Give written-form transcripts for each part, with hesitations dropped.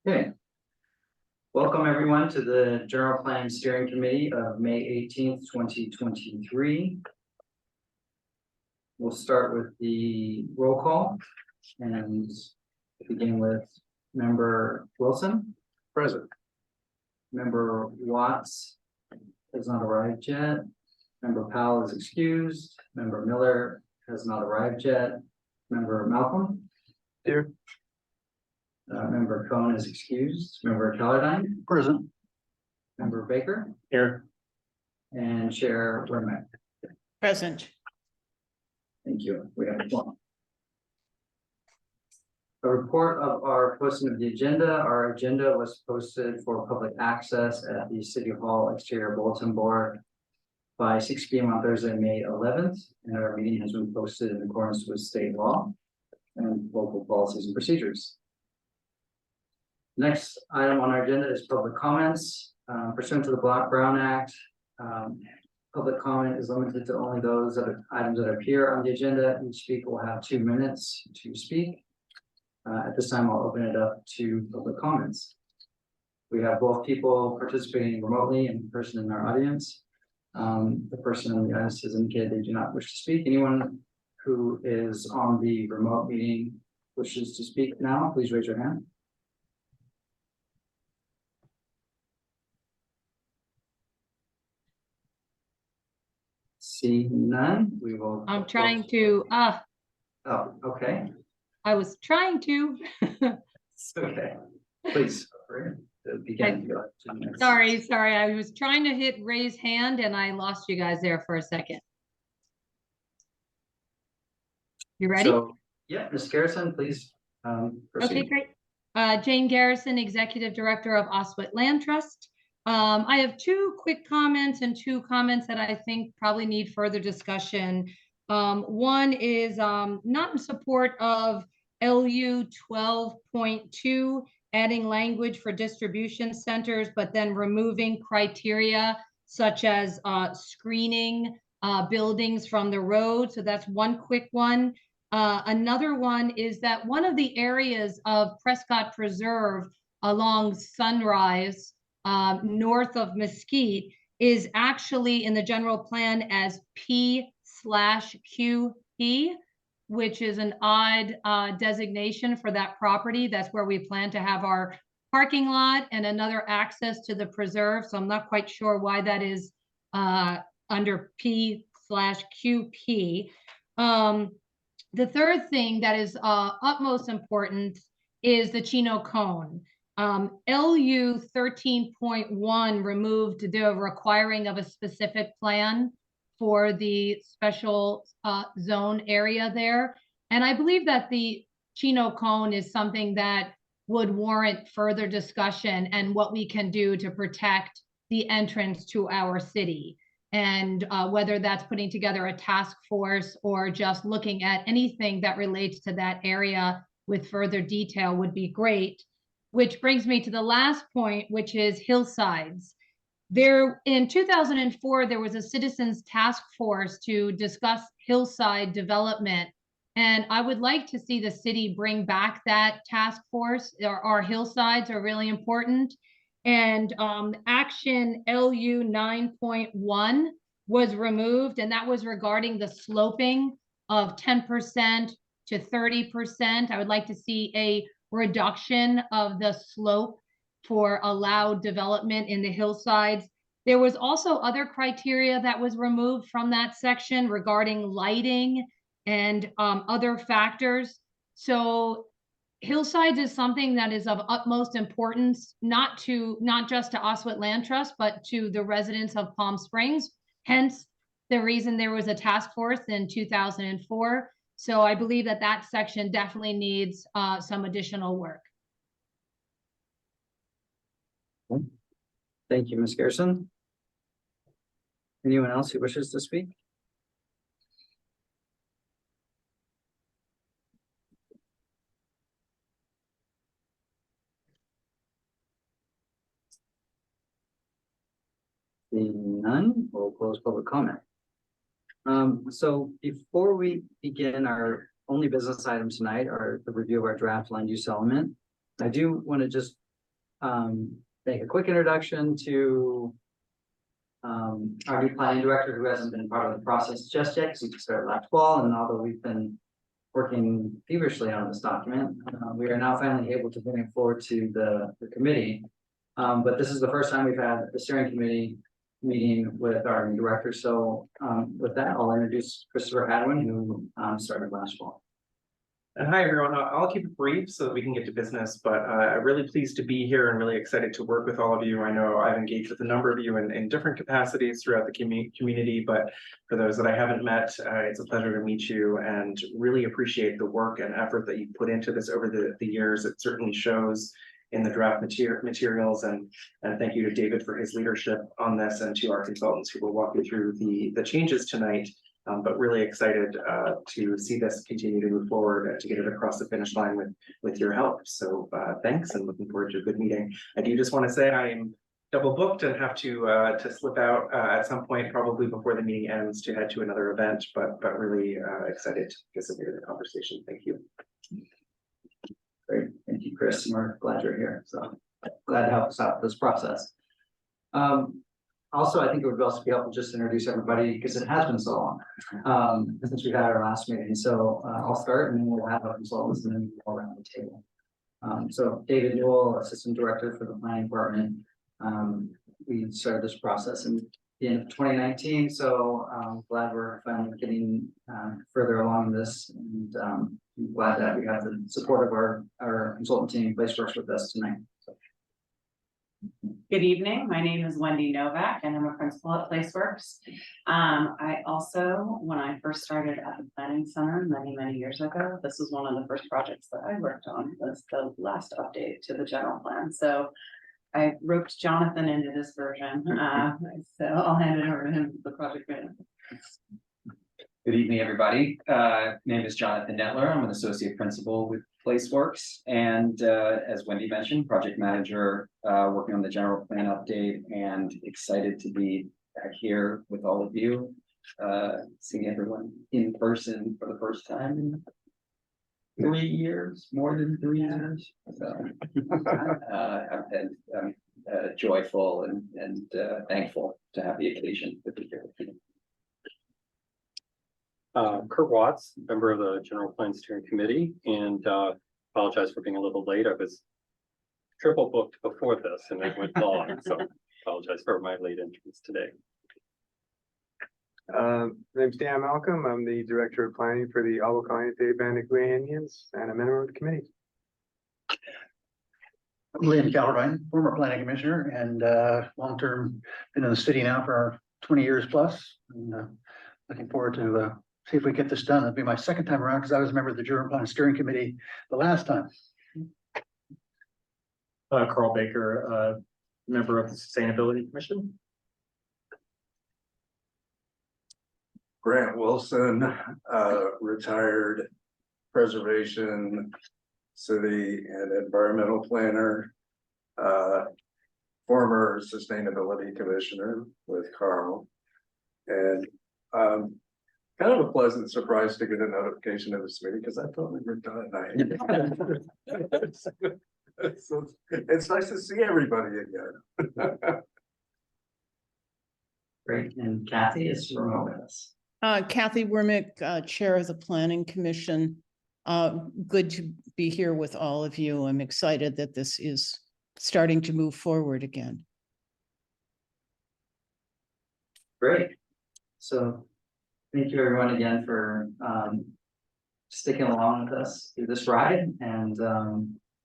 Okay. Welcome everyone to the General Plan Steering Committee of May 18th, 2023. We'll start with the roll call and begin with Member Wilson. Present. Member Watts has not arrived yet. Member Powell is excused. Member Miller has not arrived yet. Member Malcolm. Here. Member Cohen is excused. Member Callardine. Present. Member Baker. Here. And Chair Remick. Present. Thank you. We have one. A report of our posting of the agenda. Our agenda was posted for public access at the City Hall exterior bulletin board by 6 p.m. on Thursday, May 11th. And our meeting has been posted in accordance with state law and local policies and procedures. Next item on our agenda is public comments. Pursuant to the Black-Brown Act, public comment is limited to only those items that appear on the agenda. Each speaker will have 2 minutes to speak. At this time, I'll open it up to public comments. We have both people participating remotely and a person in our audience. The person in the audience has indicated they do not wish to speak. Anyone who is on the remote meeting wishes to speak now, please raise your hand. See none, we will. I'm trying to, Oh, okay. I was trying to. It's okay. Please, begin. Sorry, I was trying to hit raise hand and I lost you guys there for a second. You ready? So, yeah, Ms. Garrison, please proceed. Okay, great. Jane Garrison, Executive Director of Oswett Land Trust. I have 2 quick comments and 2 comments that I think probably need further discussion. One is not in support of LU 12.2, adding language for distribution centers, but then removing criteria such as screening buildings from the road. So that's one quick one. Another one is that one of the areas of Prescott Preserve along Sunrise, north of Mesquite, is actually in the general plan as P/QP, which is an odd designation for that property. That's where we plan to have our parking lot and another access to the preserve. So I'm not quite sure why that is under P/QP. The third thing that is utmost important is the Chino cone. LU 13.1 removed the requiring of a specific plan for the special zone area there. And I believe that the Chino cone is something that would warrant further discussion and what we can do to protect the entrance to our city. And whether that's putting together a task force or just looking at anything that relates to that area with further detail would be great. Which brings me to the last point, which is hillsides. There, in 2004, there was a citizens task force to discuss hillside development. And I would like to see the city bring back that task force. Our hillsides are really important. And action LU 9.1 was removed, and that was regarding the sloping of 10% to 30%. I would like to see a reduction of the slope for allowed development in the hillsides. There was also other criteria that was removed from that section regarding lighting and other factors. So hillsides is something that is of utmost importance, not just to Oswett Land Trust, but to the residents of Palm Springs. Hence the reason there was a task force in 2004. So I believe that that section definitely needs some additional work. Thank you, Ms. Garrison. Anyone else who wishes to speak? Seeing none, we'll close public comment. So before we begin our only business item tonight, or the review of our draft land use element, I do want to just make a quick introduction to our new planning director, who hasn't been part of the process just yet, because he just started last fall, and although we've been working feverishly on this document, we are now finally able to bring it forward to the committee. But this is the first time we've had the steering committee meeting with our new director. So with that, I'll introduce Christopher Hadwin, who started last fall. And hi, everyone. I'll keep it brief so that we can get to business, but I'm really pleased to be here and really excited to work with all of you. I know I've engaged with a number of you in different capacities throughout the community, but for those that I haven't met, it's a pleasure to meet you and really appreciate the work and effort that you've put into this over the years. It certainly shows in the draft materials, and thank you to David for his leadership on this, and to our consultants who will walk you through the changes tonight. But really excited to see this continue to move forward to get it across the finish line with your help. So thanks, and looking forward to a good meeting. I do just want to say I am double booked and have to slip out at some point, probably before the meeting ends, to head to another event, but really excited to participate in the conversation. Thank you. Great, thank you, Chris, and we're glad you're here. So glad to help us out with this process. Also, I think it would also be helpful just to introduce everybody, because it has been so long since we've had our last meeting. So I'll start, and then we'll have our consultants, and then we'll go around the table. So David Newell, Assistant Director for the Planning Department. We started this process in the end of 2019. So I'm glad we're finally getting further along this, and I'm glad that we have the support of our consultant team, PlaceWorks, with us tonight. So. Good evening. My name is Wendy Novak, and I'm a principal at PlaceWorks. I also, when I first started at the Planning Center many years ago, this was one of the first projects that I worked on, was the last update to the general plan. So I roped Jonathan into this version. So I'll hand it over to him, the project manager. Good evening, everybody. Name is Jonathan Netler. I'm an associate principal with PlaceWorks, and as Wendy mentioned, project manager working on the general plan update, and excited to be back here with all of you, seeing everyone in person for the first time in 3 years, more than 3 years. So I'm joyful and thankful to have the occasion to be here with you. Kurt Watts, member of the General Plan Steering Committee, and apologize for being a little late. I was triple booked before this and it went long, so apologize for my late entrance today. Name's Dan Malcolm. I'm the Director of Planning for the Albo Caliente Banded Grey Indians, and a member of the committee. I'm Liam Calverdine, former planning commissioner, and long-term, been in the city now for 20 years plus, and looking forward to see if we get this done. It'll be my second time around, because I was a member of the General Plan Steering Committee the last time. Carl Baker, member of the Sustainability Commission. Grant Wilson, retired preservation, city and environmental planner, former sustainability commissioner with Carl, and kind of a pleasant surprise to get a notification of this meeting, because I thought we were done. So it's nice to see everybody again. Great, and Kathy is remote with us. Kathy Wermick, Chair of the Planning Commission. Good to be here with all of you. I'm excited that this is starting to move forward again. Great. So thank you everyone again for sticking along with us through this ride. And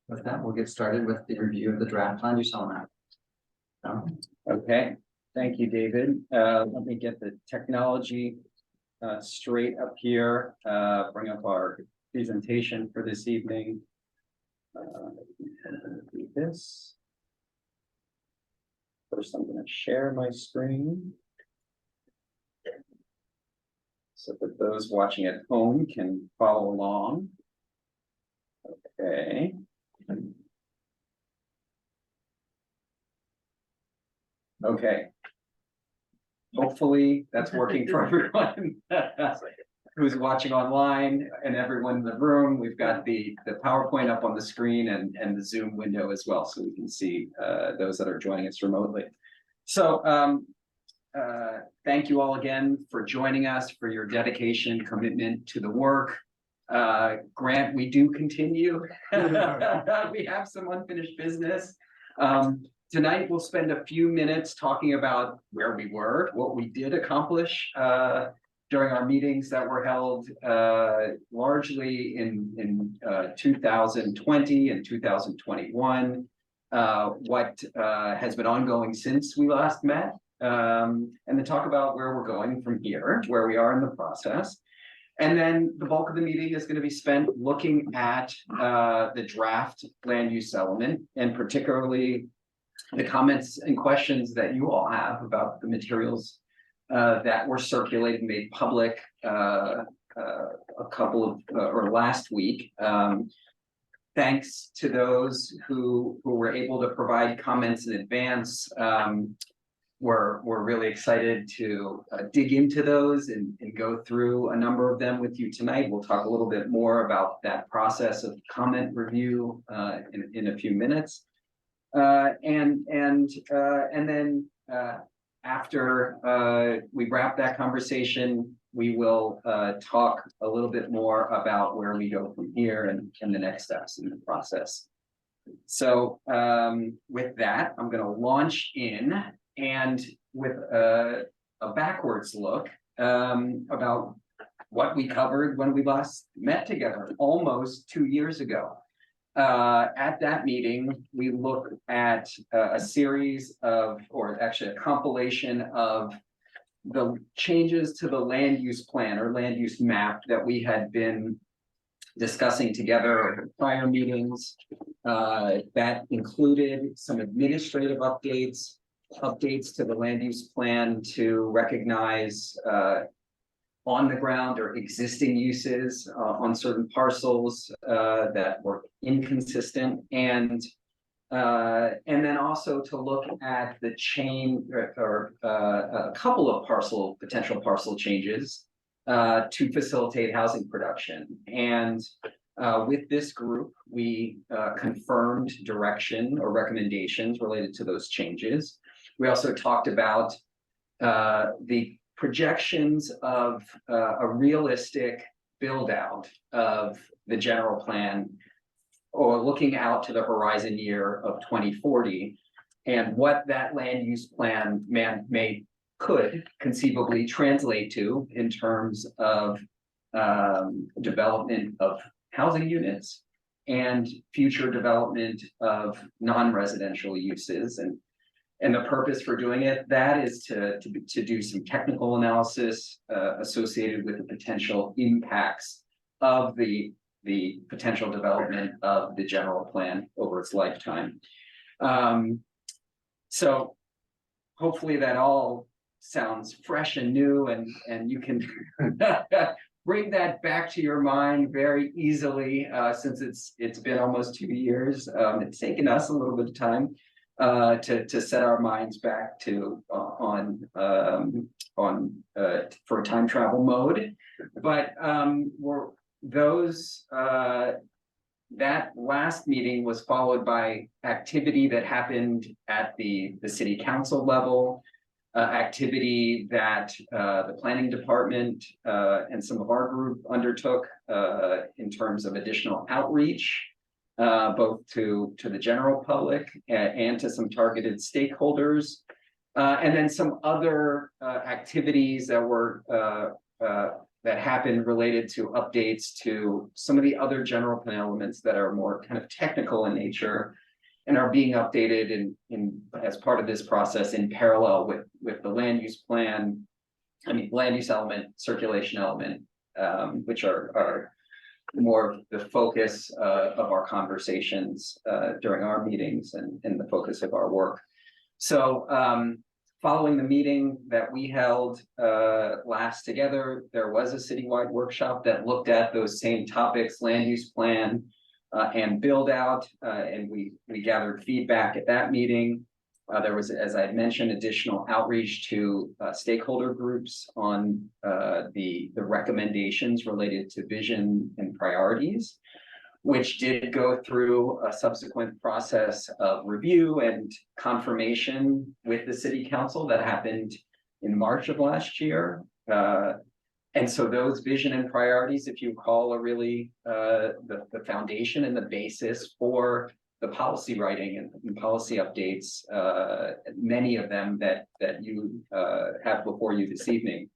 with that, we'll get started with the review of the draft plan. You saw that. Okay, thank you, David. Let me get the technology straight up here, bring up our presentation for this evening. Do this. First, I'm going to share my screen, so that those watching at home can follow along. Okay. Okay. Hopefully that's working for everyone. who's watching online and everyone in the room. We've got the PowerPoint up on the screen and the Zoom window as well, so we can see those that are joining us remotely. So thank you all again for joining us, for your dedication, commitment to the work. Grant, we do continue. We have some unfinished business. Tonight, we'll spend a few minutes talking about where we were, what we did accomplish during our meetings that were held largely in 2020 and 2021. What has been ongoing since we last met, and then talk about where we're going from here, where we are in the process. And then the bulk of the meeting is going to be spent looking at the draft land use element, and particularly the comments and questions that you all have about the materials that were circulated, made public a couple of or last week. Thanks to those who were able to provide comments in advance. We're really excited to dig into those and go through a number of them with you tonight. We'll talk a little bit more about that process of comment review in a few minutes. And then after we wrap that conversation, we will talk a little bit more about where we go from here and the next steps in the process. So with that, I'm going to launch in and with a backwards look about what we covered when we last met together almost 2 years ago. At that meeting, we looked at a series of, or actually a compilation of the changes to the land use plan or land use map that we had been discussing together at prior meetings. That included some administrative updates to the land use plan to recognize on the ground or existing uses on certain parcels that were inconsistent, and then also to look at the chain or a couple of potential parcel changes to facilitate housing production. And with this group, we confirmed direction or recommendations related to those changes. We also talked about the projections of a realistic build out of the general plan, or looking out to the horizon year of 2040, and what that land use plan could conceivably translate to in terms of development of housing units and future development of non-residential uses. And the purpose for doing it, that is to do some technical analysis associated with the potential impacts of the potential development of the general plan over its lifetime. So hopefully that all sounds fresh and new, and you can bring that back to your mind very easily, since it's been almost 2 years. It's taken us a little bit of time to set our minds back to for time travel mode, but that last meeting was followed by activity that happened at the city council level, activity that the planning department and some of our group undertook in terms of additional outreach, both to the general public and to some targeted stakeholders, and then some other activities that were that happened related to updates to some of the other general plan elements that are more kind of technical in nature and are being updated in as part of this process in parallel with the land use plan. I mean, land use element, circulation element, which are more the focus of our conversations during our meetings and the focus of our work. So following the meeting that we held last together, there was a citywide workshop that looked at those same topics, land use plan and build out, and we gathered feedback at that meeting. There was, as I mentioned, additional outreach to stakeholder groups on the recommendations related to vision and priorities, which did go through a subsequent process of review and confirmation with the city council that happened in March of last year. And so those vision and priorities, if you recall, are really the foundation and the basis for the policy writing and policy updates, many of them that you have before you this evening.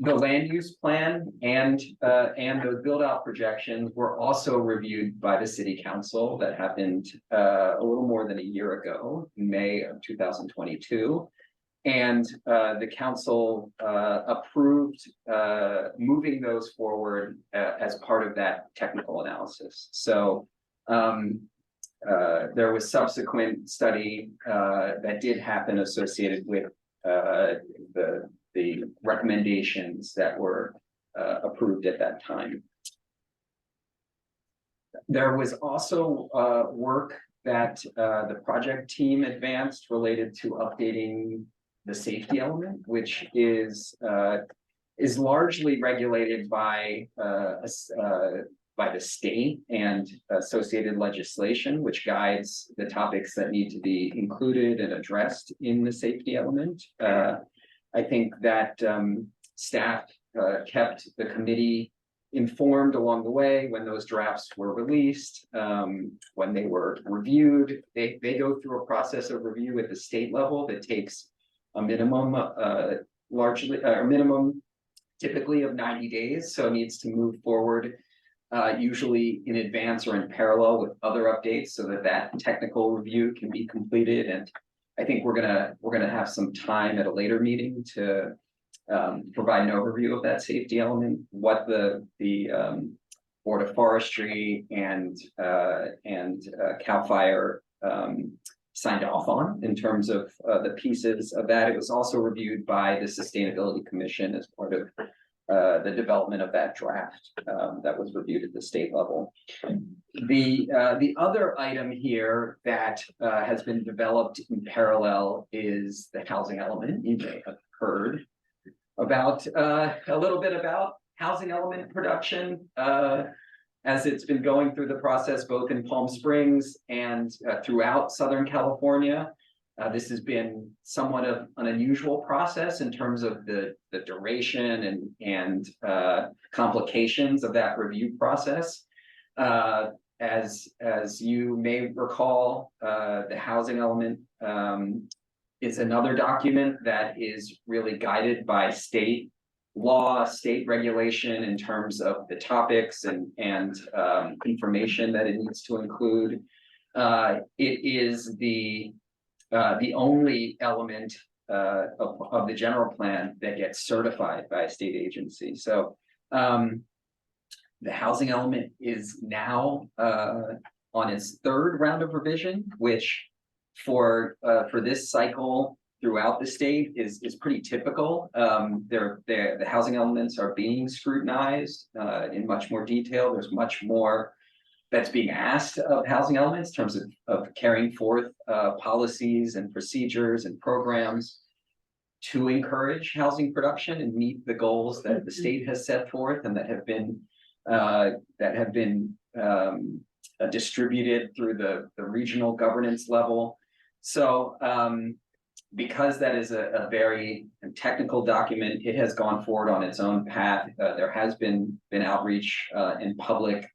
The land use plan and those build out projections were also reviewed by the city council. That happened a little more than a year ago, in May of 2022. And the council approved moving those forward as part of that technical analysis. So there was subsequent study that did happen associated with the recommendations that were approved at that time. There was also work that the project team advanced related to updating the safety element, which is largely regulated by the state and associated legislation, which guides the topics that need to be included and addressed in the safety element. I think that staff kept the committee informed along the way when those drafts were released, when they were reviewed. They go through a process of review at the state level that takes a minimum, minimum typically of 90 days. So it needs to move forward usually in advance or in parallel with other updates so that technical review can be completed. And I think we're gonna have some time at a later meeting to provide an overview of that safety element, what the Board of Forestry and CAL FIRE signed off on in terms of the pieces of that. It was also reviewed by the Sustainability Commission as part of the development of that draft that was reviewed at the state level. The other item here that has been developed in parallel is the housing element. You may have heard about a little bit about housing element production as it's been going through the process both in Palm Springs and throughout Southern California. This has been somewhat of an unusual process in terms of the duration and complications of that review process. As you may recall, the housing element is another document that is really guided by state law, state regulation in terms of the topics and information that it needs to include. It is the only element of the general plan that gets certified by a state agency. So the housing element is now on its third round of revision, which for this cycle throughout the state is pretty typical. The housing elements are being scrutinized in much more detail. There's much more that's being asked of housing elements in terms of carrying forth policies and procedures and programs to encourage housing production and meet the goals that the state has set forth and that have been distributed through the regional governance level. So because that is a very technical document, it has gone forward on its own path. There has been outreach in public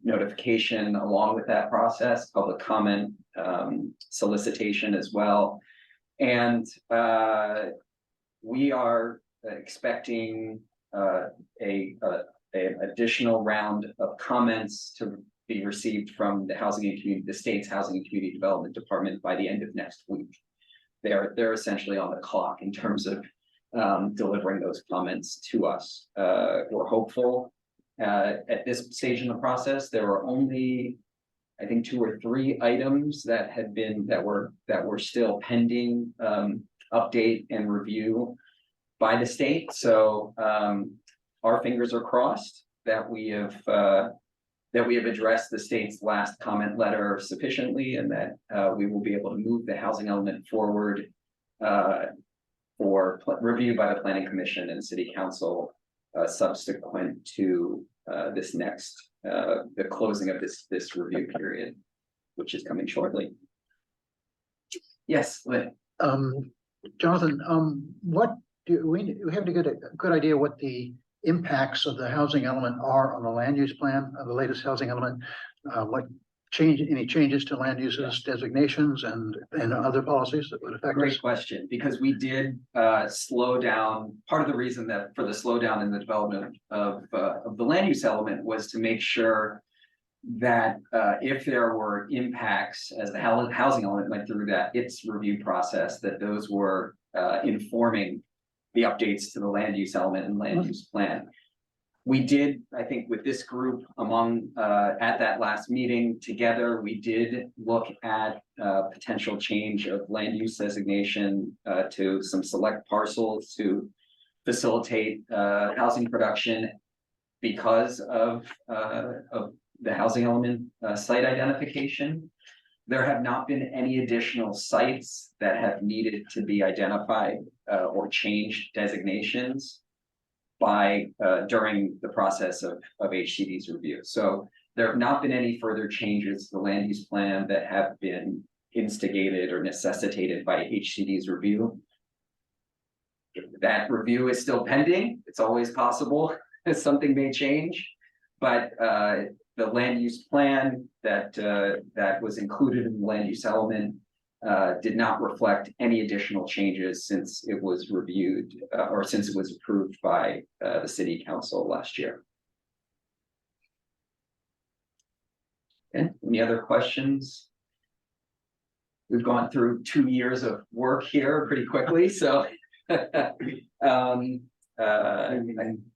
notification along with that process, public comment, solicitation as well. And we are expecting a additional round of comments to be received from the state's Housing and Community Development Department by the end of next week. They're essentially on the clock in terms of delivering those comments to us. We're hopeful. At this stage in the process, there were only, I think, 2 or 3 items that were still pending update and review by the state. So our fingers are crossed that we have that we have addressed the state's last comment letter sufficiently and that we will be able to move the housing element forward for review by the planning commission and city council subsequent to this next, the closing of this review period, which is coming shortly. Yes, Lynn. Jonathan, what do we have to get a good idea what the impacts of the housing element are on the land use plan of the latest housing element? What any changes to land uses, designations and other policies that would affect us? Great question, because we did slow down. Part of the reason that for the slowdown in the development of the land use element was to make sure that if there were impacts as the housing element went through its review process, that those were informing the updates to the land use element and land use plan. We did, I think, with this group among at that last meeting together, we did look at potential change of land use designation to some select parcels to facilitate housing production because of the housing element site identification. There have not been any additional sites that have needed to be identified or changed designations by during the process of HCD's review. So there have not been any further changes to the land use plan that have been instigated or necessitated by HCD's review. That review is still pending. It's always possible that something may change, but the land use plan that was included in the land use element did not reflect any additional changes since it was reviewed or since it was approved by the city council last year. Okay, any other questions? We've gone through 2 years of work here pretty quickly, so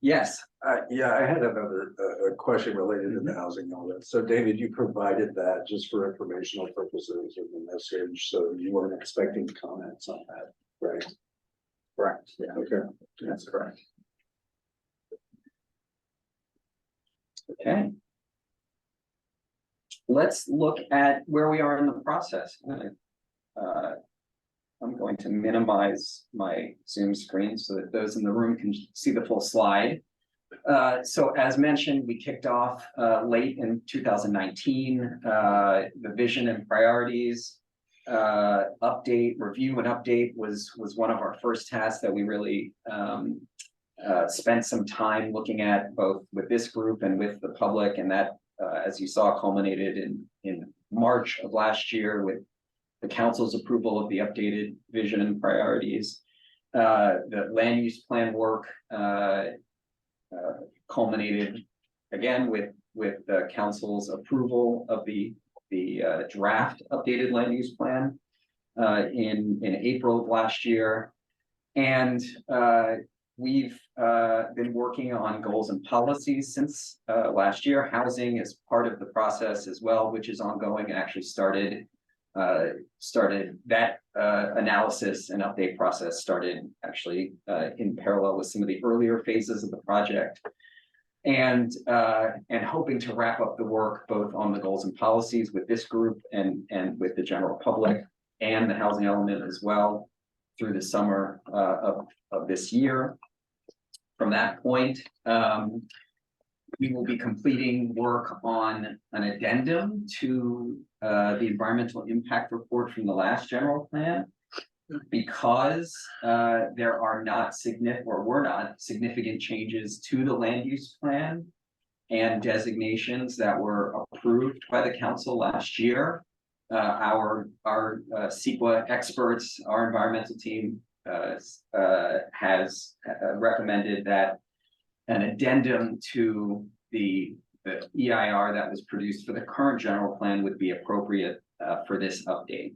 yes. Yeah, I had another question related to the housing element. So David, you provided that just for informational purposes of the message, so you weren't expecting comments on that, right? Correct. Yeah. Okay. That's correct. Okay. Let's look at where we are in the process. I'm going to minimize my Zoom screen so that those in the room can see the full slide. So as mentioned, we kicked off late in 2019, the vision and priorities review and update was one of our first tasks that we really spent some time looking at both with this group and with the public, and that as you saw culminated in March of last year with the council's approval of the updated vision and priorities. The land use plan work culminated again with the council's approval of the draft updated land use plan in April of last year. And we've been working on goals and policies since last year. Housing is part of the process as well, which is ongoing, and actually started that analysis and update process started actually in parallel with some of the earlier phases of the project, and hoping to wrap up the work both on the goals and policies with this group and with the general public and the housing element as well through the summer of this year. From that point, we will be completing work on an addendum to the environmental impact report from the last general plan, because there are not were not significant changes to the land use plan and designations that were approved by the council last year. Our CEQA experts, our environmental team has recommended that an addendum to the EIR that was produced for the current general plan would be appropriate for this update.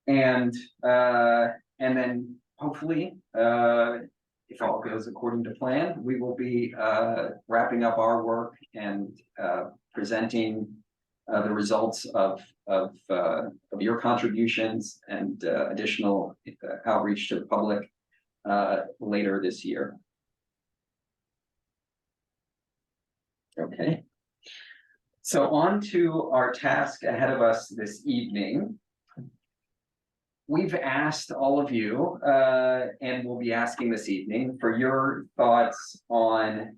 And then hopefully, if all goes according to plan, we will be wrapping up our work and presenting the results of your contributions and additional outreach to the public later this year. Okay. So on to our task ahead of us this evening. We've asked all of you, and we'll be asking this evening for your thoughts on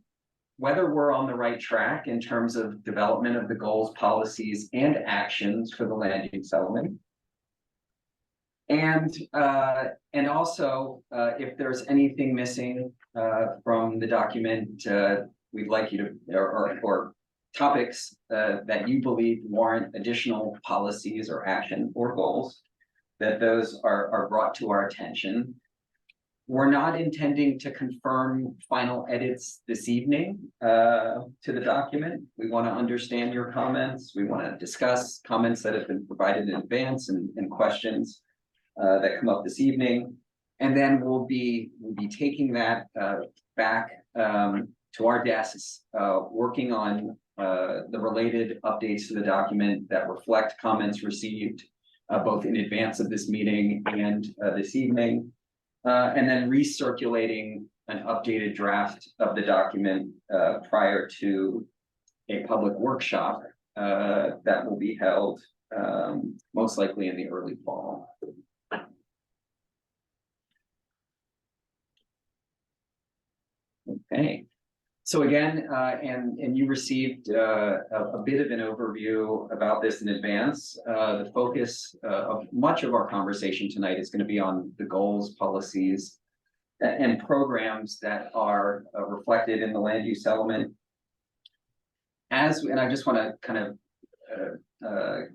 whether we're on the right track in terms of development of the goals, policies, and actions for the land use element. And also, if there's anything missing from the document, we'd like you to, or topics that you believe warrant additional policies or action or goals, that those are brought to our attention. We're not intending to confirm final edits this evening to the document. We want to understand your comments. We want to discuss comments that have been provided in advance and questions that come up this evening. And then we'll be taking that back to our desks, working on the related updates to the document that reflect comments received both in advance of this meeting and this evening. And then recirculating an updated draft of the document prior to a public workshop that will be held most likely in the early fall. Okay, so again, and you received a bit of an overview about this in advance. The focus of much of our conversation tonight is going to be on the goals, policies, and programs that are reflected in the land use element. And I just want to kind of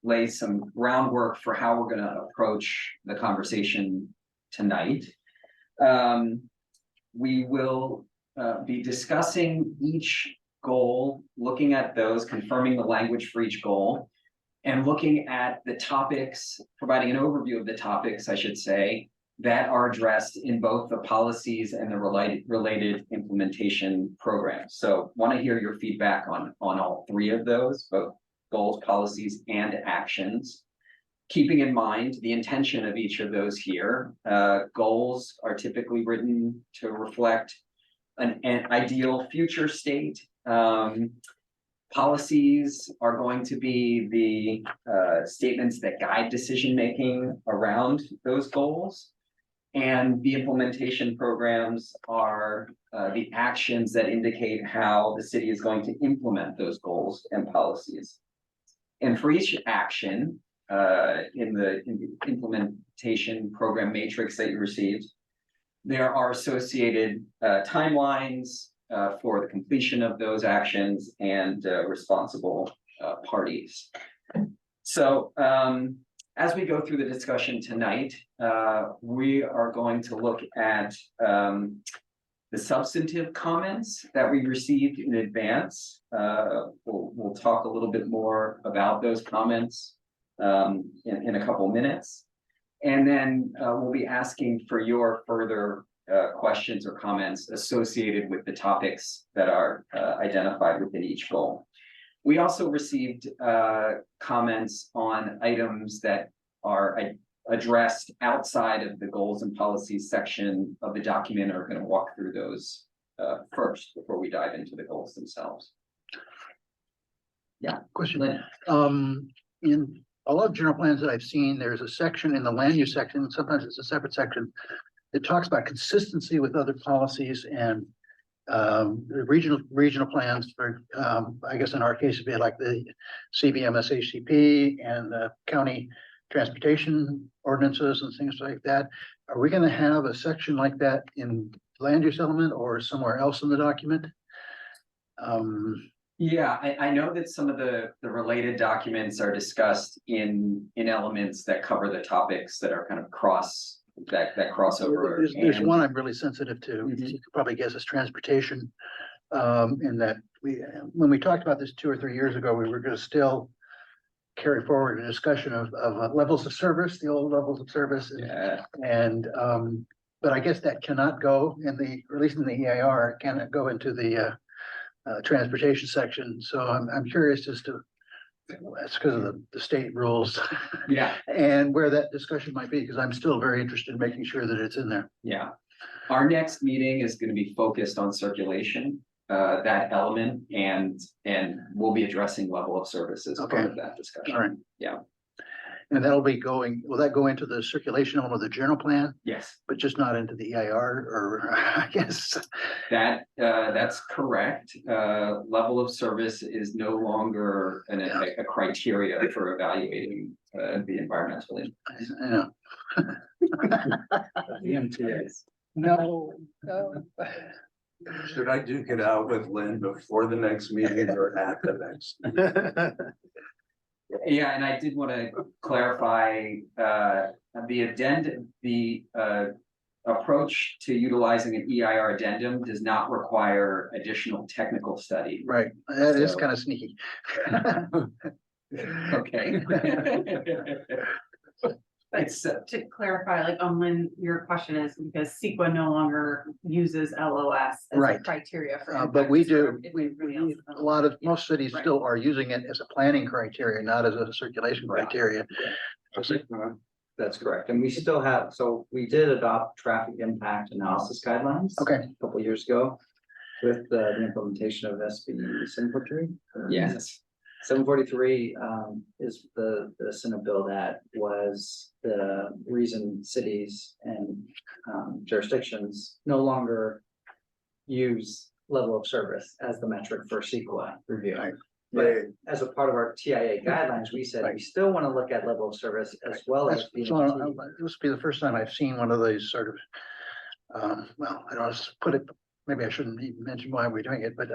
lay some groundwork for how we're going to approach the conversation tonight. We will be discussing each goal, looking at those, confirming the language for each goal, and looking at the topics, providing an overview of the topics, I should say, that are addressed in both the policies and the related implementation programs. So want to hear your feedback on all three of those, both goals, policies, and actions. Keeping in mind the intention of each of those here, goals are typically written to reflect an ideal future state. Policies are going to be the statements that guide decision-making around those goals. And the implementation programs are the actions that indicate how the city is going to implement those goals and policies. And for each action, in the implementation program matrix that you received, there are associated timelines for the completion of those actions and responsible parties. So as we go through the discussion tonight, we are going to look at the substantive comments that we received in advance. We'll talk a little bit more about those comments in a couple minutes. And then we'll be asking for your further questions or comments associated with the topics that are identified within each goal. We also received comments on items that are addressed outside of the goals and policies section of the document. Are going to walk through those first before we dive into the goals themselves. Yeah, Question. Lynn. In a lot of general plans that I've seen, there's a section in the land use section, sometimes it's a separate section, that talks about consistency with other policies and regional plans for, I guess in our case, it'd be like the CBMSHCP and the county transportation ordinances and things like that. Are we going to have a section like that in land use element or somewhere else in the document? Yeah, I know that some of the related documents are discussed in elements that cover the topics that are kind of that cross over. There's one I'm really sensitive to. Mhm. You could probably guess it's transportation. In that when we talked about this 2 or 3 years ago, we were going to still carry forward a discussion of levels of service, the old levels of service. Yeah. But I guess that cannot go or at least in the EIR, cannot go into the transportation section. So I'm curious as to, that's because of the state rules. Yeah. And where that discussion might be, because I'm still very interested in making sure that it's in there. Yeah. Our next meeting is going to be focused on circulation. that element and we'll be addressing level of service as part Okay. of that discussion. All right. Yeah. And that'll be going, will that go into the circulation element of the general plan, Yes, but just not into the EIR, or I guess? that's correct. Level of service is no longer a criteria for evaluating the environmental impact. I know. The MTAs. No. Should I duke it out with Lynn before the next meeting or at the next? Yeah, and I did want to clarify, the addendum, the approach to utilizing an EIR addendum does not require additional technical study. Right, that is So- kind of sneaky. Okay. It's, To clarify, like, when your question is because CEQA no longer uses LOS as a Right. criteria for. But we impact do, reserve, it's we, everybody else is a lot of, yeah, most cities right. still are using it as a planning criteria, not as a circulation Right. criteria. That's correct. And we still have, so we did adopt traffic impact analysis guidelines. Okay. A couple years ago with the implementation of SB 743. yes, 743 is the Senate bill that was the reason cities and jurisdictions no longer use level of service as the metric for CEQA review. Right. But as a part of our TIA guidelines, we said we still want to look at level of service as well as. So, this will be the first time I've seen one of these sort of, well, I don't know, just put it, maybe I shouldn't even mention why we're doing it, but,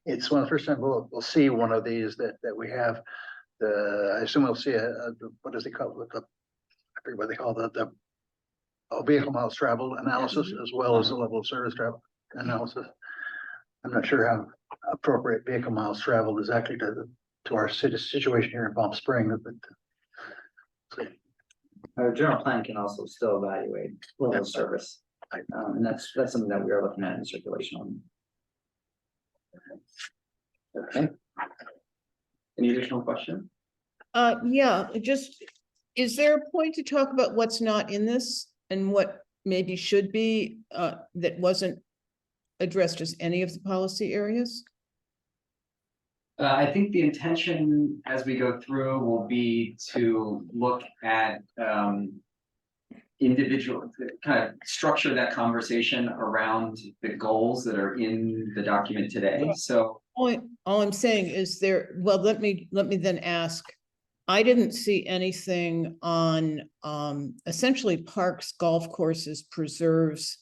it's one of the first time we'll see one of these that we have. I assume we'll see what does they call it? I forget what they call the vehicle miles traveled analysis as well as the level of service travel analysis. I'm not sure how appropriate vehicle miles traveled is actually to our city situation here in Palm Springs, but. Our general plan can also still evaluate level of service. And that's something that we are looking at in circulation on. okay. Any additional question? Yeah, just, is there a point to talk about what's not in this and what maybe should be, that wasn't addressed as any of the policy areas? I think the intention as we go through will be to look at individual, kind of structure that conversation around the goals that are in the document today. So All I'm saying is well, let me then ask. I didn't see anything on essentially parks, golf courses, preserves,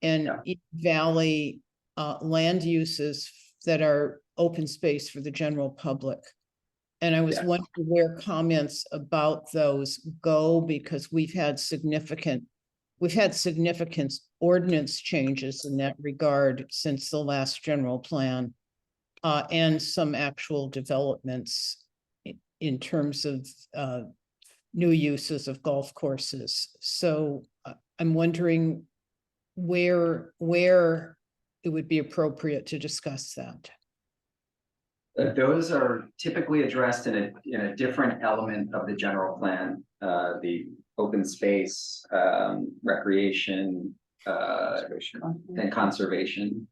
and valley land uses that are open space for the general public. And I was Yes. wondering where comments about those go, because we've had significant ordinance changes in that regard since the last general plan. And some actual developments in terms of new uses of golf courses. So I'm wondering where it would be appropriate to discuss that. those are typically addressed in a different element of the general plan, the open space, recreation, and conservation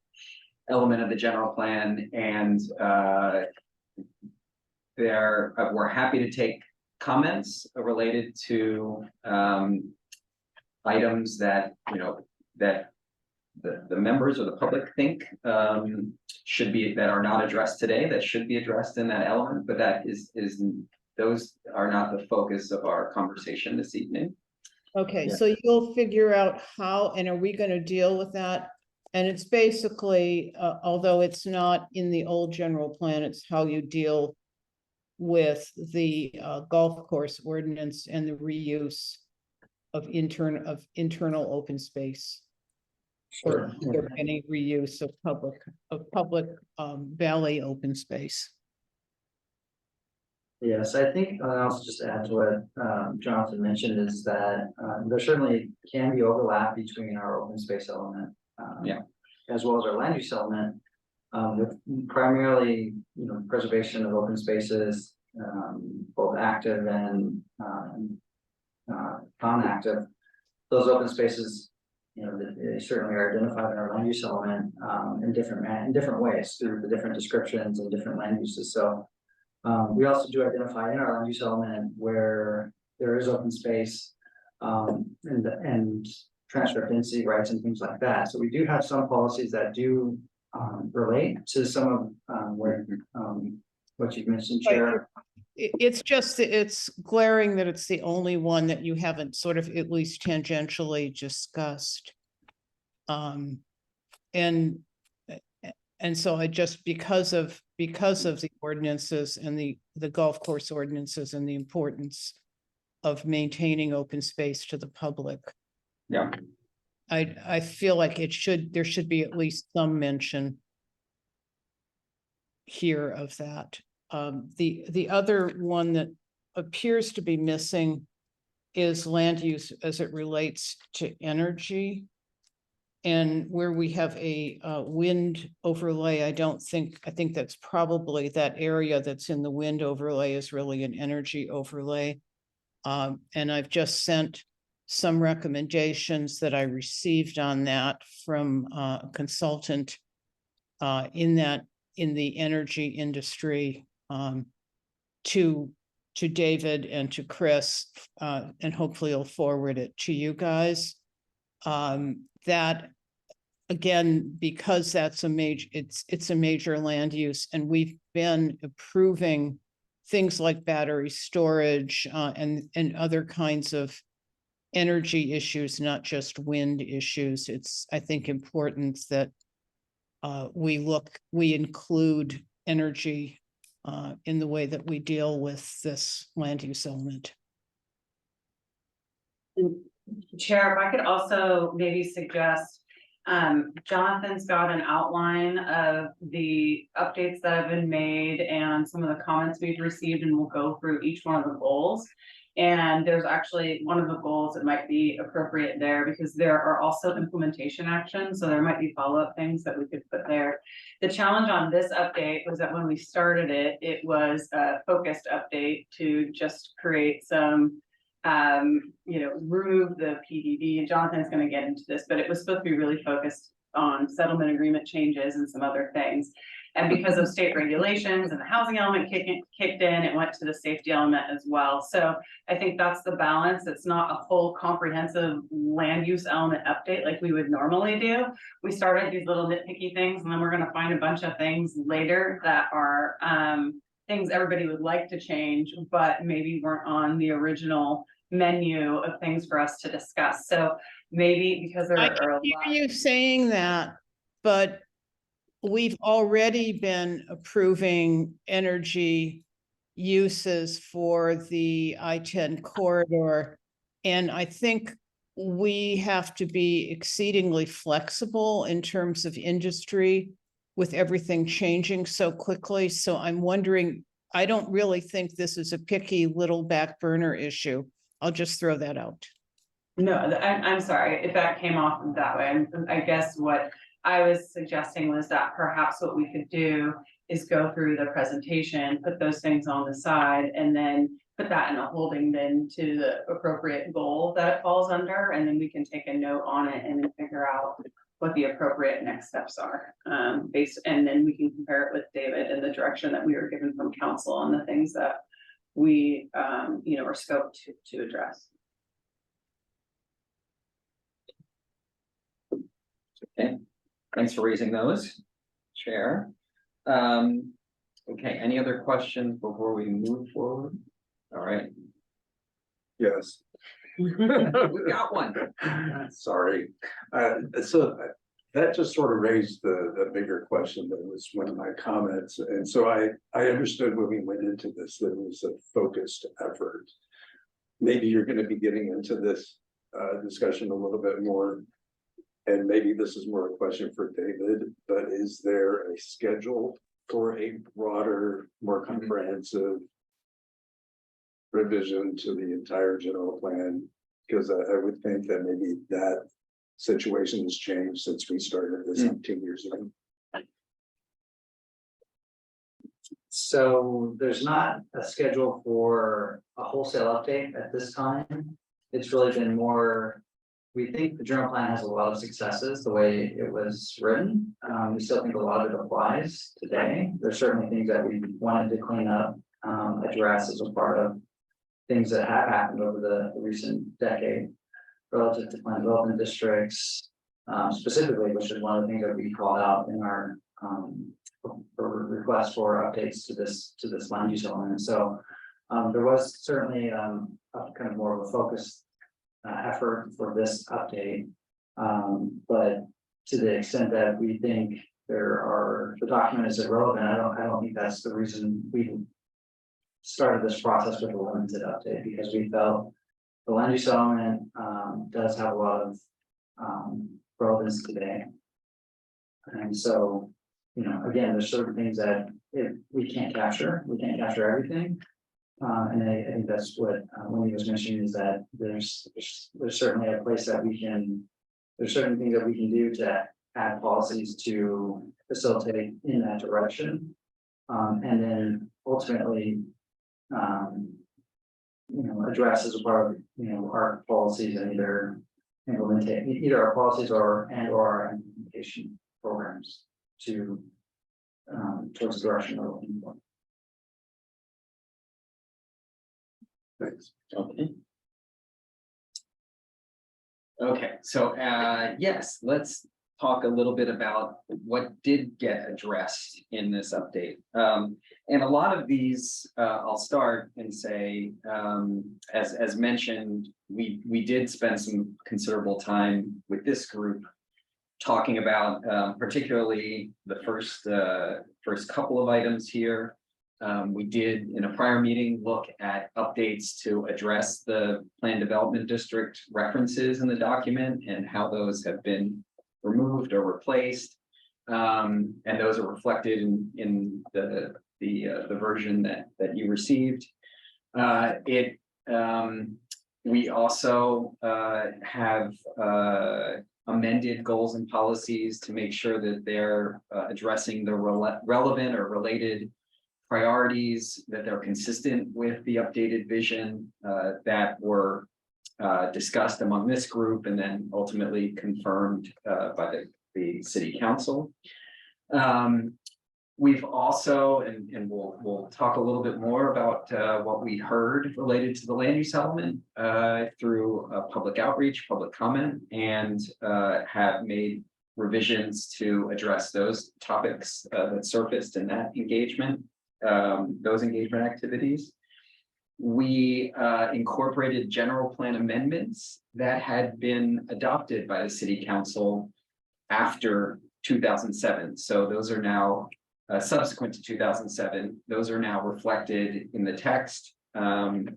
element of the general plan, and we're happy to take comments related to items that, you know, that the members or the public think should be, that are not addressed today, that should be addressed in that element, but that is those are not the focus of our conversation this evening. Okay, Yeah. so you'll figure out how, and are we gonna deal with that? And it's basically, although it's not in the old general plan, it's how you deal with the golf course ordinance and the reuse of internal open space. Or any reuse of public valley open space. Yes, I think I'll also just add to what Jonathan mentioned is that there certainly can be overlap between our open space element. Yeah. As well as our land use element, with primarily, you know, preservation of open spaces, both active and non-active. Those open spaces they certainly are identified in our land use element, in different ways through the different descriptions and different land uses, so. We also do identify in our land use element where there is open space, and transfer density rights and things like that, so we do have some policies that do, relate to some of, what you've mentioned, Chair. It's just, it's glaring that it's the only one that you haven't sort of at least tangentially discussed. And so I just, because of the ordinances and the golf course ordinances and the importance of maintaining open space to the public, Yeah, I feel like there should be at least some mention here of that. The other one that appears to be missing is land use as it relates to energy. And where we have a wind overlay, I think that's probably that area that's in the wind overlay is really an energy overlay. And I've just sent some recommendations that I received on that from a consultant in the energy industry to David and to Chris, and hopefully I'll forward it to you guys. That again, because that's it's a major land use, and we've been approving things like battery storage and other kinds of energy issues, not just wind issues. It's, I think, important that we include energy in the way that we deal with this land use element. Chair, if I could also maybe suggest, Jonathan's got an outline of the updates that have been made and some of the comments we've received, and we'll go through each one of the goals. And there's actually one of the goals that might be appropriate there because there are also implementation actions. So there might be follow-up things that we could put there. The challenge on this update was that when we started it, it was a focused update to just create some, remove the PDD, and Jonathan's going to get into this, but it was supposed to be really focused on settlement agreement changes and some other things. And because of state regulations and the housing element kicked in, it went to the safety element as well. So I think that's the balance. It's not a whole comprehensive land use element update like we would normally do. We started these little nitpicky things, and then we're going to find a bunch of things later that are things everybody would like to change, but maybe weren't on the original menu of things for us to discuss. So maybe because there I are can a lot. hear you saying that, but we've already been approving energy uses for the I-10 corridor. And I think we have to be exceedingly flexible in terms of industry with everything changing so quickly. So I'm wondering, I don't really think this is a picky little back burner issue. I'll just throw that out. No, I'm sorry if that came off that way. I guess what I was suggesting was that perhaps what we could do is go through the presentation, put those things on the side, and then put that in a holding bin to the appropriate goal that it falls under, and then we can take a note on it and then figure out what the appropriate next steps are. And then we can compare it with David and the direction that we were given from council and the things that we are scoped to address. okay. Thanks for raising those, Chair. Okay, any other questions before we move forward? All right, Yes. we got one. Sorry. So that just sort of raised the bigger question that was one of my comments. And so I understood when we went into this, that it was a focused effort. Maybe you're going to be getting into this discussion a little bit more. And maybe this is more a question for David, but is there a schedule for a broader, more comprehensive revision to the entire general plan? Because I would think that maybe that situation has changed since we started this 10 years ago. So there's not a schedule for a wholesale update at this time. It's really been more we think the general plan has a lot of successes, the way it was written. We still think a lot of it applies today. There's certainly things that we wanted to clean up, address as a part of things that have happened over the recent decade relative to plan development districts, specifically, which is one of the things that we called out in our request for updates to this land use element. So there was certainly a kind of more of a focused effort for this update. But to the extent that we think the document is irrelevant, I don't think that's the reason we started this process with a limited update, because we felt the land use element does have a lot of relevance today. And so, again, there's certain things that we can't capture everything. And I think that's what Wendy was mentioning, is that there's certainly a place that there's certain things that we can do to add policies to facilitate in that direction. And then ultimately, address as a part of, our policies and either our policies or our implementation programs to towards the direction we're looking for. Thanks. Okay. Okay, so yes, let's talk a little bit about what did get addressed in this update. And a lot of these, I'll start and say, as mentioned, we did spend some considerable time with this group talking about particularly the first couple of items here. We did in a prior meeting look at updates to address the plan development district references in the document and how those have been removed or replaced. And those are reflected in the version that you received. We also have amended goals and policies to make sure that they're addressing the relevant or related priorities, that they're consistent with the updated vision that were discussed among this group and then ultimately confirmed by the city council. We've also, and we'll talk a little bit more about what we heard related to the land use element through public outreach, public comment, and have made revisions to address those topics that surfaced in that engagement, those engagement activities. We incorporated general plan amendments that had been adopted by the city council after 2007. So those are now subsequent to 2007. Those are now reflected in the text. And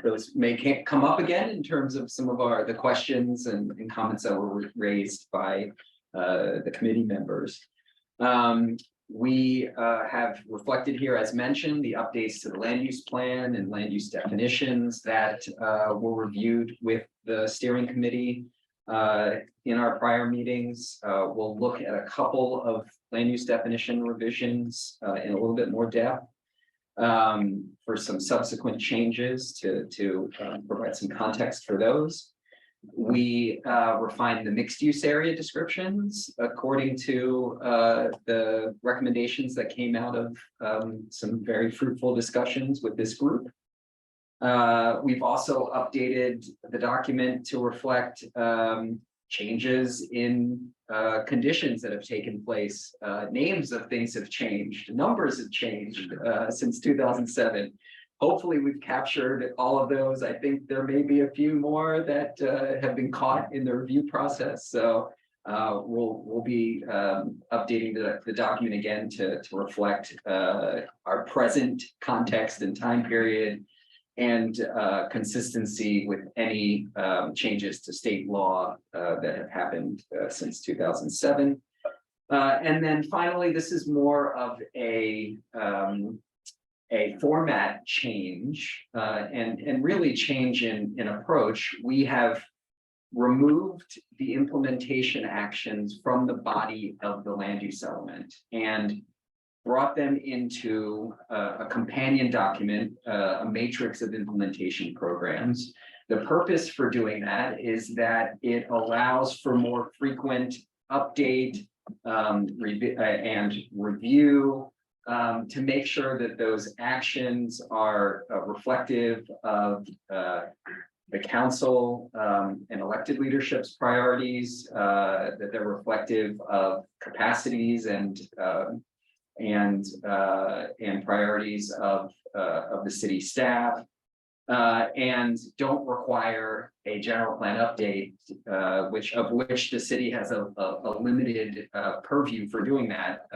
those may come up again in terms of some of the questions and comments that were raised by the committee members. We have reflected here, as mentioned, the updates to the land use plan and land use definitions that were reviewed with the steering committee in our prior meetings. We'll look at a couple of land use definition revisions in a little bit more depth for some subsequent changes to provide some context for those. We refined the mixed use area descriptions according to the recommendations that came out of some very fruitful discussions with this group. We've also updated the document to reflect changes in conditions that have taken place. Names of things have changed, numbers have changed since 2007. Hopefully we've captured all of those. I think there may be a few more that have been caught in the review process. So we'll be updating the document again to reflect our present context and time period and consistency with any changes to state law that have happened since 2007. And then finally, this is more of a format change and really change in approach. We have removed the implementation actions from the body of the land use element and brought them into a companion document, a matrix of implementation programs The purpose for doing that is that it allows for more frequent update and review to make sure that those actions are reflective of the council and elected leadership's priorities, that they're reflective of capacities and priorities of the city staff, and don't require a general plan update, which the city has a limited purview for doing that,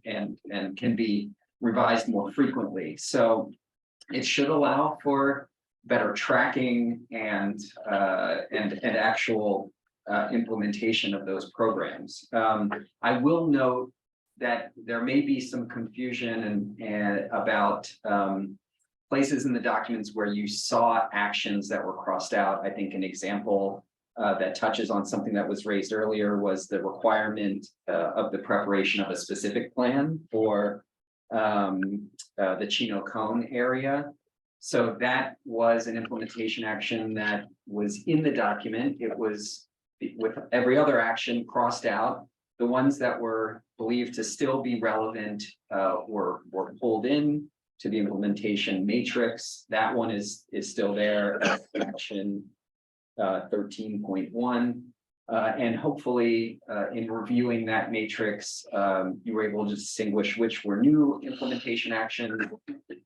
and can be revised more frequently. So it should allow for better tracking and actual implementation of those programs. I will note that there may be some confusion and about places in the documents where you saw actions that were crossed out. I think an example that touches on something that was raised earlier was the requirement of the preparation of a specific plan for the Chino Cone area. So that was an implementation action that was in the document. It was with every other action crossed out. The ones that were believed to still be relevant were pulled in to the implementation matrix. That one is still there, action 13.1. And hopefully in reviewing that matrix, you were able to distinguish which were new implementation actions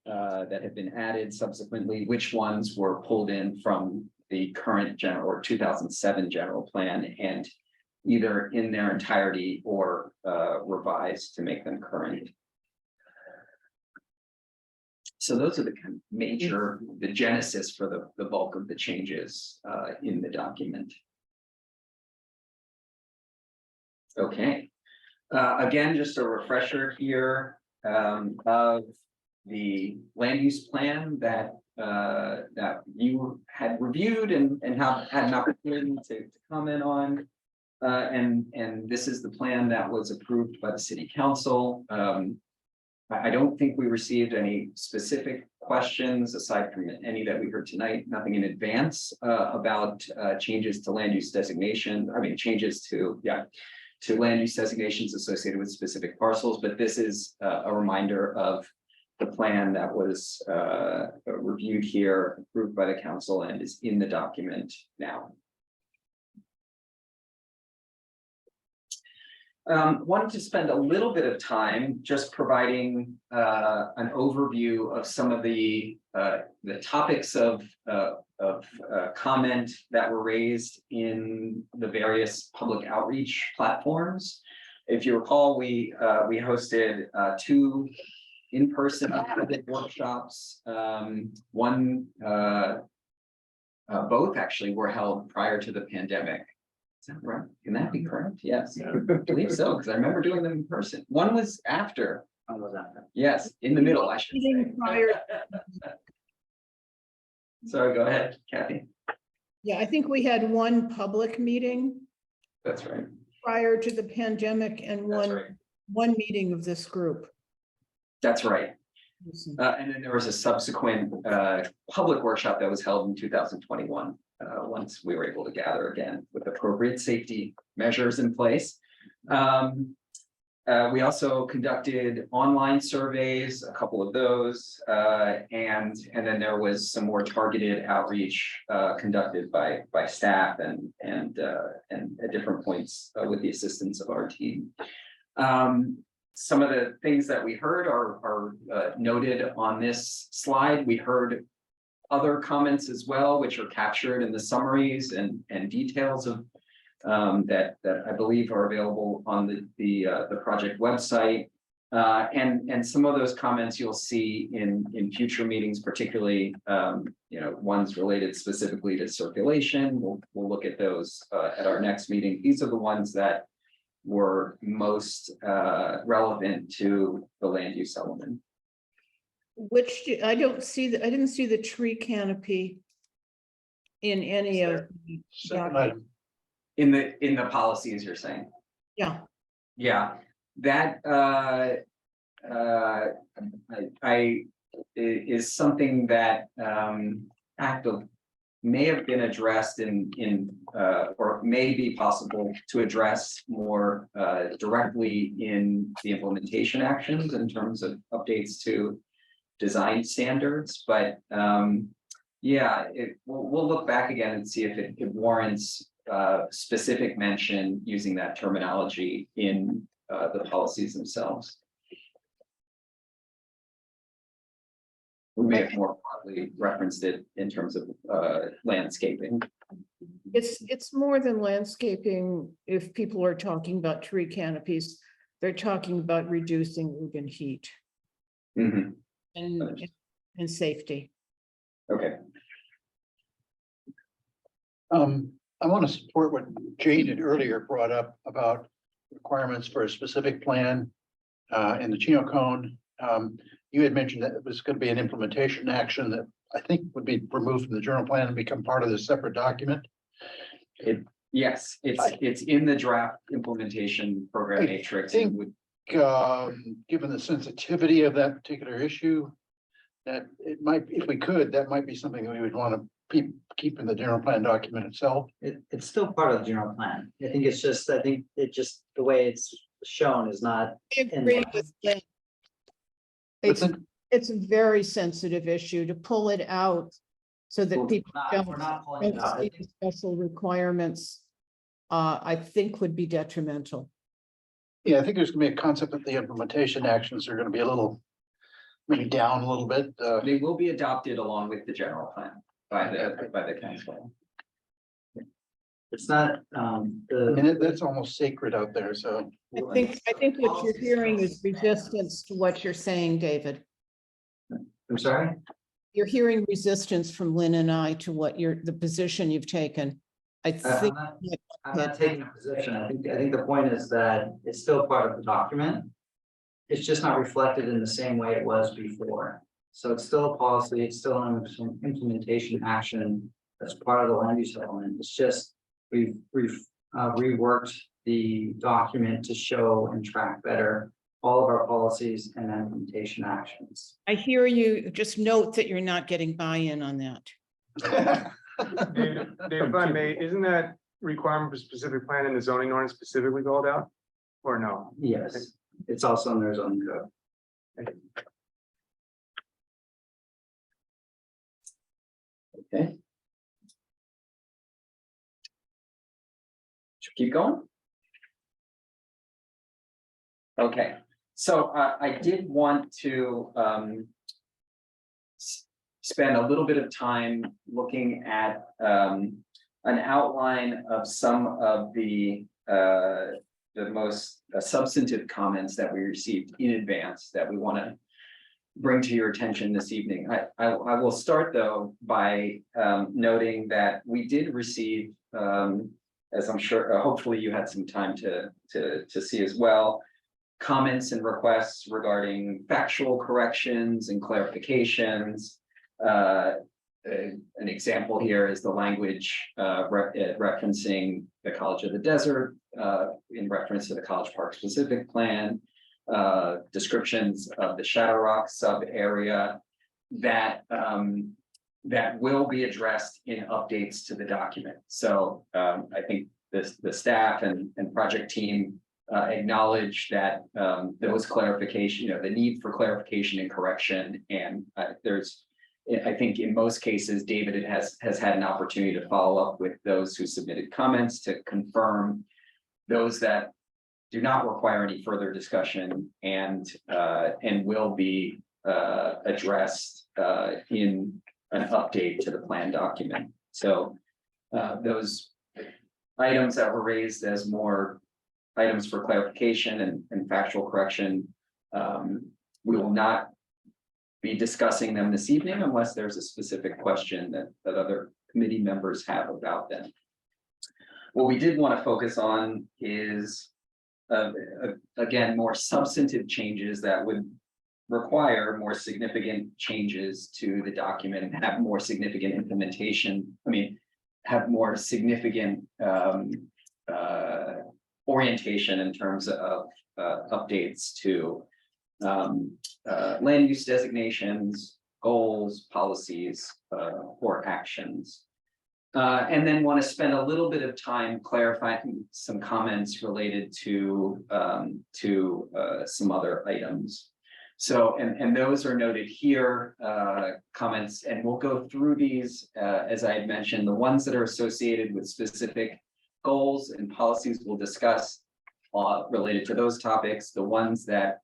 that have been added subsequently, which ones were pulled in from the current general or 2007 general plan and either in their entirety or revised to make them current. So those are the kind of major, the genesis for the bulk of the changes in the document. Okay, again, just a refresher here of the land use plan that you had reviewed and have had an opportunity to comment on. And this is the plan that was approved by the city council. I don't think we received any specific questions aside from any that we heard tonight, nothing in advance about changes to land use designation. I mean, changes to land use designations associated with specific parcels, but this is a reminder of the plan that was reviewed here, approved by the council, and is in the document now. Wanted to spend a little bit of time just providing an overview of some of the topics of comment that were raised in the various public outreach platforms. If you recall, we hosted 2 in-person workshops. Both actually were held prior to the pandemic. Is that right? Can that be correct? Yes, I believe so, because I remember doing them in person. One was after. One was after. Yes, in the middle, I should say. Sorry, go ahead, Kathy. Yeah, I think we had one public meeting That's right. prior to the pandemic and That's right. one meeting of this group. That's right. And then there was a subsequent public workshop that was held in 2021. Once we were able to gather again with appropriate safety measures in place. We also conducted online surveys, a couple of those, and then there was some more targeted outreach conducted by staff and at different points with the assistance of our team. Some of the things that we heard are noted on this slide. We heard other comments as well, which are captured in the summaries and details of that I believe are available on the project website. And some of those comments you'll see in future meetings, particularly ones related specifically to circulation. We'll look at those at our next meeting. These are the ones that were most relevant to the land use element. I didn't see the tree canopy in any of the documents. In the policies you're saying? Yeah. Yeah, that is something that may have been addressed or may be possible to address more directly in the implementation actions in terms of updates to design standards, but yeah, we'll look back again and see if it warrants specific mention using that terminology in the policies themselves. We may have more broadly referenced it in terms of landscaping. It's more than landscaping. If people are talking about tree canopies, they're talking about reducing urban heat Mhm. and safety. Okay. I want to support what Jane had earlier brought up about requirements for a specific plan in the Chino cone. You had mentioned that it was going to be an implementation action that I think would be removed from the general plan and become part of this separate document. Yes, it's in the draft implementation program I matrix. think- It would- Given the sensitivity of that particular issue, that it might, if we could, that might be something that we would want to keep in the general plan document itself. It's still part of the general plan. I think the way it's shown is not. I agree with that. But then- It's a very sensitive issue to pull it out so that people We're not pulling it don't out. see the special requirements. I think would be detrimental. Yeah, I think there's gonna be a concept that the implementation actions are gonna be a little, maybe down a little bit. They will be adopted along with the general plan by the council. It's not, I mean, that's almost sacred out there, so. I think what you're hearing is resistance to what you're saying, David. I'm sorry? You're hearing resistance from Lynn and I to what the position you've taken. I think. I'm not taking a position. I think the point is that it's still part of the document. It's just not reflected in the same way it was before. So it's still a policy, it's still an implementation action that's part of the land use element. It's just we've reworked the document to show and track better all of our policies and implementation actions. I hear you. Just note that you're not getting buy-in on that. Dave, if I may, isn't that requirement for specific plan in the zoning ordinance specifically called out? Or no? Yes, it's also in their zoning code. Okay. Should we keep going? Okay, so I did want to spend a little bit of time looking at an outline of some of the most substantive comments that we received in advance that we want to bring to your attention this evening. I will start though by noting that we did receive, as I'm sure, hopefully you had some time to see as well, comments and requests regarding factual corrections and clarifications. An example here is the language referencing the College of the Desert in reference to the College Park specific plan, descriptions of the Shadow Rock sub area that will be addressed in updates to the document. So I think the staff and project team acknowledge that those clarification, the need for clarification and correction, and I think in most cases, David has had an opportunity to follow up with those who submitted comments to confirm those that do not require any further discussion and will be addressed in an update to the plan document. So those items that were raised as more items for clarification and factual correction, we will not be discussing them this evening unless there's a specific question that other committee members have about them. What we did want to focus on is, again, more substantive changes that would require more significant changes to the document and have more significant implementation. I mean, have more significant orientation in terms of updates to land use designations, goals, policies, or actions. And then want to spend a little bit of time clarifying some comments related to some other items. So, and those are noted here, comments, and we'll go through these, as I had mentioned, the ones that are associated with specific goals and policies we'll discuss related to those topics, the ones that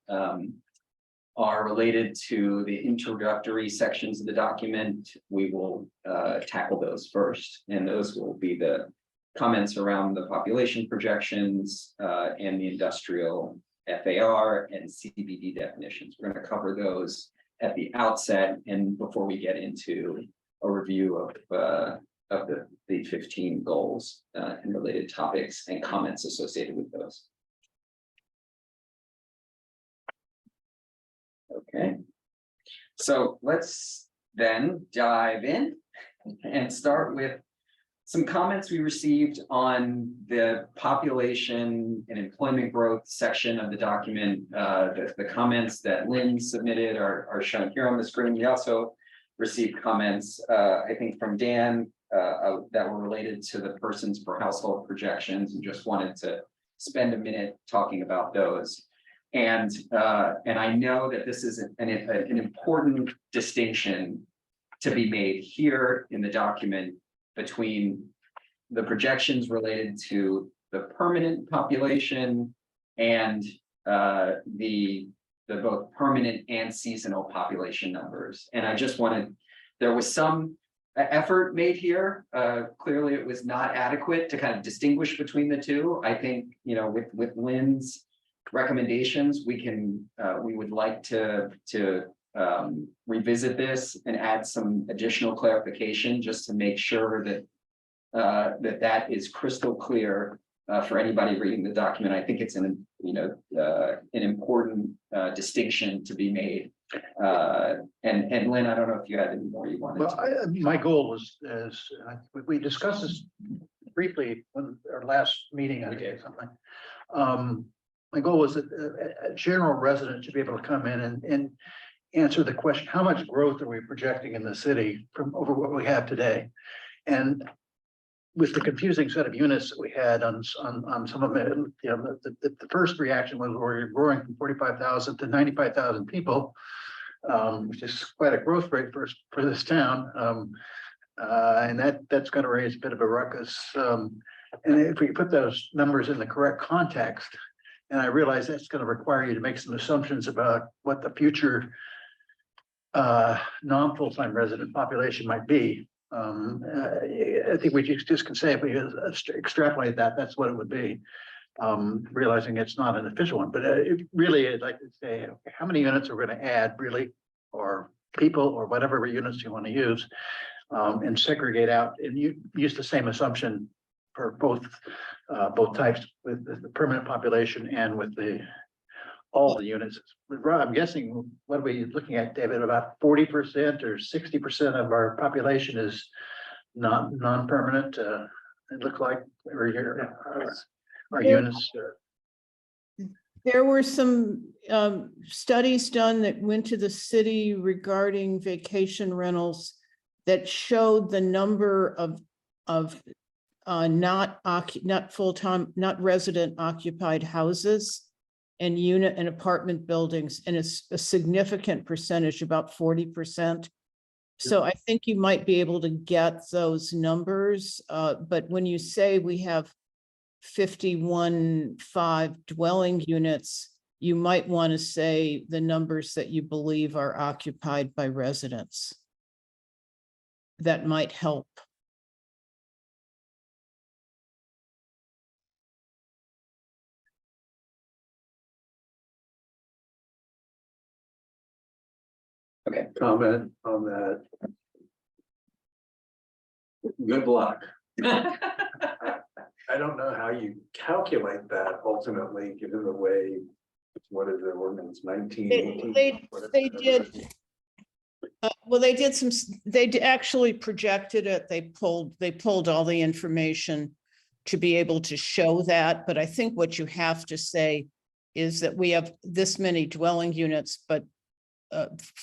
are related to the introductory sections of the document, we will tackle those first. And those will be the comments around the population projections and the industrial FAR and CBD definitions. We're going to cover those at the outset and before we get into a review of the 15 goals and related topics and comments associated with those. Okay, so let's then dive in and start with some comments we received on the population and employment growth section of the document. The comments that Lynn submitted are shown here on the screen. We also received comments, I think from Dan, that were related to the persons per household projections, and just wanted to spend a minute talking about those. And I know that this is an important distinction to be made here in the document between the projections related to the permanent population and the both permanent and seasonal population numbers. And I just wanted, there was some effort made here. Clearly, it was not adequate to kind of distinguish between the two. I think, you know, with Lynn's recommendations, we would like to revisit this and add some additional clarification just to make sure that that is crystal clear for anybody reading the document. I think it's an important distinction to be made. And Lynn, I don't know if you had any more you wanted to. My goal was, we discussed this briefly when our last meeting, I think, something. My goal was that a general resident should be able to come in and answer the question, how much growth are we projecting in the city from over what we have today? And with the confusing set of units that we had on some of it, you know, the first reaction was we're growing from 45,000 to 95,000 people, which is quite a growth rate for this town. And that's going to raise a bit of a ruckus. And if we put those numbers in the correct context, and I realize that's going to require you to make some assumptions about what the future non-full-time resident population might be. I think we just can say if we extrapolate that, that's what it would be. Realizing it's not an official one, but really, I'd like to say, okay, how many units are we going to add, really, or people, or whatever units you want to use, and segregate out, and you use the same assumption for both types, with the permanent population and with all the units. I'm guessing, what are we looking at, David? About 40% or 60% of our population is non-permanent. It looks like every year our units. There were some studies done that went to the city regarding vacation rentals that showed the number of not full-time, not resident occupied houses and unit and apartment buildings, and it's a significant percentage, about 40%. So I think you might be able to get those numbers, but when you say we have 51.5 dwelling units, you might want to say the numbers that you believe are occupied by residents. That might help. Okay. Comment on that. Good luck. I don't know how you calculate that ultimately, given the way, what is the ordinance 19? They did. Well, they did some, actually projected it. They pulled all the information to be able to show that. But I think what you have to say is that we have this many dwelling units, but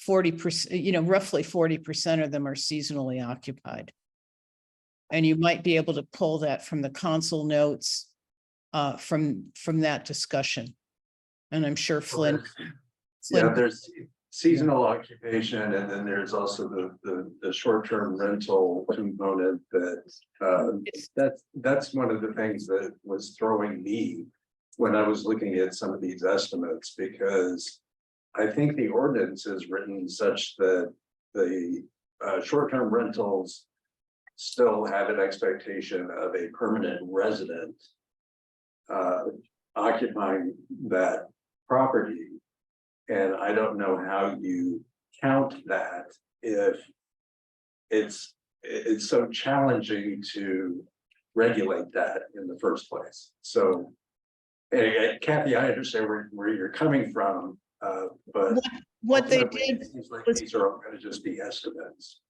40%, roughly 40% of them are seasonally occupied. And you might be able to pull that from the council notes from that discussion. And I'm sure Flynn. Yeah, Flynn- there's seasonal occupation, and then there's also the short-term rental component that's one of the things that was throwing me when I was looking at some of these estimates, because I think the ordinance is written such that the short-term rentals still have an expectation of a permanent resident occupying that property. And I don't know how you count that if it's so challenging to regulate that in the first place. So, and Kathy, I understand where you're coming from, but What they ultimately, did it seems like was- these are all going to just be estimates.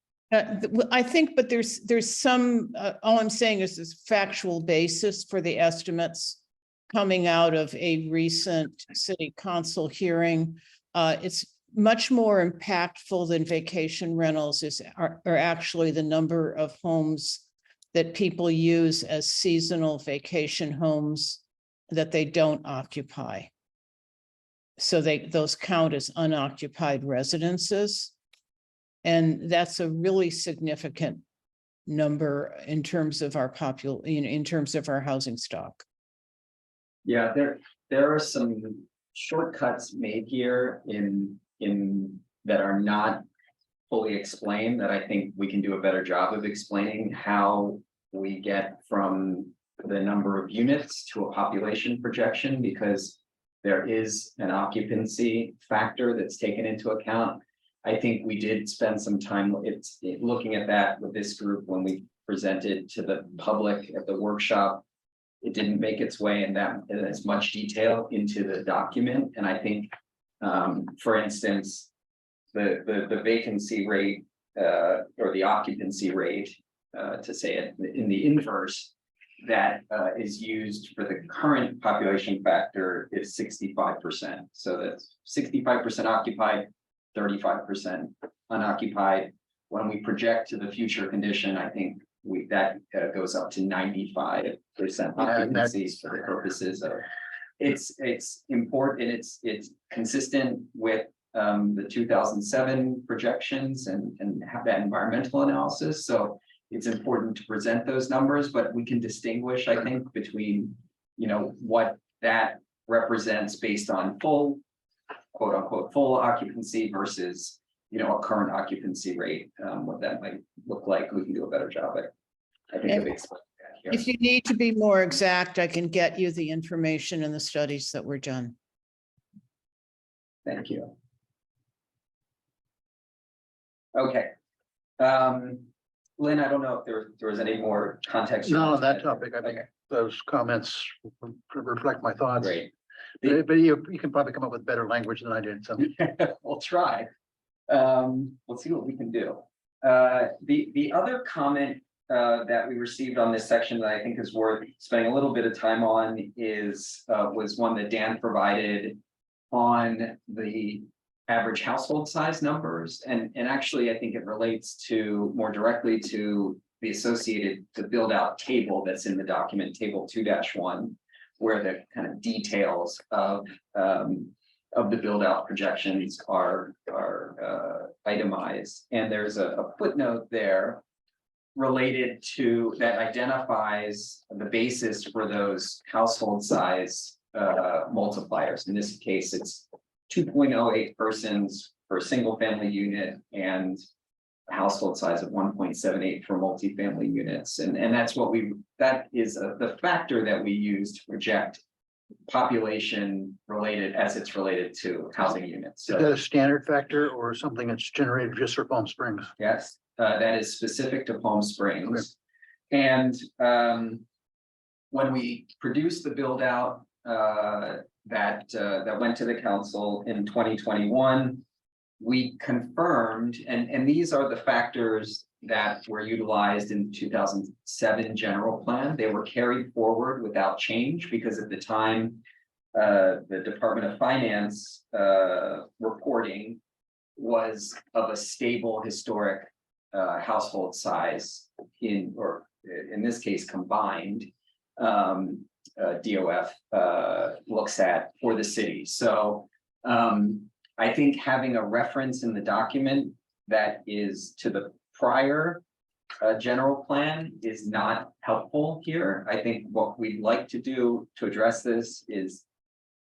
I think, but there's some, all I'm saying is this factual basis for the estimates coming out of a recent city council hearing. It's much more impactful than vacation rentals are actually the number of homes that people use as seasonal vacation homes that they don't occupy. So those count as unoccupied residences. And that's a really significant number in terms of our in terms of our housing stock. Yeah, there are some shortcuts made here in that are not fully explained, that I think we can do a better job of explaining how we get from the number of units to a population projection, because there is an occupancy factor that's taken into account. I think we did spend some time looking at that with this group when we presented to the public at the workshop. It didn't make its way in as much detail into the document. And I think, for instance, the vacancy rate or the occupancy rate, to say it in the inverse, that is used for the current population factor is 65%. So that's 65% occupied, 35% unoccupied. When we project to the future condition, I think that goes up to 95% occupancy for the purposes of it's important. It's consistent with the 2007 projections and have that environmental analysis. So it's important to present those numbers, but we can distinguish, I think, between, what that represents based on full, quote unquote, full occupancy versus, a current occupancy rate, what that might look like. We can do a better job at, I think, of explaining that here. If you need to be more exact, I can get you the information and the studies that were done. Thank you. Okay. Lynn, I don't know if there was any more context. you No, wanted on to that add. topic, I think Okay, those comments reflect my thoughts. great. But you can probably come up with better language than I did, so. We'll try. We'll see what we can do. The other comment that we received on this section that I think is worth spending a little bit of time on was one that Dan provided on the average household size numbers. And actually, I think it relates more directly to the build out table that's in the document, table 2-1, where the kind of details of the build out projections are itemized. And there's a footnote there related to that identifies the basis for those household size multipliers. In this case, it's 2.08 persons for a single family unit and a household size of 1.78 for multifamily units. And that's that is the factor that we use to project population related as it's related to housing units. Is that a standard factor or something that's generated just for Palm Springs? Yes, that is specific to Palm Springs. And when we produced the build out that went to the council in 2021, we confirmed, and these are the factors that were utilized in 2007 general plan. They were carried forward without change because at the time, the Department of Finance reporting was of a stable historic household size in this case, combined, DOF, looks at for the city. So, I think having a reference in the document that is to the prior general plan is not helpful here. I think what we'd like to do to address this is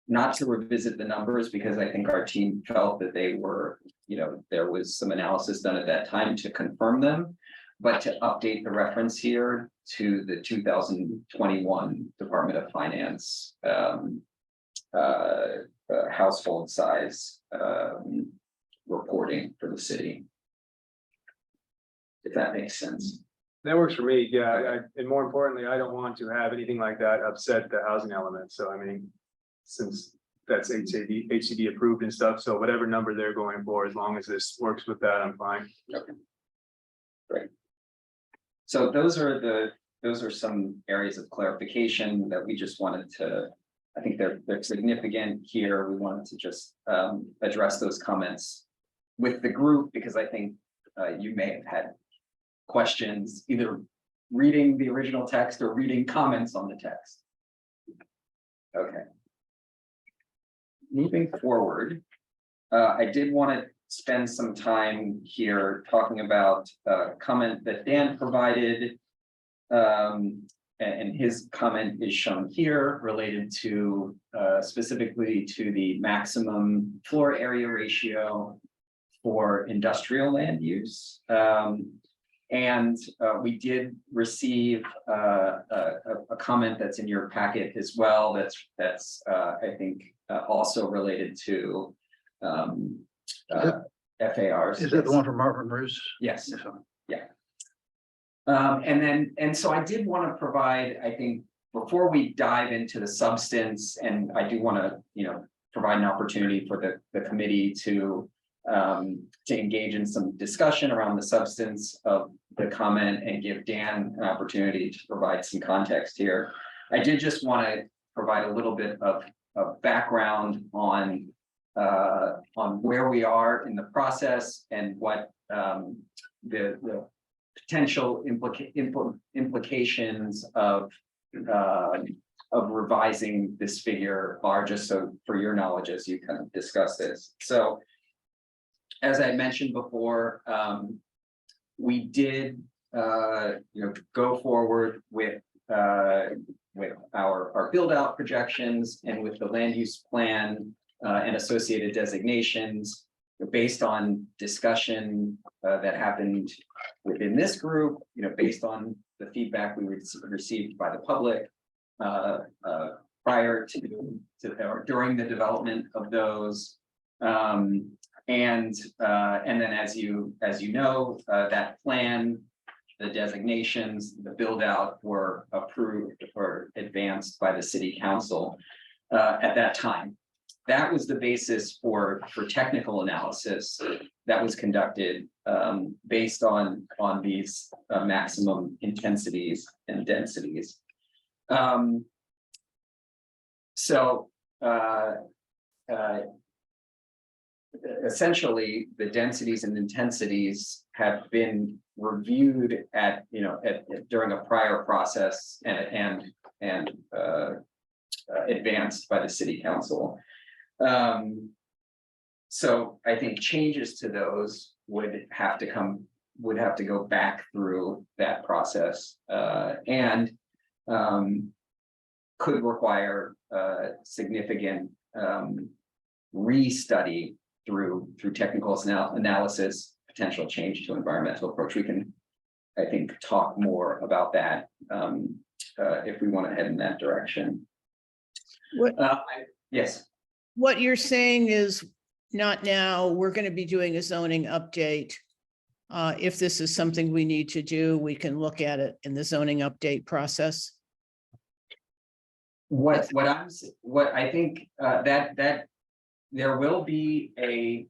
not to revisit the numbers, because I think our team felt that they were, there was some analysis done at that time to confirm them, but to update the reference here to the 2021 Department of Finance household size reporting for the city. If that makes sense. That works for me, yeah, and more importantly, I don't want to have anything like that upset the housing element, so I mean, since that's HCD approved and stuff, so whatever number they're going for, as long as this works with that, I'm fine. Okay. Great. So those are some areas of clarification that we just wanted to, I think they're significant here. We wanted to just address those comments with the group, because I think you may have had questions, either reading the original text or reading comments on the text. Okay. Moving forward, I did want to spend some time here talking about a comment that Dan provided. And his comment is shown here, related to specifically to the maximum floor area ratio for industrial land use. And we did receive a comment that's in your packet as well. That's I think also related to FARs. Is that the one from Marvin Bruce? Yes. Yes, sir. And so I did want to provide, I think, before we dive into the substance, and I do want to, provide an opportunity for the committee to engage in some discussion around the substance of the comment and give Dan an opportunity to provide some context here. I did just want to provide a little bit of background on where we are in the process and what the potential implications of revising this figure are, just so for your knowledge as you kind of discuss this. So, as I mentioned before, we did go forward with our build out projections and with the land use plan and associated designations, based on discussion that happened within this group, based on the feedback we received by the public prior to or during the development of those. And then as you know, that plan, the designations, the build out were approved or advanced by the city council at that time. That was the basis for technical analysis that was conducted based on these maximum intensities and densities. Essentially, the densities and intensities have been reviewed during a prior process and advanced by the city council. So I think changes to those would have to go back through that process and could require significant restudy through technical analysis, potential change to environmental approach. We can, I think, talk more about that if we want to head in that direction. Yes. What you're saying is, not now, we're going to be doing a zoning update. If this is something we need to do, we can look at it in the zoning update process. What I think that there will be a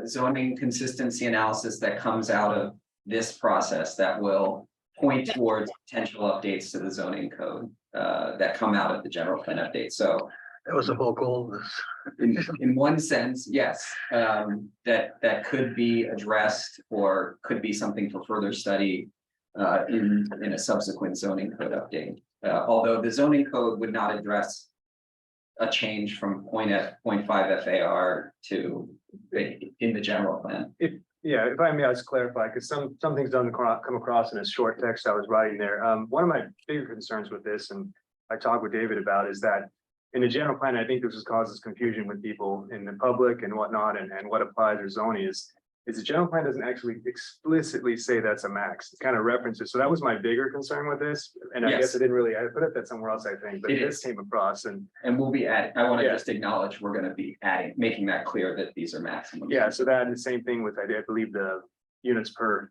zoning consistency analysis that comes out of this process that will point towards potential updates to the zoning code that come out of the general plan update. So That was the whole goal. in one sense, yes, that could be addressed or could be something for further study in a subsequent zoning code update. Although the zoning code would not address a change from 0.5 FAR to in the general plan. Yeah, if I may, I'll just clarify, because some things don't come across in a short text I was writing there. One of my bigger concerns with this, and I talked with David about, is that in the general plan, I think this causes confusion with people in the public and whatnot, and what applies or zoning is the general plan doesn't actually explicitly say that's a max. It kind of references. So that was my bigger concern with this. And I Yes. guess I didn't really, I put it that somewhere else, I think, but It this is. came across and And we'll be adding, I want to Yeah. just acknowledge, we're going to be adding, making that clear that these are maximum. yeah, so that and the same thing with, I believe the units per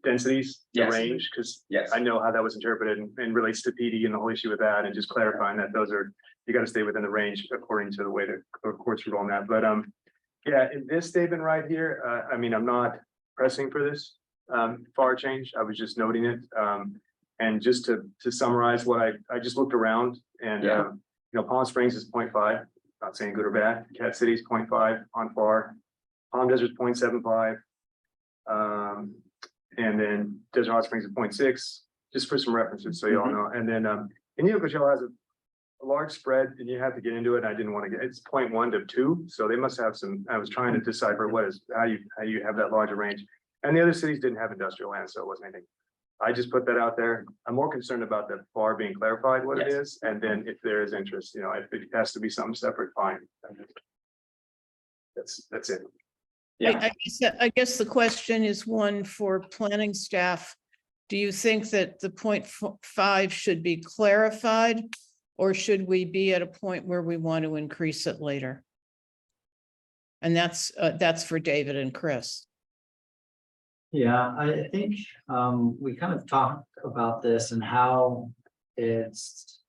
densities, the Yes. range, because Yes, I know how that was interpreted and relates to PD and the whole issue with that, and just clarifying that those are, you gotta stay within the range according to the way the courts rule on that, but, yeah, in this statement right here, I mean, I'm not pressing for this, FAR change, I was just noting it, and just to summarize what I just looked around, and, Yeah. Palm Springs is 0.5, not saying good or bad, Cat City is 0.5 on FAR, Palm Desert's 0.75. And then Desert Hot Springs is 0.6, just for some references, so you all know, and then, Coachella has a large spread, and you have to get into it, and I didn't want to get, it's 0.1 to 2, so they must have some, I was trying to decipher how you have that larger range. And the other cities didn't have industrial land, so it wasn't anything. I just put that out there. I'm more concerned about the FAR being clarified what it Yes. is, and then if there is interest, if it has to be something separate, fine. That's it. yeah, I guess the question is one for planning staff. Do you think that the 0.5 should be clarified? Or should we be at a point where we want to increase it later? And that's for David and Chris. Yeah, I think we kind of talked about this and how it's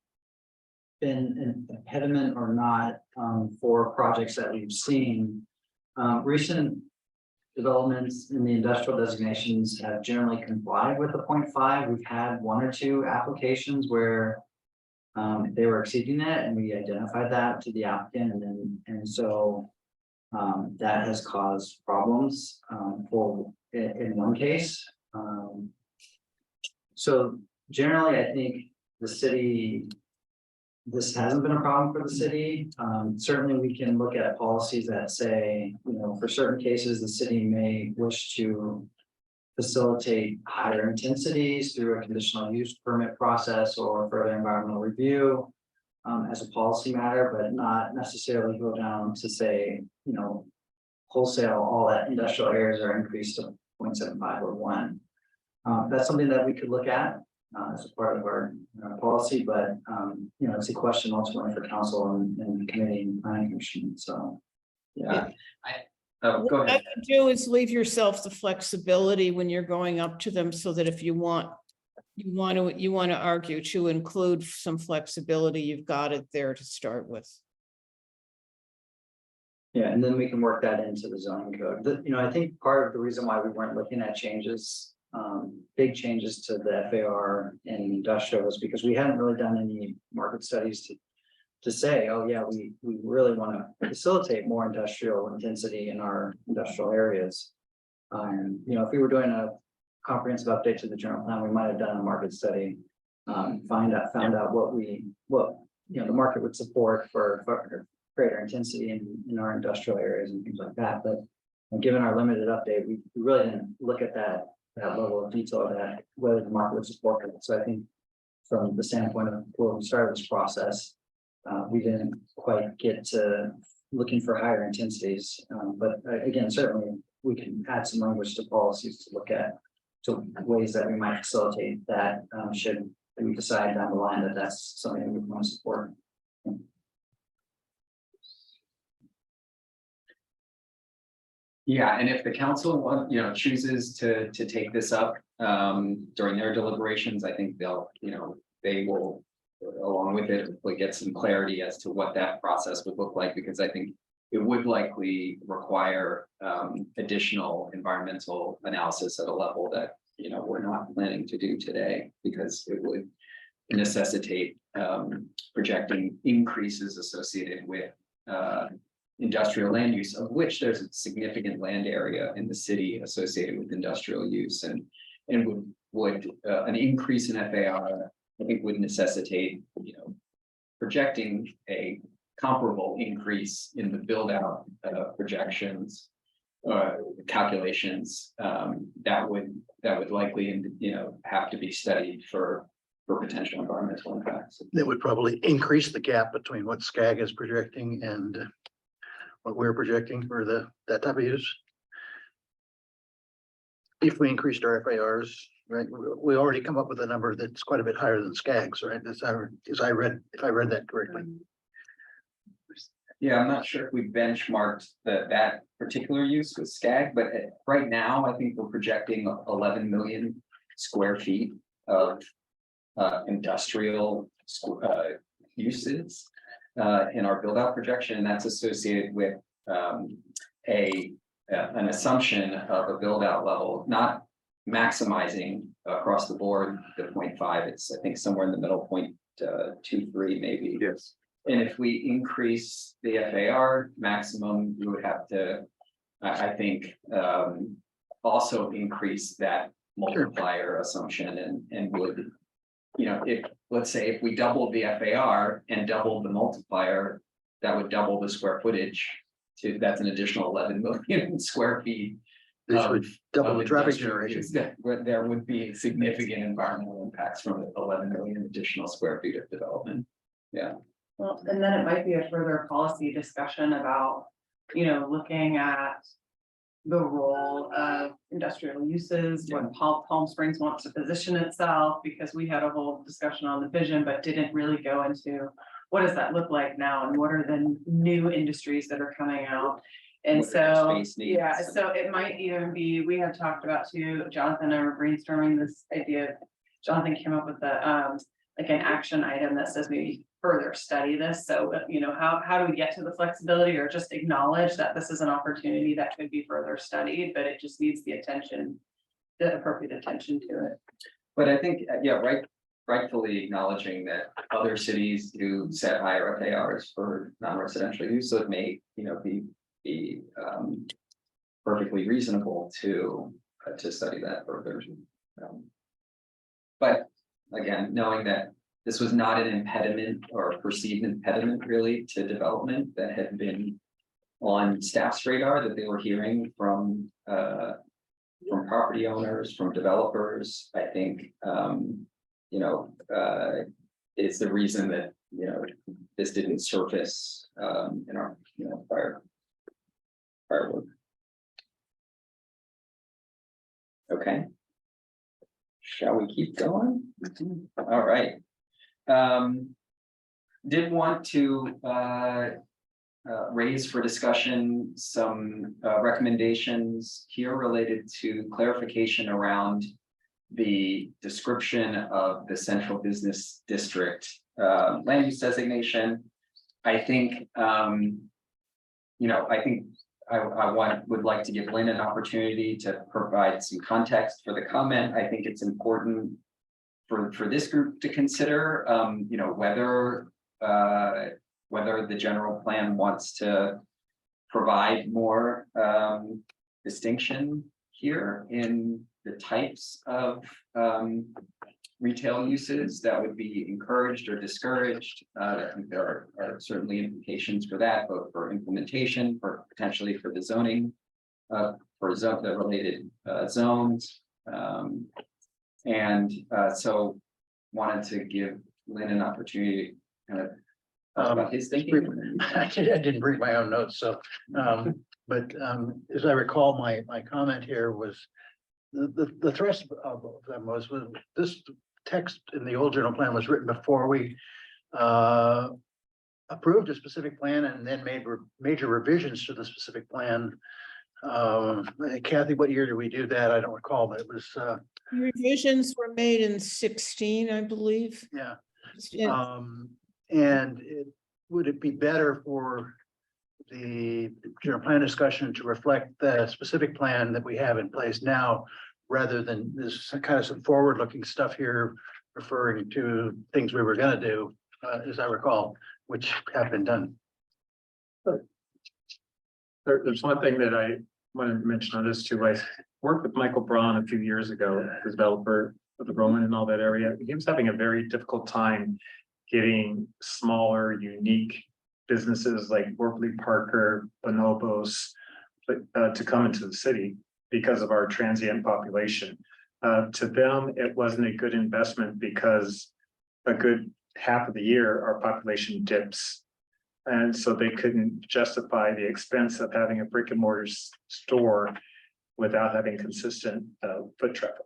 been an impediment or not for projects that we've seen. Recent developments in the industrial designations have generally complied with the 0.5. We've had one or two applications where they were exceeding it, and we identified that to the applicant, and so that has caused problems in one case. So generally, I think the city, this hasn't been a problem for the city. Certainly, we can look at policies that say, for certain cases, the city may wish to facilitate higher intensities through a conditional use permit process or further environmental review as a policy matter, but not necessarily go down to say, wholesale, all that industrial areas are increased to 0.75 or 1. That's something that we could look at as a part of our policy, but it's a question ultimately for council and committee and planning commission. So, yeah. go What I ahead. would do is leave yourself the flexibility when you're going up to them so that if you want to argue to include some flexibility, you've got it there to start with. Yeah, and then we can work that into the zoning code. I think part of the reason why we weren't looking at changes, big changes to the FAR and industrial was because we hadn't really done any market studies to say, oh yeah, we really want to facilitate more industrial intensity in our industrial areas. If we were doing a comprehensive update to the general plan, we might have done a market study, found out what the market would support for greater intensity in our industrial areas and things like that. But given our limited update, we really didn't look at that level of detail that whether the market would support it. So I think from the standpoint of where we started this process, we didn't quite get to looking for higher intensities. But again, certainly we can add some language to policies to look at to ways that we might facilitate that should we decide down the line that that's something we want to support. Yeah, and if the council chooses to take this up during their deliberations, I think they will, along with it, hopefully get some clarity as to what that process would look like, because I think it would likely require additional environmental analysis at a level that we're not planning to do today, because it would necessitate projecting increases associated with industrial land use, of which there's a significant land area in the city associated with industrial use, and would would, an increase in FAR, I think would necessitate, projecting a comparable increase in the build out projections. Calculations, that would likely, have to be studied for potential environmental impacts. That would probably increase the gap between what SCAG is projecting and what we're projecting for that type of use. If we increased our FARs, right, we already come up with a number that's quite a bit higher than SCAG's, right? If I read that correctly. Yeah, I'm not sure if we benchmarked that particular use with SCAG, but right now, I think we're projecting 11 million square feet of industrial uses in our build out projection, and that's associated with an assumption of a build out level, not maximizing across the board the 0.5. It's, I think, somewhere in the middle, 0.23 maybe. Yes. And if we increase the FAR maximum, we would have to, I think, also increase that multiplier assumption and would, if, let's say, if we doubled the FAR and doubled the multiplier, that would double the square footage that's an additional 11 million square feet. This would double the traffic industrial generation. use. There would be significant environmental impacts from 11 million additional square feet of development. Yeah. Well, and then it might be a further policy discussion about, looking at the role of industrial uses, when Palm Springs wants to position itself, because we had a whole discussion on the vision, but didn't really go into what does that look like now and what are the new industries that are coming out. And What are so, their space needs? yeah, so it might even be, we had talked about too, Jonathan and I were brainstorming this idea. Jonathan came up with like an action item that says maybe further study this. So, how do we get to the flexibility, or just acknowledge that this is an opportunity that could be further studied, but it just needs the appropriate attention to it. But I think, rightfully acknowledging that other cities do set higher FARs for non-residential use, so it may, be perfectly reasonable to study that further. But again, knowing that this was not an impediment or a perceived impediment really to development that had been on staff's radar, that they were hearing from property owners, from developers, I think, is the reason that, this didn't surface in our, prior work. Okay. Shall we keep going? All right. Did want to raise for discussion some recommendations here related to clarification around the description of the central business district land use designation. I think, I would like to give Lynn an opportunity to provide some context for the comment. I think it's important for this group to consider, whether the general plan wants to provide more distinction here in the types of retail uses that would be encouraged or discouraged. I think there are certainly implications for that, both for implementation, for potentially for the zoning, for the related zones. So wanted to give Lynn an opportunity to kind of talk about his thinking. I didn't bring my own notes, so, but as I recall, my comment here was the thrust of them was this text in the old general plan was written before we approved a specific plan and then made major revisions to the specific plan. Kathy, what year did we do that? I don't recall, but it was Revisions were made in 16, I believe. yeah. Yeah. And would it be better for the general plan discussion to reflect the specific plan that we have in place now, rather than this kind of some forward-looking stuff here referring to things we were gonna do, as I recall, which have been done. There's one thing that I want to mention on this too. I worked with Michael Braun a few years ago, the developer with the Roman and all that area. He was having a very difficult time getting smaller, unique businesses like Worpley Parker, Bonobos, to come into the city because of our transient population. To them, it wasn't a good investment because a good half of the year, our population dips. And so they couldn't justify the expense of having a brick and mortar store without having consistent foot traffic.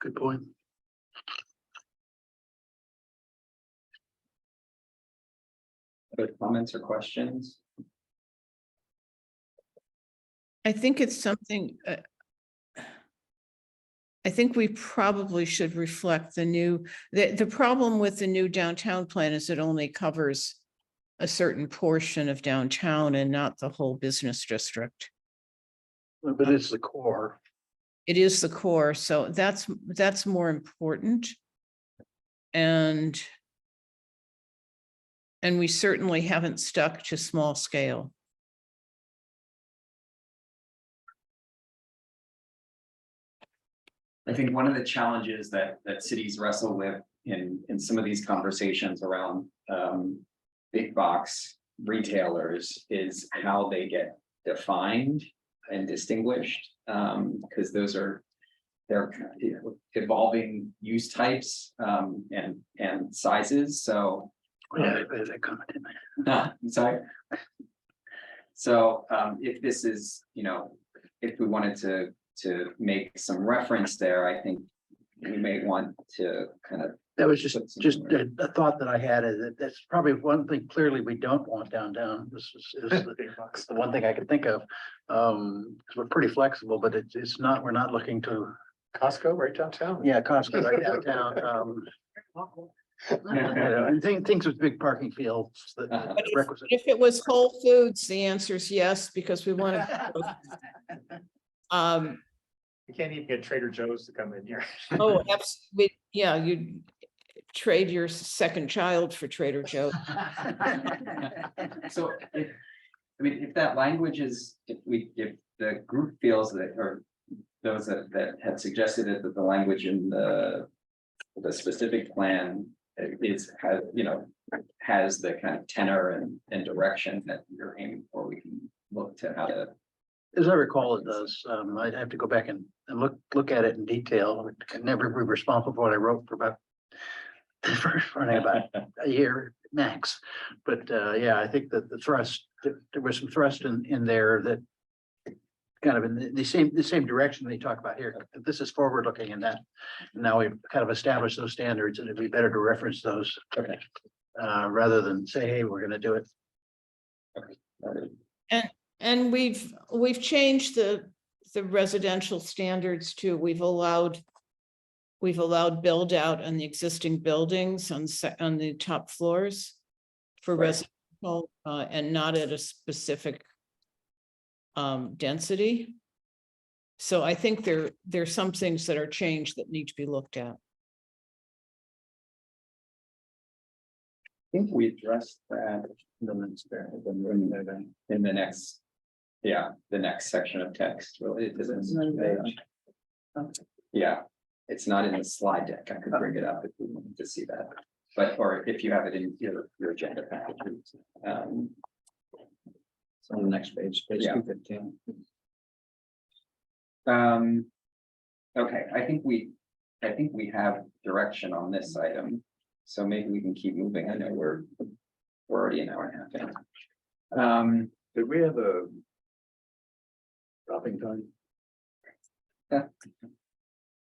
Good point. Other comments or questions? I think it's something. I think we probably should reflect the problem with the new downtown plan is it only covers a certain portion of downtown and not the whole business district. But it's the core. It is the core, so that's more important. And we certainly haven't stuck to small scale. I think one of the challenges that cities wrestle with in some of these conversations around big box retailers is how they get defined and distinguished, because they're evolving use types and sizes. So Yeah, there's a comment in there. sorry. So if this is, if we wanted to make some reference there, I think we may want to kind of. That was just put some more- a thought that I had, is that that's probably one thing clearly we don't want downtown. This is the one thing I could think of. 'Cause we're pretty flexible, but it's not, we're not looking to, Costco right downtown. yeah, Costco right downtown. And things with big parking fields that Uh-huh. requisite. If it was Whole Foods, the answer is yes, because we want to. You can't even get Trader Joe's to come in here. Oh, absolutely. Yeah, you'd trade your second child for Trader Joe's. So if that language is, if the group feels that, or those that had suggested it, that the language in the specific plan has the kind of tenor and direction that you're aiming for, we can look to how to. As I recall, it does. I'd have to go back and look at it in detail. I can never be responsible for what I wrote for about running about a year max. But yeah, I think that the thrust, there was some thrust in there that kind of in the same direction they talk about here. This is forward looking, and that now we've kind of established those standards, and it'd be better to reference those. Okay. Rather than say, hey, we're gonna do it. And we've changed the residential standards too. We've allowed build out on the existing buildings on the top floors for Right. residential, and not at a specific density. So I think there's some things that are changed that need to be looked at. I think we addressed that in the next, the next section of text related to this page. Yeah, it's not in the slide deck. I could bring it up if we wanted to see that, but, or if you have it in your agenda package. So on the next page, page Yeah. 215. Okay, I think we have direction on this item, so maybe we can keep moving. I know we're already an hour and a half in. Did we have a stopping time?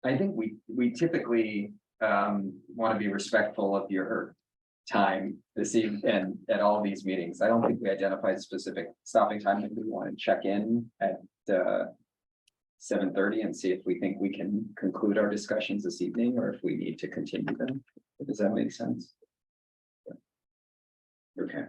I think we typically want to be respectful of your time this evening and at all these meetings. I don't think we identified specific stopping time. If we want to check in at 7:30 and see if we think we can conclude our discussions this evening, or if we need to continue them. Does that make sense? Okay.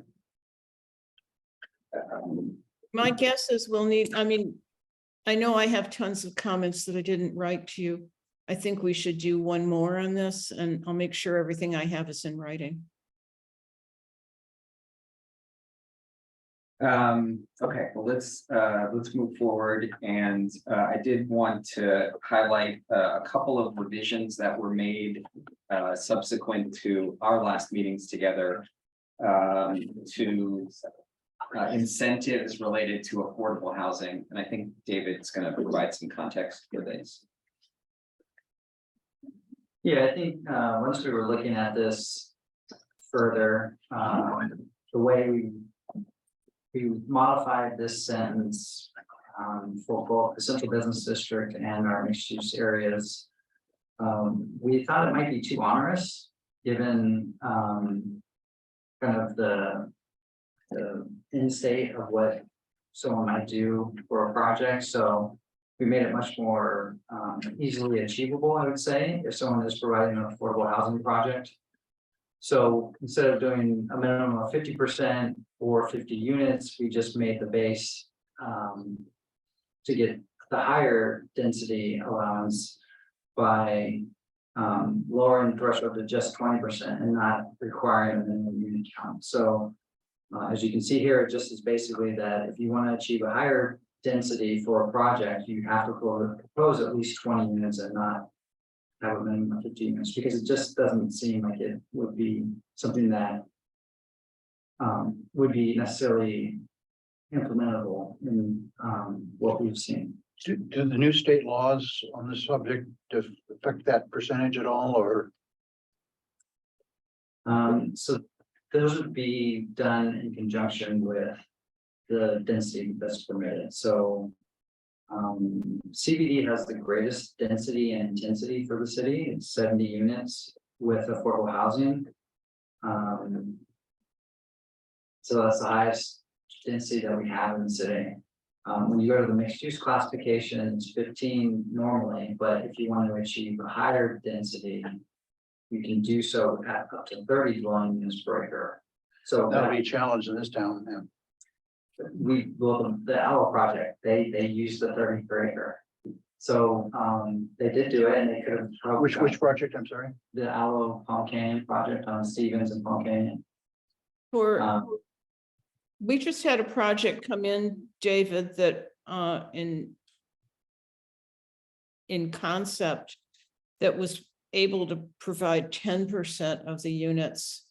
My guess is we'll need, I know I have tons of comments that I didn't write to you. I think we should do one more on this, and I'll make sure everything I have is in writing. Okay, well, let's move forward, and I did want to highlight a couple of revisions that were made subsequent to our last meetings together to incentives related to affordable housing, and I think David's gonna provide some context for this. Yeah, I think, once we were looking at this further, the way we modified this sentence, for both the central business district and our mixed use areas. We thought it might be too onerous, given, kind of the end state of what someone might do for a project, so we made it much more easily achievable, I would say, if someone is providing an affordable housing project. So instead of doing a minimum of 50% or 50 units, we just made the base to get the higher density allowance by lowering the threshold to just 20% and not requiring a minimum unit count. So as you can see here, it just is basically that if you want to achieve a higher density for a project, you have to propose at least 20 units and not have a minimum of 50 units, because it just doesn't seem like it would be something that would be necessarily implementable in what we've seen. Do the new state laws on this subject affect that percentage at all, or? So those would be done in conjunction with the density that's permitted, so. CBD has the greatest density and intensity for the city, it's 70 units with affordable housing. So that's the highest density that we have in the city. When you go to the mixed use classification, it's 15 normally, but if you want to achieve a higher density, you can do so at up to 30 dwelling units per acre. So That'll be a challenge in this town, yeah. well, the Owl project, they used the 30 per acre. So they did do it, and they could have probably. Which project, I'm sorry? The Owl Palm Canyon project on Stevens and Palm Canyon. We just had a project come in, David, that in concept that was able to provide 10% of the units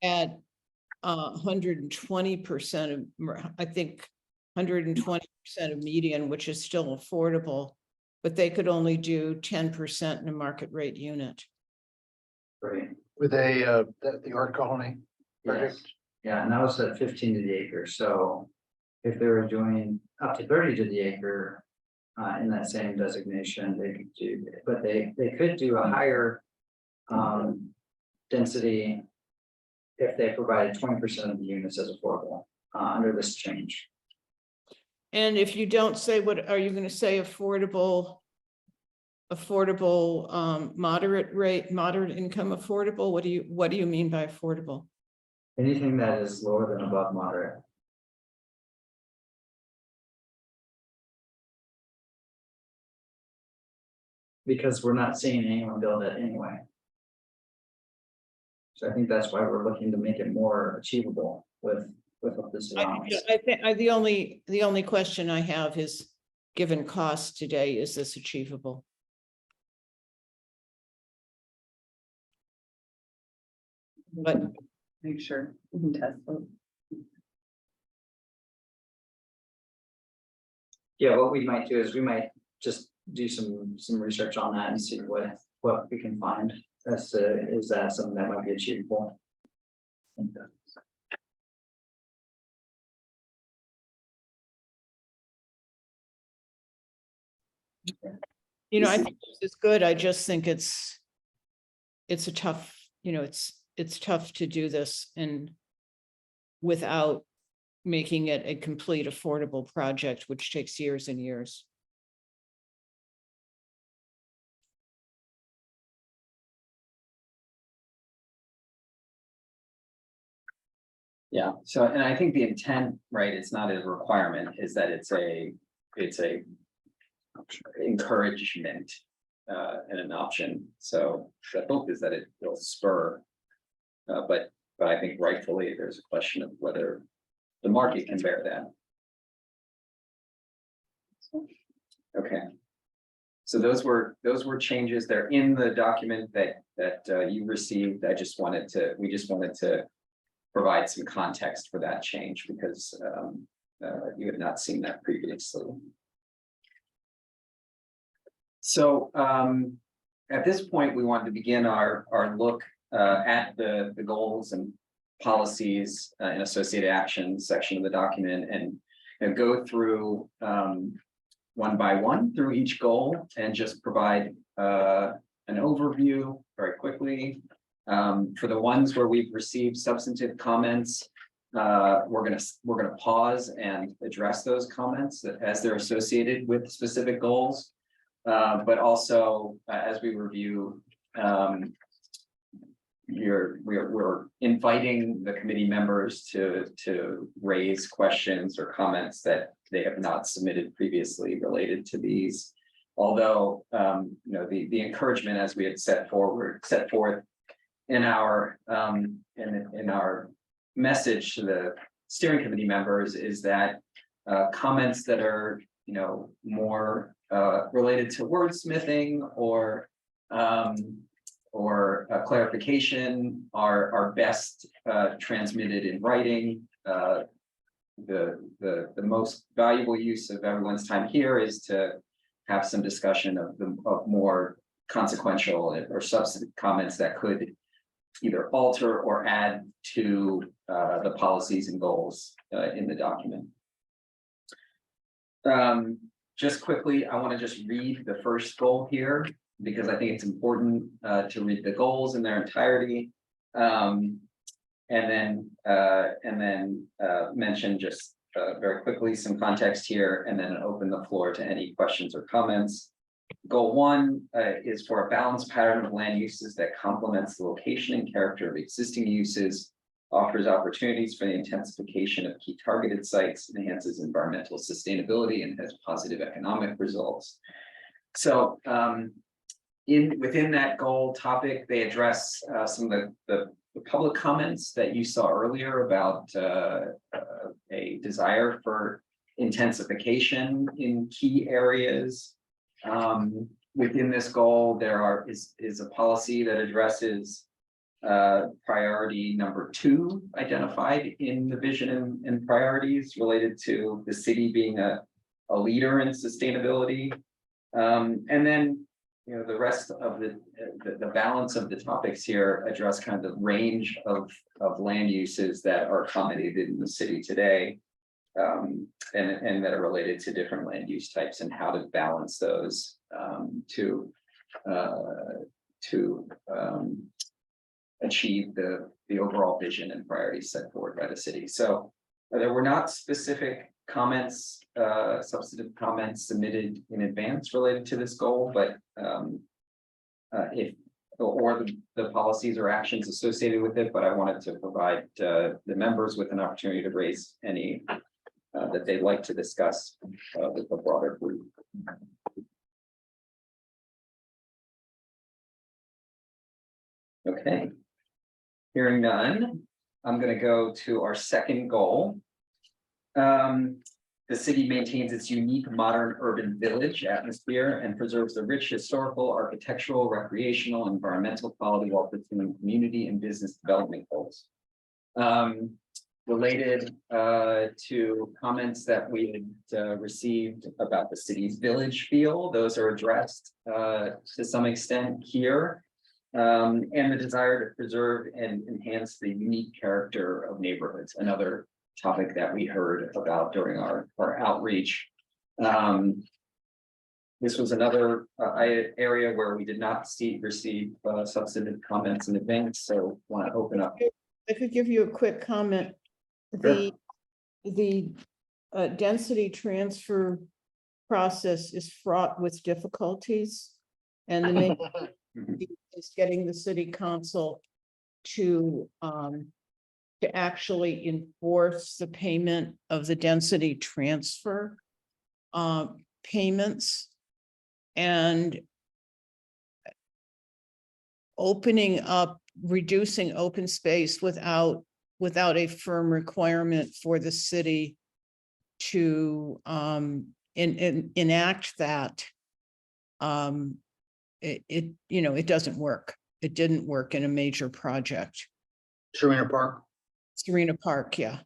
at 120% of, I think, 120% of median, which is still affordable, but they could only do 10% in a market rate unit. Right. With the art colony project? Yes. Yeah, and that was at 15 to the acre, so if they were doing up to 30 to the acre in that same designation, they could do, but they could do a higher density if they provided 20% of the units as affordable under this change. And if you don't say, what are you going to say? Affordable, moderate rate, moderate income affordable? What do you mean by affordable? Anything that is lower than above moderate. Because we're not seeing anyone build it anyway. So I think that's why we're looking to make it more achievable with what this allowance. I think the only question I have is, given cost today, is this achievable? But Make sure we can test it. Yeah, what we might do is we might just do some research on that and see what we can find as to, is that something that might be achievable? I think this is good. I just think it's a tough, it's tough to do this and without making it a complete affordable project, which takes years and years. Yeah, so, and I think the intent, right, it's not a requirement, is that it's a encouragement and an option. So the hope is that it will spur. But I think rightfully there's a question of whether the market can bear that. Okay. So those were changes. They're in the document that you received. We just wanted to provide some context for that change because you had not seen that previously. So at this point, we wanted to begin our look at the goals and policies and associated actions section of the document and go through one by one through each goal and just provide an overview very quickly. For the ones where we've received substantive comments, we're gonna pause and address those comments as they're associated with specific goals. But also as we review, we're inviting the committee members to raise questions or comments that they have not submitted previously related to these. Although the encouragement, as we had set forth in our message to the steering committee members, is that comments that are more related to wordsmithing or clarification are best transmitted in writing. The most valuable use of everyone's time here is to have some discussion of more consequential or substantive comments that could either alter or add to the policies and goals in the document. Just quickly, I want to just read the first goal here because I think it's important to read the goals in their entirety. And then mention just very quickly some context here and then open the floor to any questions or comments. Goal 1 is for a balanced pattern of land uses that complements the location and character of existing uses, offers opportunities for the intensification of key targeted sites, enhances environmental sustainability, and has positive economic results. So within that goal topic, they address some of the public comments that you saw earlier about a desire for intensification in key areas. Within this goal, there is a policy that addresses priority number 2 identified in the vision and priorities related to the city being a leader in sustainability. And then the rest of the balance of the topics here address kind of the range of land uses that are accommodated in the city today, and that are related to different land use types and how to balance those to achieve the overall vision and priorities set forward by the city. So there were not specific comments, substantive comments submitted in advance related to this goal, but the policies or actions associated with it, but I wanted to provide the members with an opportunity to raise any that they'd like to discuss with the broader group. Okay. Hearing none, I'm going to go to our second goal. The city maintains its unique modern urban village atmosphere and preserves the rich historical, architectural, recreational, environmental quality while pursuing community and business development goals. Related to comments that we had received about the city's village feel, those are addressed to some extent here. And the desire to preserve and enhance the unique character of neighborhoods, another topic that we heard about during our outreach. This was another area where we did not receive substantive comments in advance, so want to open up. I could give you a quick comment. Sure. The density transfer process is fraught with difficulties. And the main is getting the city council to actually enforce the payment of the density transfer payments and opening up, reducing open space without without a firm requirement for the city to enact that, it doesn't work. It didn't work in a major project. Serena Park. Serena Park, yeah.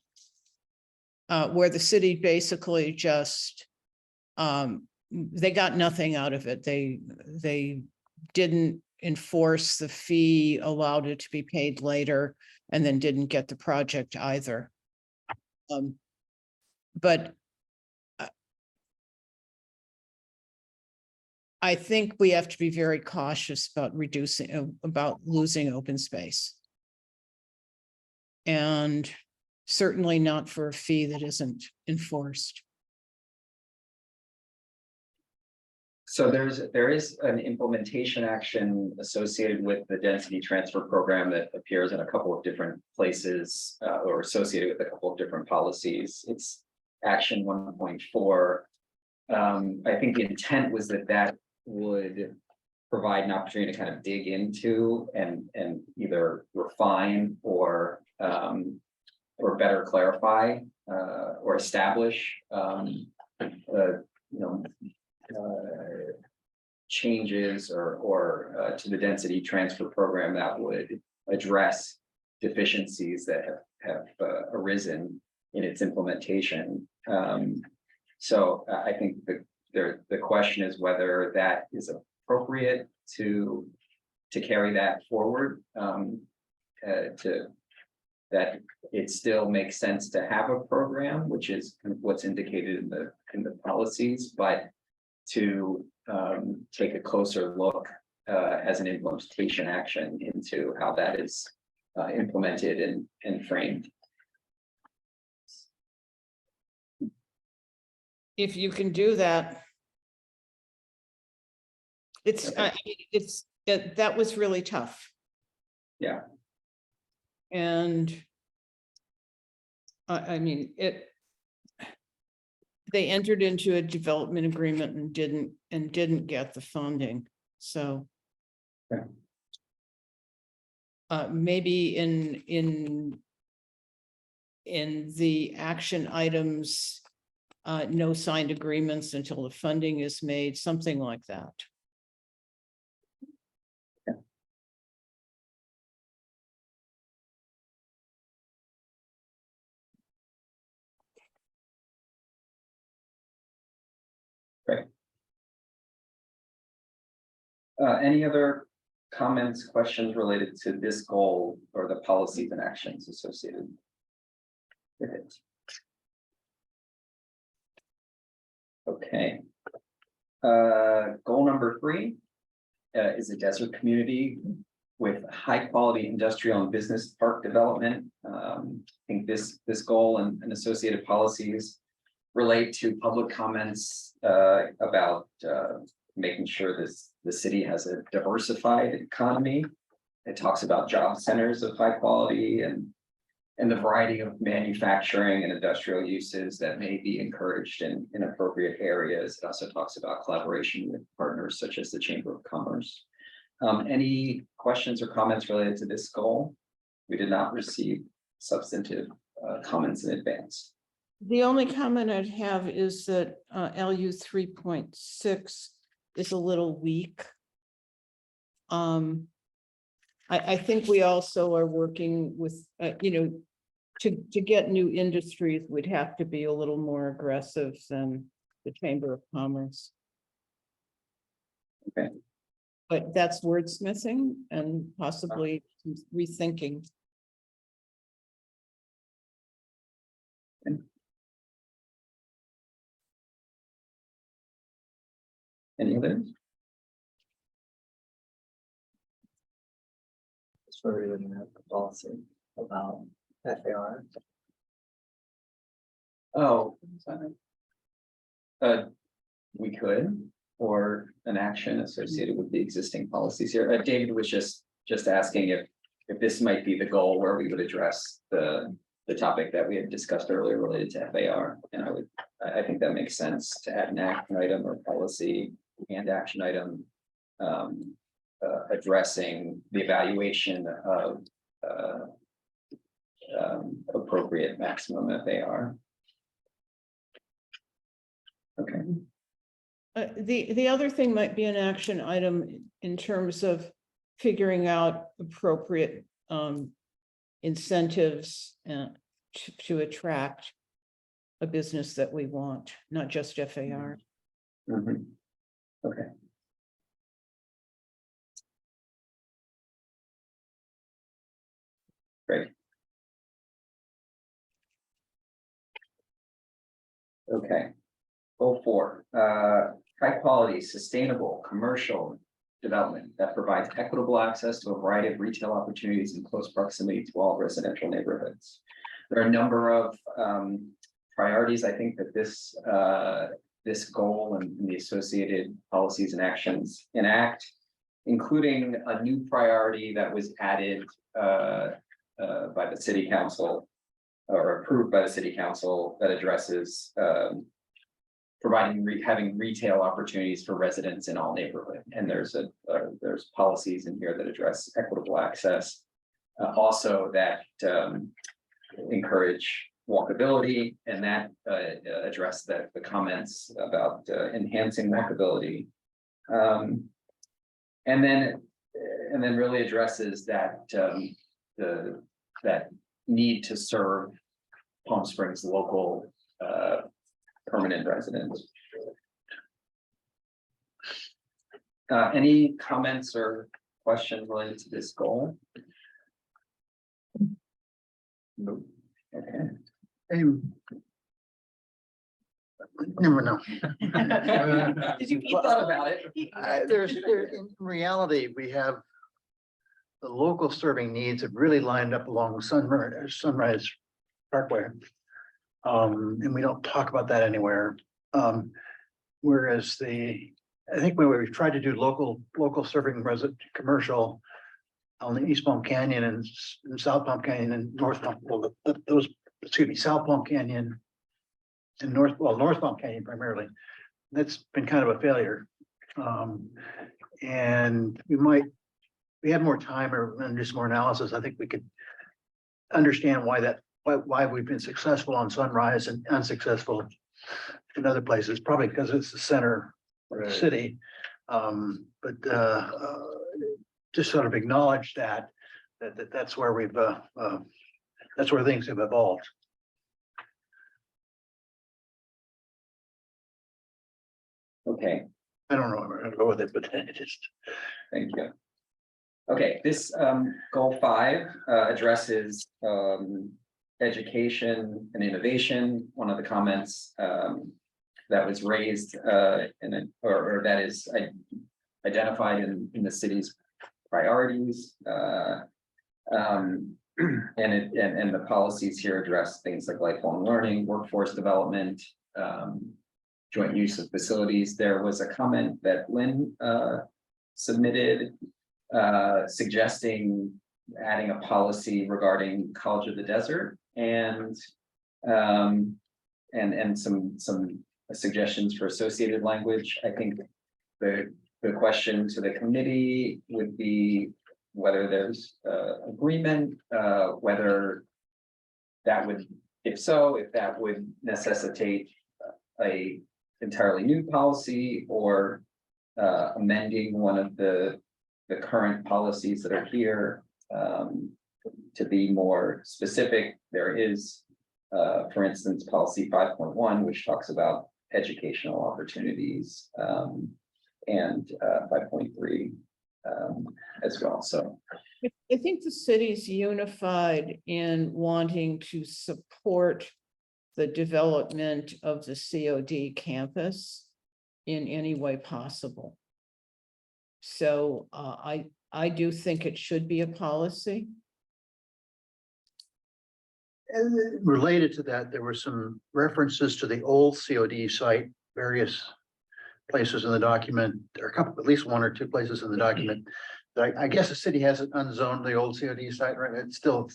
Where the city basically just, they got nothing out of it. They didn't enforce the fee, allowed it to be paid later, and then didn't get the project either. But I think we have to be very cautious about about losing open space. And certainly not for a fee that isn't enforced. So there is an implementation action associated with the density transfer program that appears in a couple of different places, or associated with a couple of different policies. It's action 1.4. I think the intent was that would provide an opportunity to kind of dig into and either refine or better clarify or establish changes or to the density transfer program that would address deficiencies that have arisen in its implementation. So I think the question is whether that is appropriate to carry that forward, that it still makes sense to have a program, which is kind of what's indicated in the policies, but to take a closer look as an implementation action into how that is implemented and framed. If you can do that. That was really tough. Yeah. And I mean, they entered into a development agreement and didn't get the funding, so. Yeah. Maybe in the action items, no signed agreements until the funding is made, something like that. Great. Any other comments, questions related to this goal or the policies and actions associated with it? Okay. Goal number 3 is a desert community with high quality industrial and business park development. I think this goal and associated policies relate to public comments about making sure the city has a diversified economy. It talks about job centers of high quality and the variety of manufacturing and industrial uses that may be encouraged in appropriate areas. It also talks about collaboration with partners such as the Chamber of Commerce. Any questions or comments related to this goal? We did not receive substantive comments in advance. The only comment I'd have is that LU 3.6 is a little weak. I think we also are working with, to get new industries, we'd have to be a little more aggressive than the Chamber of Commerce. Okay. But that's wordsmithing and possibly rethinking. Any others? We're reading the policy about FAR. Oh, sorry. We could, or an action associated with the existing policies here. David was just asking if this might be the goal where we would address the topic that we had discussed earlier related to FAR. And I think that makes sense to add an action item or policy and action item addressing the evaluation of appropriate maximum that they are. Okay. The other thing might be an action item in terms of figuring out appropriate incentives to attract a business that we want, not just FAR. Mhm. Okay. Great. Okay. Goal 4, high quality, sustainable, commercial development that provides equitable access to a variety of retail opportunities in close proximity to all residential neighborhoods. There are a number of priorities. I think that this goal and the associated policies and actions enact, including a new priority that was added by the city council or approved by the city council that addresses having retail opportunities for residents in all neighborhoods. And there's policies in here that address equitable access. Also that encourage walkability, and that address the comments about enhancing walkability. And then really addresses that that need to serve Palm Springs local permanent residents. Any comments or questions related to this goal? Nope. Okay. Never know. Did you thought about it? In reality, we have the local serving needs have really lined up along Sunrise Parkway. And we don't talk about that anywhere. Whereas I think when we tried to do local serving resident commercial on the East Palm Canyon and South Palm Canyon and North Palm, South Palm Canyon and North Palm Canyon primarily. That's been kind of a failure. And we had more time and do some more analysis. I think we could understand why we've been successful on Sunrise and unsuccessful in other places, probably because it's the center of the city. Just sort of acknowledge that's where that's where things have evolved. Okay, I don't know where we're gonna go with it, but it just. thank you. Okay, this goal 5 addresses education and innovation. One of the comments that was raised or that is identified in the city's priorities. And the policies here address things like lifelong learning, workforce development, joint use of facilities. There was a comment that Lynn submitted suggesting adding a policy regarding College of the Desert and some suggestions for associated language. I think the question to the committee would be whether there's agreement, whether that would, if that would necessitate a entirely new policy or amending one of the current policies that are here. To be more specific, there is, for instance, policy 5.1, which talks about educational opportunities, and 5.3 as well. So I think the city's unified in wanting to support the development of the COD campus in any way possible. So I do think it should be a policy. And related to that, there were some references to the old COD site, various places in the document, or at least 1 or 2 places in the document. I guess the city hasn't unzoned the old COD site, right? It's still,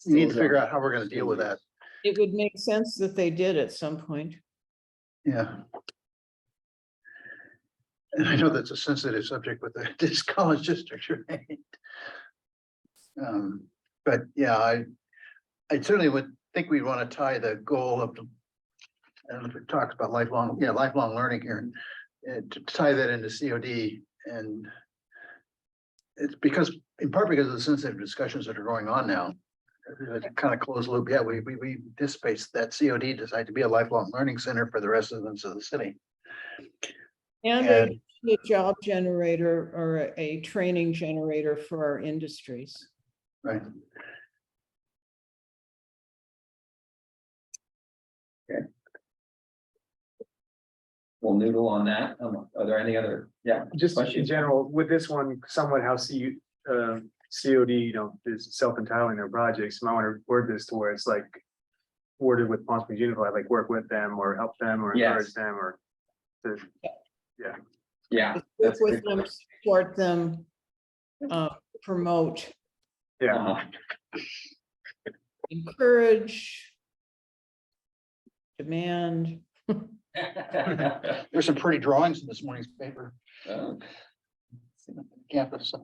you need to figure out how we're gonna deal with that. It would make sense that they did at some point. Yeah. And I know that's a sensitive subject with this college district, right? But yeah, I certainly would think we'd want to tie the goal of the, I don't know if it talks about lifelong learning here, to tie that into COD. And it's because, in part because of the sensitive discussions that are going on now. It's kind of closed loop. Yeah, we anticipate that COD decide to be a lifelong learning center for the residents of the city. And And- a job generator or a training generator for our industries. Right. We'll noodle on that. Are there any other, Just in Questions? general, with this one, somewhat how COD, is self-entitling their projects, you might want to word this to where it's like worded with Palm Springs Unified, like work with them or help them or Yes. encourage them or. yeah, Work that's a with good them, question. support them, promote, Yeah, Uh-huh. encourage, demand. There's some pretty drawings in this morning's paper, Uh, campus.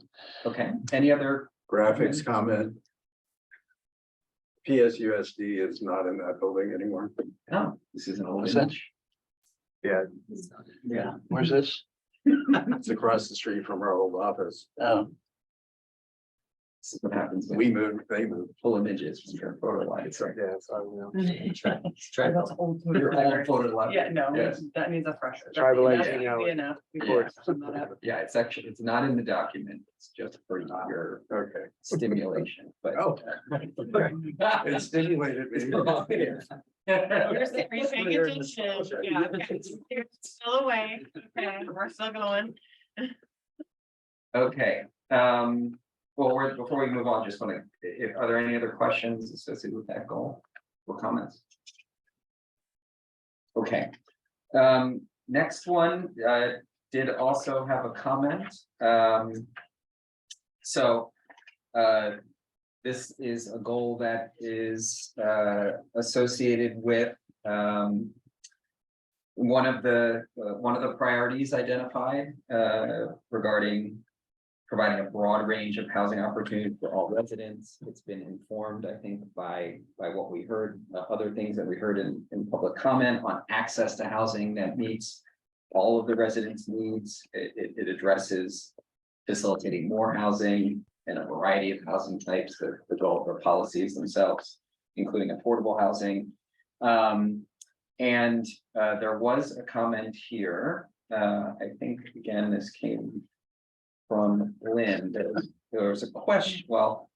Okay, any other, Graphics comment. PSUSD is not in that building anymore. no, this is an old What's that? image. yeah. Yeah. Where's this? It's across the street from our old office. This is what happens when We moved, they moved. pull images from your photo lights, right? Yeah, so, Try those old. Your old photo light. Yeah, no, Yes. that needs a fresh. Tribalizing out. Enough. Yeah. Yeah, it's actually, it's not in the document, it's just for your Okay. stimulation, but. Oh. It stimulated me. You're paying attention, yeah, you're still awake, okay, we're still going. Okay, well, before we move on, just want to, are there any other questions associated with that goal or comments? Okay, next one, did also have a comment. So, this is a goal that is associated with one of the priorities identified regarding providing a broad range of housing opportunities for all residents. It's been informed, I think, by what we heard, other things that we heard in public comment on access to housing that meets all of the residents' needs. It addresses facilitating more housing and a variety of housing types, the developer policies themselves, including affordable housing. And there was a comment here, I think, again, this came from Lynn, there was a question, well,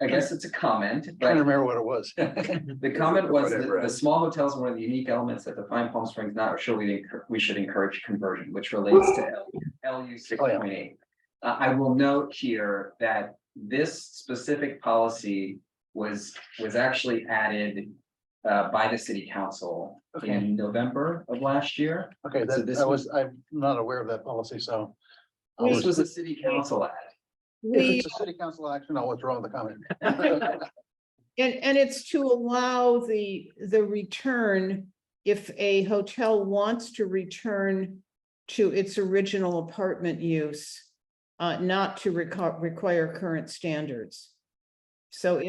I guess it's a comment, Trying to but remember what it was. the comment was that Whatever. the small hotels are one of the unique elements that define Palm Springs, not sure we should encourage conversion, which relates to LU 6.8. I will note here that this specific policy was actually added by the city council in November of last year. Okay, So this was- I'm not aware of that policy, so. This was a city council ad. If We, it's a city council action, I'll withdraw the comment. and it's to allow the return, if a hotel wants to return to its original apartment use, not to require current standards. So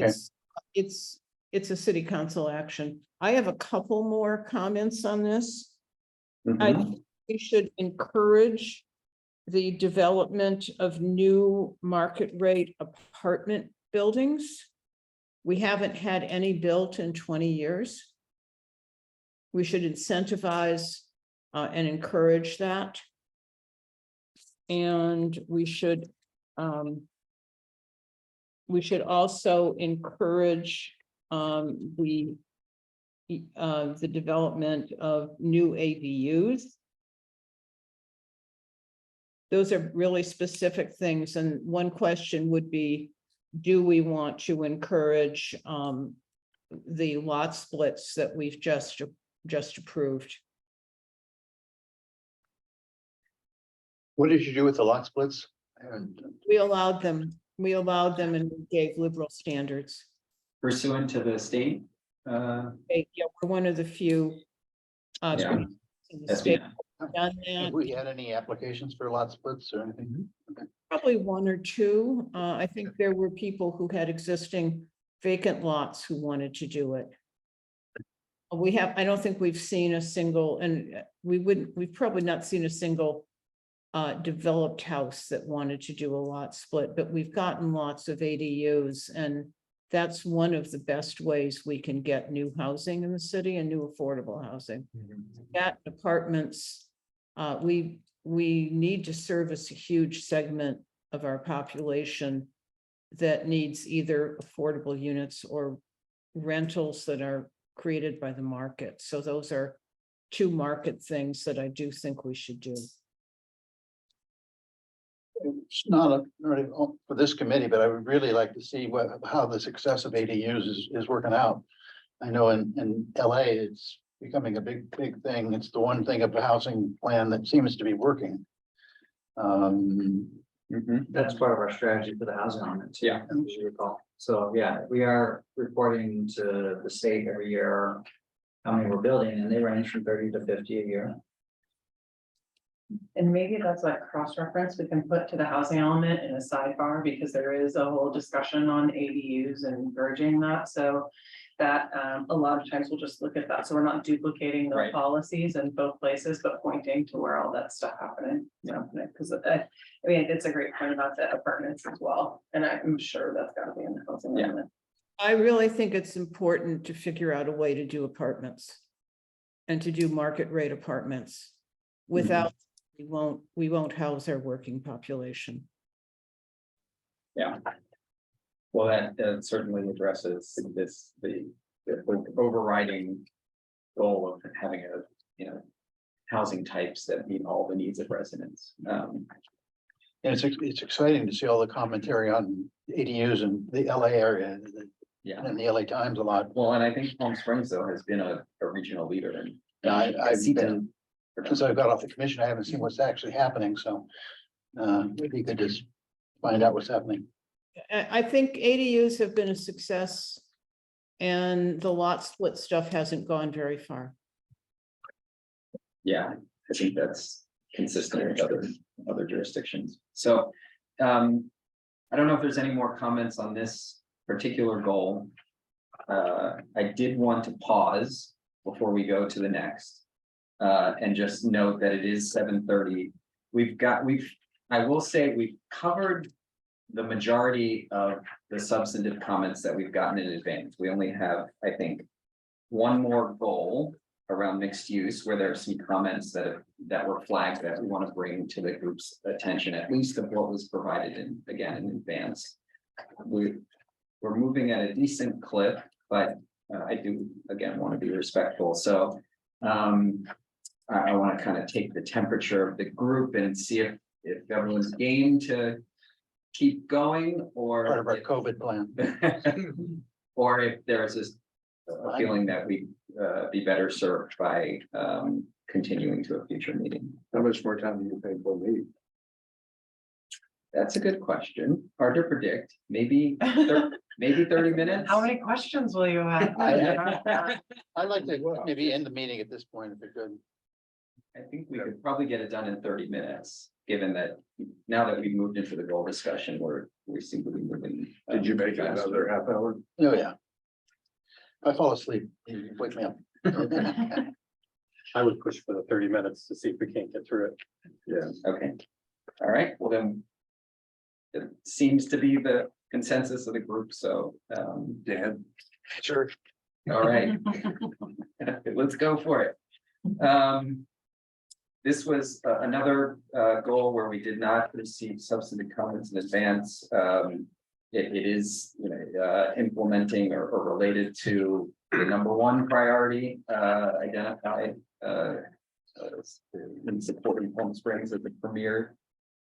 it's a city council action. I have a couple more comments on this. I think we should encourage the development of new market rate apartment buildings. We haven't had any built in 20 years. We should incentivize and encourage that. And we should also encourage the development of new ADUs. Those are really specific things, and one question would be, do we want to encourage the lot splits that we've just approved? What did you do with the lot splits? And We allowed them and we gave liberal standards. Pursuant to the state. Yeah, we're one of the few Yeah. in the state SBI. who've done have that. we had any applications for lot splits or anything? Probably one or two. I think there were people who had existing vacant lots who wanted to do it. I don't think we've seen a single, and we've probably not seen a single developed house that wanted to do a lot split, but we've gotten lots of ADUs, and that's one of the best ways we can get new housing in the city and new affordable housing. That apartments, we need to service a huge segment of our population that needs either affordable units or rentals that are created by the market. So those are two market things that I do think we should do. It's not really for this committee, but I would really like to see how the success of ADUs is working out. I know in LA, it's becoming a big thing. It's the one thing of the housing plan that seems to be working. That's part of our strategy for the housing element too. Yeah. You should recall. So yeah, we are reporting to the state every year how many we're building, and they range from 30 to 50 a year. And maybe that's like cross-reference we can put to the housing element in a sidebar, because there is a whole discussion on ADUs and encouraging that, so that a lot of times we'll just look at that, so we're not duplicating the Right. policies in both places, but pointing to where all that stuff happening. Because I mean, it's a great point about the apartments as well, and I'm sure that's gotta be in the housing Yeah. element. I really think it's important to figure out a way to do apartments and to do market rate apartments. Without, we won't house our working population. Yeah. Well, that certainly addresses the overriding goal of having housing types that meet all the needs of residents. And it's exciting to see all the commentary on ADUs in the LA area Yeah, and the LA Times a lot. well, and I think Palm Springs though has been a regional leader in. I've see been, since I got off the commission, I haven't seen what's actually happening, so maybe you could just find out what's happening. I think ADUs have been a success, and the lot split stuff hasn't gone very far. Yeah, I think that's consistent with other jurisdictions. So I don't know if there's any more comments on this particular goal. I did want to pause before we go to the next. And just note that it is 7:30. I will say we've covered the majority of the substantive comments that we've gotten in advance. We only have, I think, one more goal around mixed use, where there are some comments that were flagged that we want to bring to the group's attention, at least of what was provided in advance. We're moving at a decent clip, but I do again want to be respectful. So I want to kind of take the temperature of the group and see if everyone's game to keep going, or Part of our COVID plan. or if there's a feeling that we'd be better served by continuing to a future meeting. How much more time do you think we'll need? That's a good question. Hard to predict. Maybe 30 minutes. How many questions will you have? I'd like to maybe end the meeting at this point if we could. I think we could probably get it done in 30 minutes, given that now that we've moved into the goal discussion, we seem to be moving. Did you make it faster. another half hour? Oh, yeah. If I fall asleep, you wake me up. I would push for the 30 minutes to see if we can't get through it. Yeah. Okay, all right, well then. It seems to be the consensus of the group, so Dan? Sure. all right. Let's go for it. This was another goal where we did not receive substantive comments in advance. It is implementing or related to the number one priority identified in supporting Palm Springs as the premier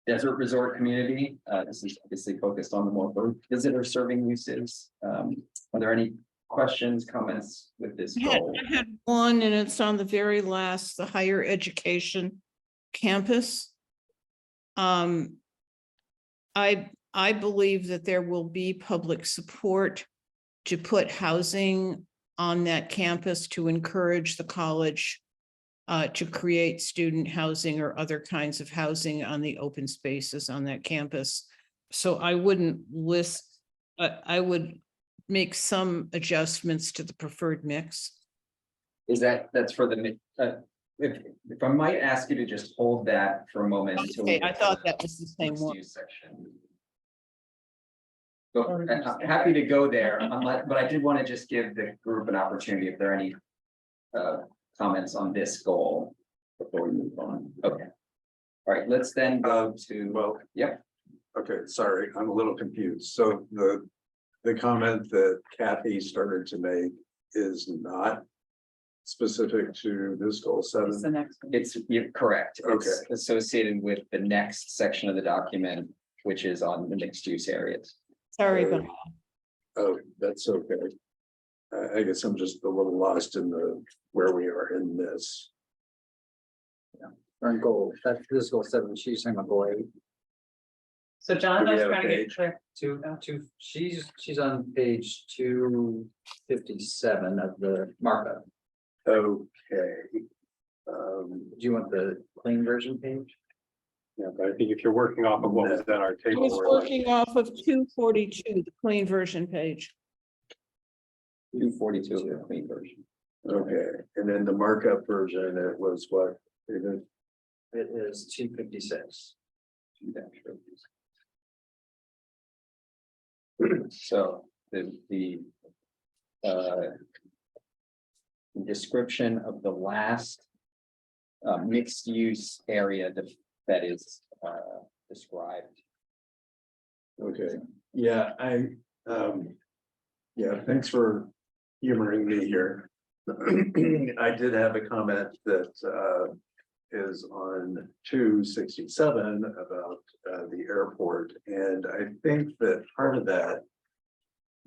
desert resort community. This is obviously focused on the more visitor serving uses. Are there any questions, comments with this goal? I had one, and it's on the very last, the higher education campus. I believe that there will be public support to put housing on that campus to encourage the college to create student housing or other kinds of housing on the open spaces on that campus. So I wouldn't list, I would make some adjustments to the preferred mix. Is that's for the, if I might ask you to just hold that for a moment. until we Okay, I get to thought the that was the same mixed one. use section. So, I'm happy to go there, but I did want to just give the group an opportunity if there are any comments on this goal before we move on. Okay. All right, let's then go to, Well, yep, okay, sorry, I'm a little confused. So the comment that Kathy started to make is not specific to this goal It's the 7. next one. you're correct. It's Okay. associated with the next section of the document, which is on the mixed use areas. Sorry Uh, about Oh, that's okay. I guess I'm just a little lost in where we are in this. We're in goal, that's this is goal 7, she's talking about goal 8. So Jonathan was have a trying to get page? clear. She's on page 257 of the markup. Okay. Do you want the clean version page? Yeah, but I think if you're working off of what was in our I table. was we're like- working off of 242, the clean version page. 242 of the clean version. Okay, and then the markup version, it was what? It is 256. So the description of the last mixed use area that is described. Okay, yeah, yeah, thanks for humoring me here. I did have a comment that is on 267 about the airport, and I think that part of that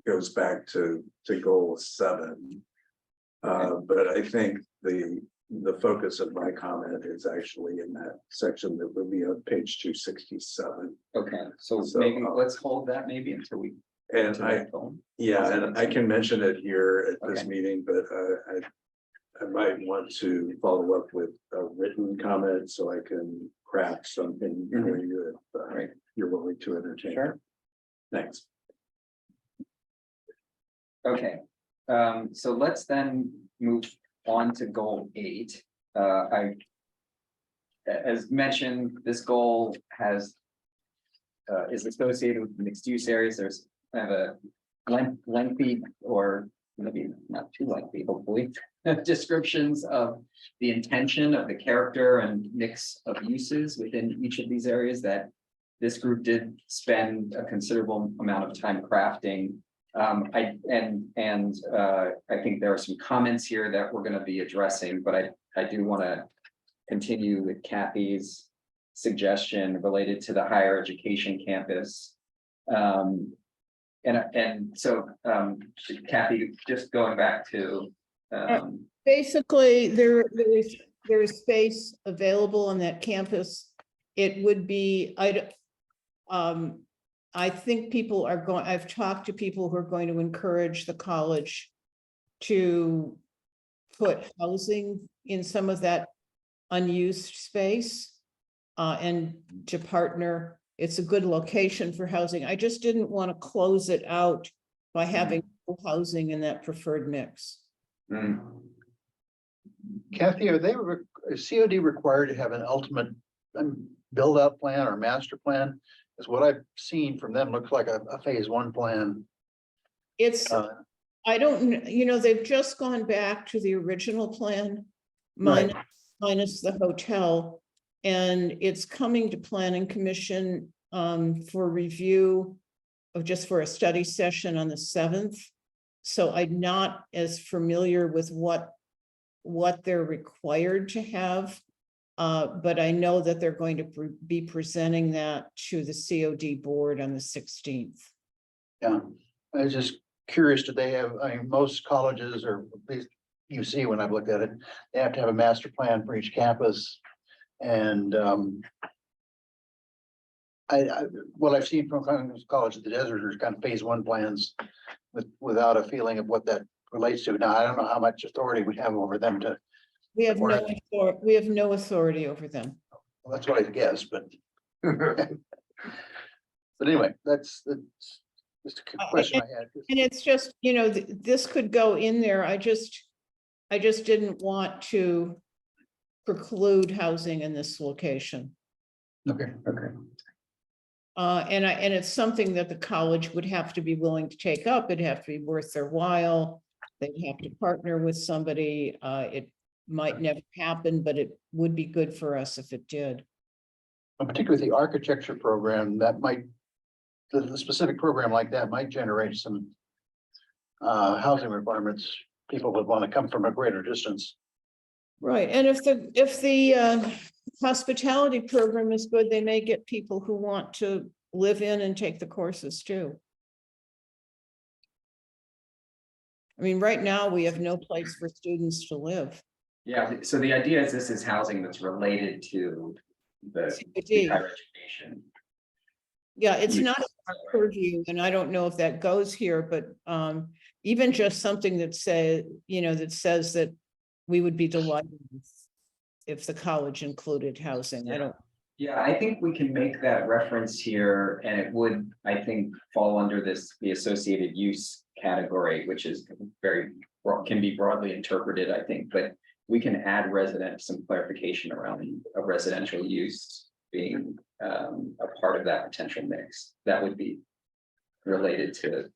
goes back to goal 7. But I think the focus of my comment is actually in that section that would be on page 267. Okay, so So, maybe let's hold that maybe until we. And to I, that goal. yeah, and I can mention it here at this Okay. meeting, but I might want to follow up with a written comment so I can craft something for you if Right. you're willing to entertain. Sure. Thanks. Okay, so let's then move on to goal 8. As mentioned, this goal is associated with mixed use areas. There's kind of a lengthy, or maybe not too lengthy, hopefully, descriptions of the intention of the character and mix of uses within each of these areas that this group did spend a considerable amount of time crafting. I think there are some comments here that we're going to be addressing, but I do want to continue with Kathy's suggestion related to the higher education campus. So Kathy, just going back to Basically, there is space available on that campus. It would be, I think people are going, I've talked to people who are going to encourage the college to put housing in some of that unused space and to partner. It's a good location for housing. I just didn't want to close it out by having housing in that preferred mix. Kathy, are is COD required to have an ultimate build out plan or master plan? Because what I've seen from them looks like a phase 1 plan. It's, I don't, they've just gone back to the original plan. Right. Minus the hotel, and it's coming to planning commission for review of just for a study session on the 7th. So I'm not as familiar with what they're required to have. But I know that they're going to be presenting that to the COD board on the 16th. Yeah, I was just curious, do they have, I mean, most colleges, or at least UC, when I've looked at it, they have to have a master plan for each campus. And what I've seen from College of the Desert is kind of phase 1 plans without a feeling of what that relates to. Now, I don't know how much authority we have over them to, We have no authority over them. well, that's what I guess, but. But anyway, that's Just a question I had. And it's just, you know, this could go in there. I just didn't want to preclude housing in this location. Okay, okay. And it's something that the college would have to be willing to take up. It'd have to be worth their while. They'd have to partner with somebody. It might never happen, but it would be good for us if it did. Particularly the architecture program, that might, the specific program like that might generate some housing requirements. People would want to come from a greater distance. Right, and if the hospitality program is good, they may get people who want to live in and take the courses too. I mean, right now, we have no place for students to live. Yeah, so the idea is this is housing that's related to the CBD. higher education. Yeah, it's not our purview, and I don't know if that goes here, but even just something that say, you know, that says that we would be delighted if the college included housing. I don't. Yeah, I think we can make that reference here, and it would, I think, fall under the associated use category, which is can be broadly interpreted, I think, but we can add some clarification around a residential use being a part of that potential mix. That would be related to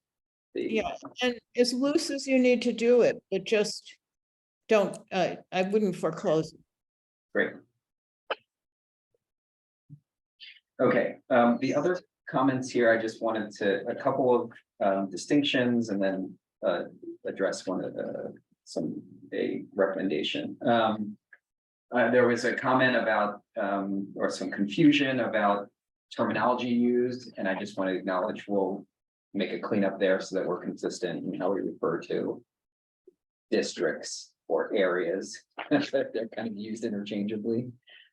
the. Yeah, and as loose as you need to do it, but just don't, I wouldn't foreclose. Great. Okay, the other comments here, I just wanted to, a couple of distinctions and then address a recommendation. There was a comment about, or some confusion about terminology used, and I just want to acknowledge we'll make a cleanup there so that we're consistent in how we refer to districts or areas. They're kind of used interchangeably.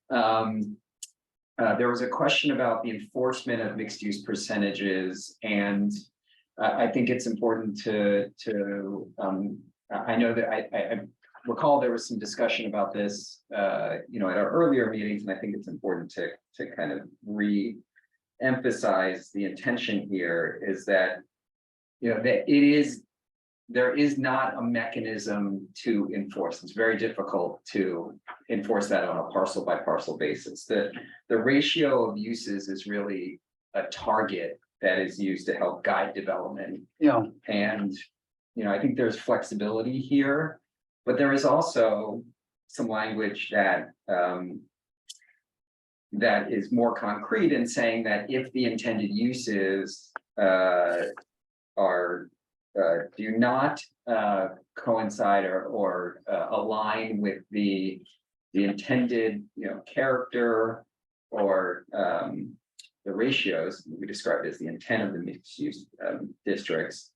There was a question about the enforcement of mixed use percentages, and I think it's important to I know that I recall there was some discussion about this, you know, at our earlier meetings, and I think it's important to kind of re-emphasize the intention here is that, you know, that there is not a mechanism to enforce. It's very difficult to enforce that on a parcel by parcel basis. The ratio of uses is really a target that is used to help guide development. Yeah. And, you know, I think there's flexibility here, but there is also some language that that is more concrete in saying that if the intended uses do not coincide or align with the intended, you know, character or the ratios we described as the intent of the mixed use districts,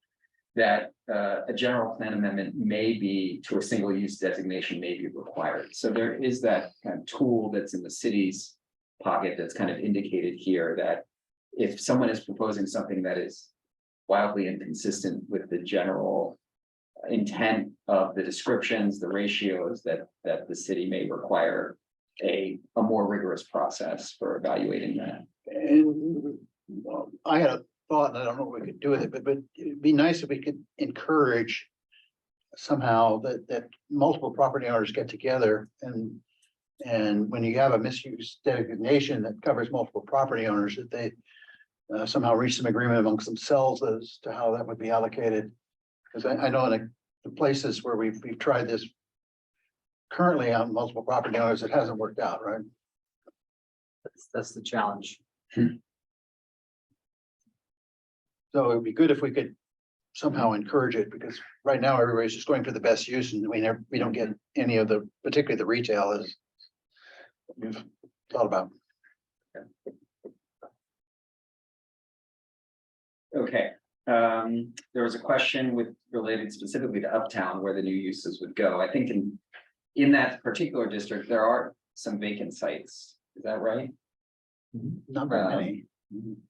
that a general plan amendment may be to a single use designation may be required. So there is that kind of tool that's in the city's pocket that's kind of indicated here that if someone is proposing something that is wildly inconsistent with the general intent of the descriptions, the ratios that the city may require a more rigorous process for evaluating that. And I had a thought, and I don't know what we could do with it, but it'd be nice if we could encourage somehow that multiple property owners get together and when you have a misuse designation that covers multiple property owners, that they somehow reach some agreement amongst themselves as to how that would be allocated. Because I know in the places where we've tried this currently on multiple property owners, it hasn't worked out, right? That's the challenge. So it would be good if we could somehow encourage it, because right now everybody's just going for the best use and we don't get any of the, particularly the retail as we've thought about. Okay, there was a question related specifically to Uptown where the new uses would go. I think in that particular district, there are some vacant sites. Is that right? Not very many.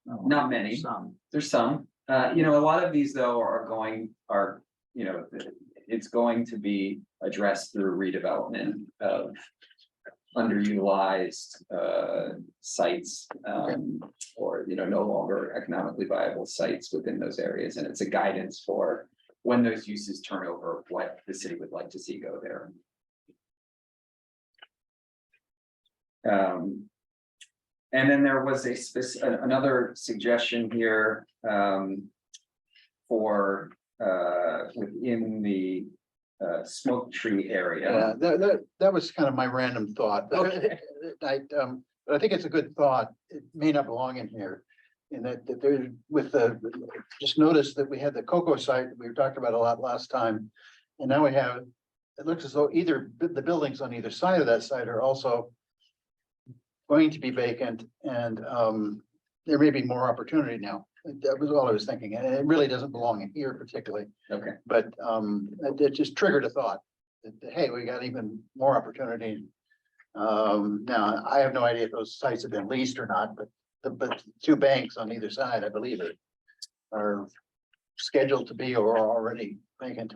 Not many. Some. There's some. You know, a lot of these though are you know, it's going to be addressed through redevelopment of underutilized sites, or, you know, no longer economically viable sites within those areas, and it's a guidance for when those uses turn over, what the city would like to see go there. And then there was another suggestion here, for, within the, smoke tree area. Yeah, that was kind of my random thought. Okay. But I think it's a good thought. It may not belong in here. In that there, with the, just notice that we had the cocoa site, we talked about a lot last time. And now we have, it looks as though either the buildings on either side of that site are also going to be vacant, and there may be more opportunity now. That was all I was thinking, and it really doesn't belong in here particularly, Okay, but it just triggered a thought. That, hey, we got even more opportunity. Now, I have no idea if those sites have been leased or not, but the two banks on either side, I believe are scheduled to be or are already vacant.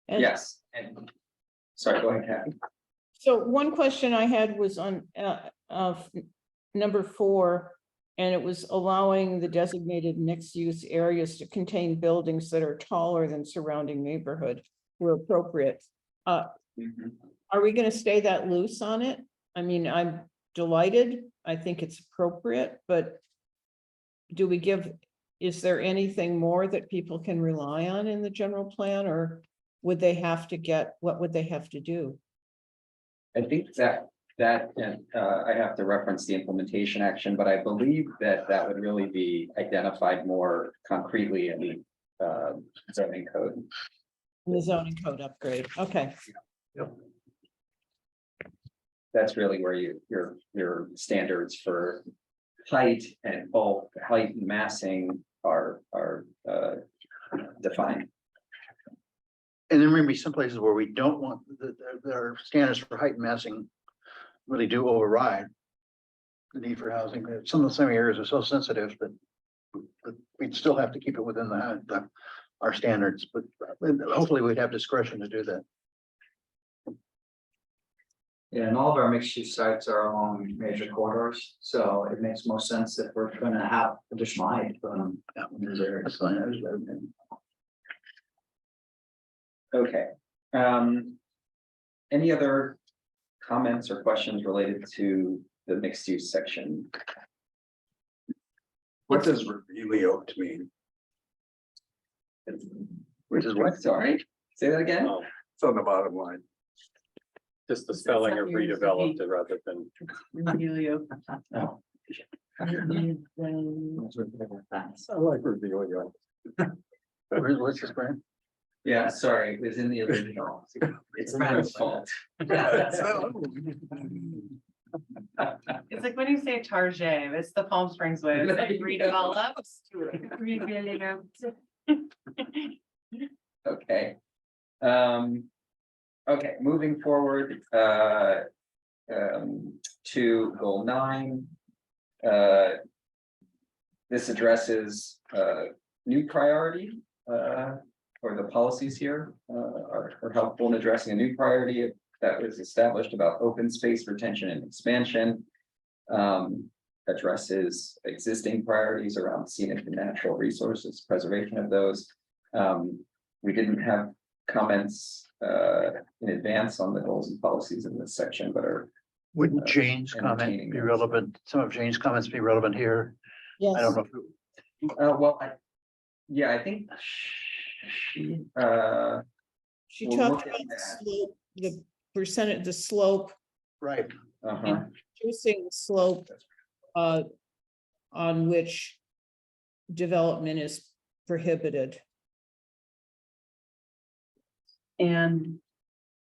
And yes, and, sorry, go ahead, Kathy. so one question I had was on of number 4, and it was allowing the designated mixed-use areas to contain buildings that are taller than surrounding neighborhood where appropriate. Mhm. Are we gonna stay that loose on it? I mean, I'm delighted. I think it's appropriate, but do we give, is there anything more that people can rely on in the general plan, or would they have to get, what would they have to do? I think that, and I have to reference the implementation action, but I believe that would really be identified more concretely in the zoning code. The zoning code upgrade, okay. That's really where your standards for height and bulk, height and massing are defined. And there may be some places where we don't want, their standards for height and massing really do override the need for housing. Some of the same areas are so sensitive that we'd still have to keep it within our standards, but hopefully we'd have discretion to do that. Yeah, and all of our mixed use sites are along major corridors, so it makes most sense if we're gonna have additional height in these areas. That's fine. Okay. Any other comments or questions related to the mixed use section? What does really oak mean? Which is what, sorry, say that again? Oh, It's on the bottom line. just the spelling of something redeveloped rather than, Oh, I like Revealio. What's this, Brian? yeah, sorry, it was in the original. It's Matt's fault. It's like when you say Target, it's the Palm Springs way, it's like redeveloped. Okay. Okay, moving forward, to goal 9. This addresses, new priority, or the policies here, are helpful in addressing a new priority that was established about open space retention and expansion. Addresses existing priorities around scenic and natural resources, preservation of those. We didn't have comments in advance on the goals and policies in this section, but are Wouldn't Jane's entertaining comment be those. relevant? Some of Jane's comments be relevant here? I don't Yes, know. well, yeah, I think she she we'll talked look at about the that. slope, the percentage, the slope, Right. uh-huh. reducing the slope on which development is prohibited. And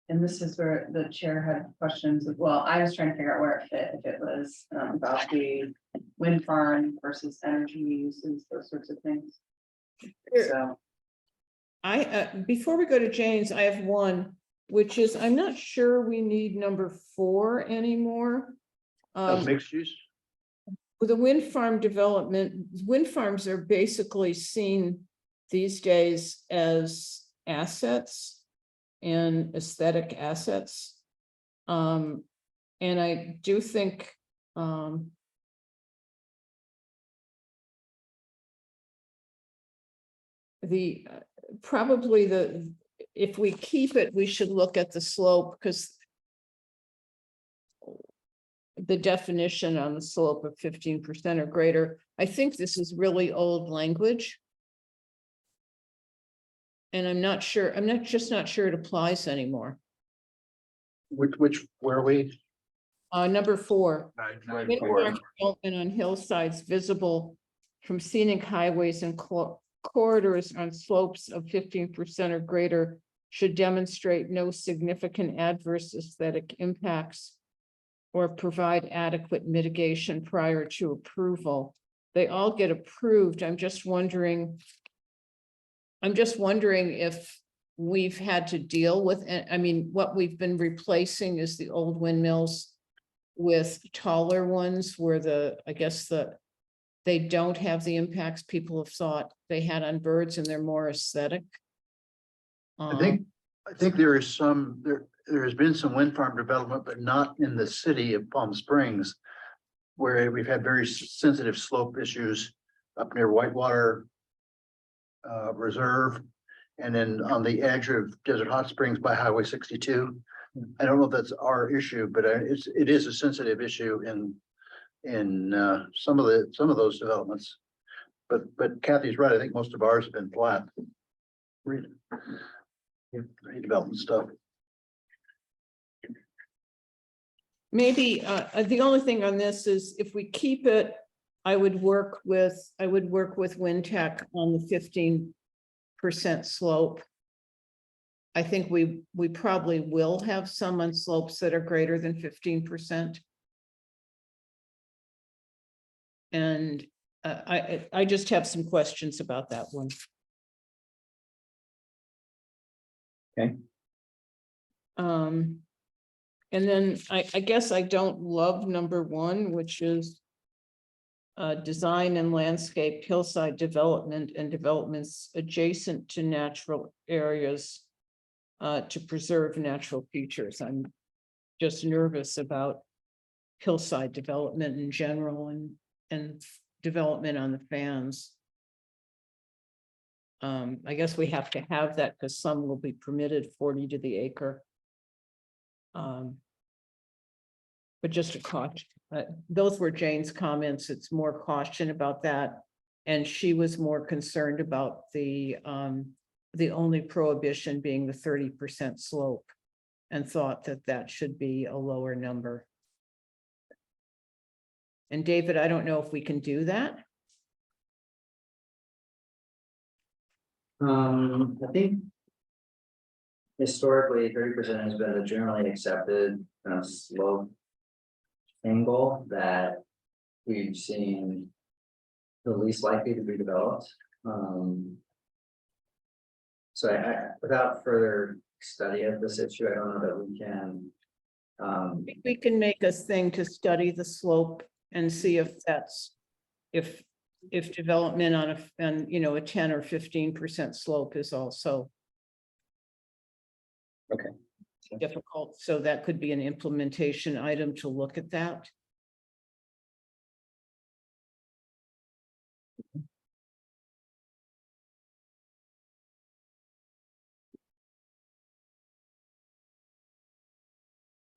this is where the chair had questions as well. I was trying to figure out where it fit, if it was about the wind farm versus energy uses, those sorts of things. So, Before we go to Jane's, I have one, which is, I'm not sure we need number 4 anymore. Mixed use? With the wind farm development, wind farms are basically seen these days as assets and aesthetic assets. And I do think, probably if we keep it, we should look at the slope, because the definition on the slope of 15% or greater, I think this is really old language. And I'm not sure it applies anymore. Where are we? Number 4. Right, Windfarm development on hillsides visible from scenic highways and corridors on slopes of 15% or greater should demonstrate no significant adverse aesthetic impacts or provide adequate mitigation prior to approval. They all get approved. I'm just wondering if we've had to deal with, I mean, what we've been replacing is the old windmills with taller ones where I guess they don't have the impacts people have thought they had on birds, and they're more aesthetic. I think there is there has been some wind farm development, but not in the city of Palm Springs, where we've had very sensitive slope issues up near Whitewater Reserve, and then on the edge of Desert Hot Springs by Highway 62. I don't know if that's our issue, but it is a sensitive issue in some of those developments. But Kathy's right. I think most of ours have been flat. Redevelopment stuff. Maybe the only thing on this is if we keep it, I would work with Wind Tech on the 15% slope. I think we probably will have some on slopes that are greater than 15%. And I just have some questions about that one. Okay. And then I guess I don't love number 1, which is design and landscape hillside development and developments adjacent to natural areas to preserve natural features. I'm just nervous about hillside development in general and development on the fans. I guess we have to have that because some will be permitted 40 to the acre. But just a caution, those were Jane's comments. It's more caution about that. And she was more concerned about the only prohibition being the 30% slope and thought that should be a lower number. And David, I don't know if we can do that. I think historically 30% has been the generally accepted slope angle that we've seen the least likely to be developed. So without further study of this issue, I don't know that we can. We can make a thing to study the slope and see if that's, if development on a 10 or 15% slope is also Okay. difficult. So that could be an implementation item to look at that.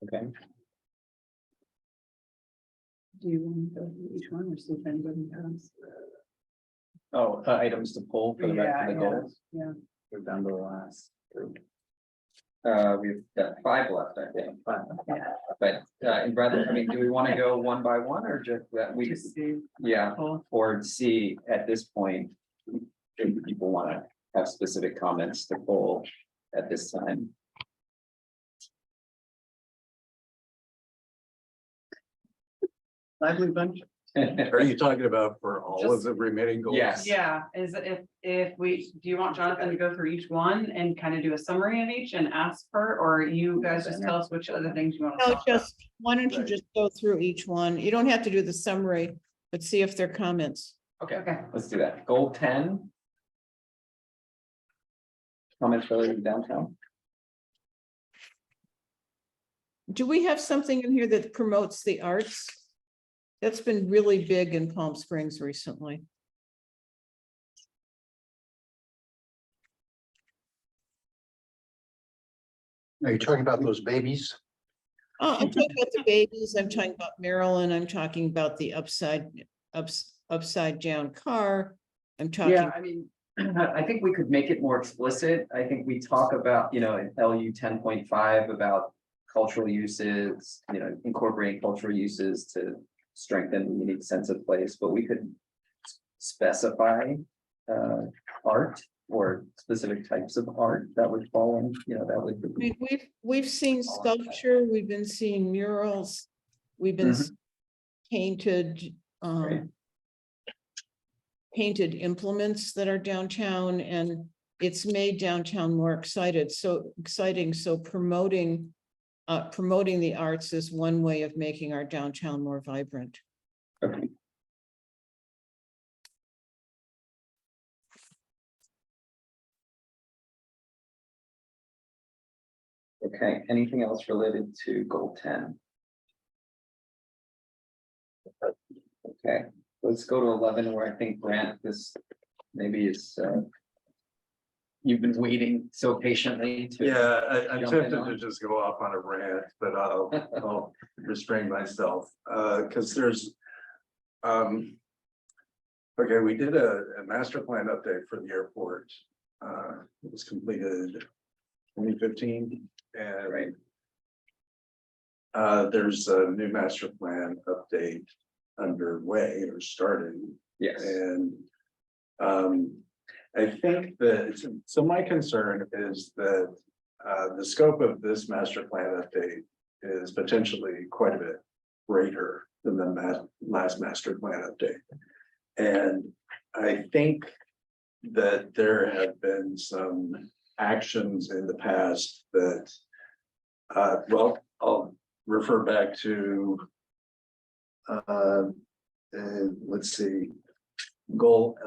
Okay. Do you want to go through each one or see if anybody has? Oh, items to pull for the rest of the goals. Yeah. We're down to the last group. We've got 5 left, I think. Yeah. But and Bradley, I mean, do we want to go one by one or just that we? Just see. Yeah, Cool. or see at this point, if people want to have specific comments to pull at this time. Lively bunch. Are you talking about for all of the remaining goals? Yes. Yeah, is if we, do you want Jonathan to go through each one and kind of do a summary of each and ask her, or you guys just tell us which other things you want to No, talk about? why don't you just go through each one? You don't have to do the summary, but see if there are comments. Okay, Okay. let's do that. Goal 10. Comments related to downtown. Do we have something in here that promotes the arts? That's been really big in Palm Springs recently. Are you talking about those babies? I'm talking about the babies, I'm talking about Maryland, I'm talking about the upside down car. I'm talking, Yeah, I mean, I think we could make it more explicit. I think we talk about, in LU 10.5 about cultural uses, incorporating cultural uses to strengthen the unique sense of place, but we could specify art or specific types of art that would fall in, that would. I mean, we've seen sculpture, we've been seeing murals, we've been painted, Right. painted implements that are downtown, and it's made downtown more exciting. So promoting the arts is one way of making our downtown more vibrant. Okay. Okay, anything else related to goal 10? Okay, let's go to 11, where I think Grant, this maybe is, you've been waiting so patiently to. Yeah, I'm jump in tempted on. to just go off on a rant, but I'll restrain myself, because there's. Okay, we did a master plan update for the airport. It was completed 2015 and. Right. There's a new master plan update underway or starting. Yes. And I think that, so my concern is that the scope of this master plan update is potentially quite a bit greater than the last master plan update. And I think that there have been some actions in the past that, well, I'll refer back to let's see, goal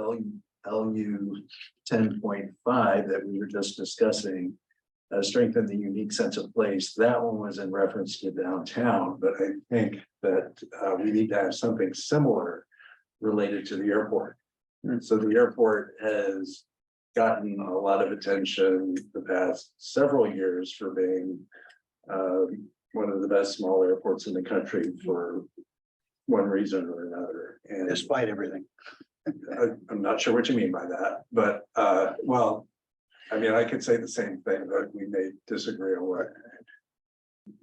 LU 10.5 that we were just discussing, strengthen the unique sense of place. That one was in reference to downtown, but I think that we need to have something similar related to the airport. And so the airport has gotten a lot of attention the past several years for being one of the best small airports in the country for one reason or another. And Despite everything. I'm not sure what you mean by that, but well, I mean, I could say the same thing, but we may disagree on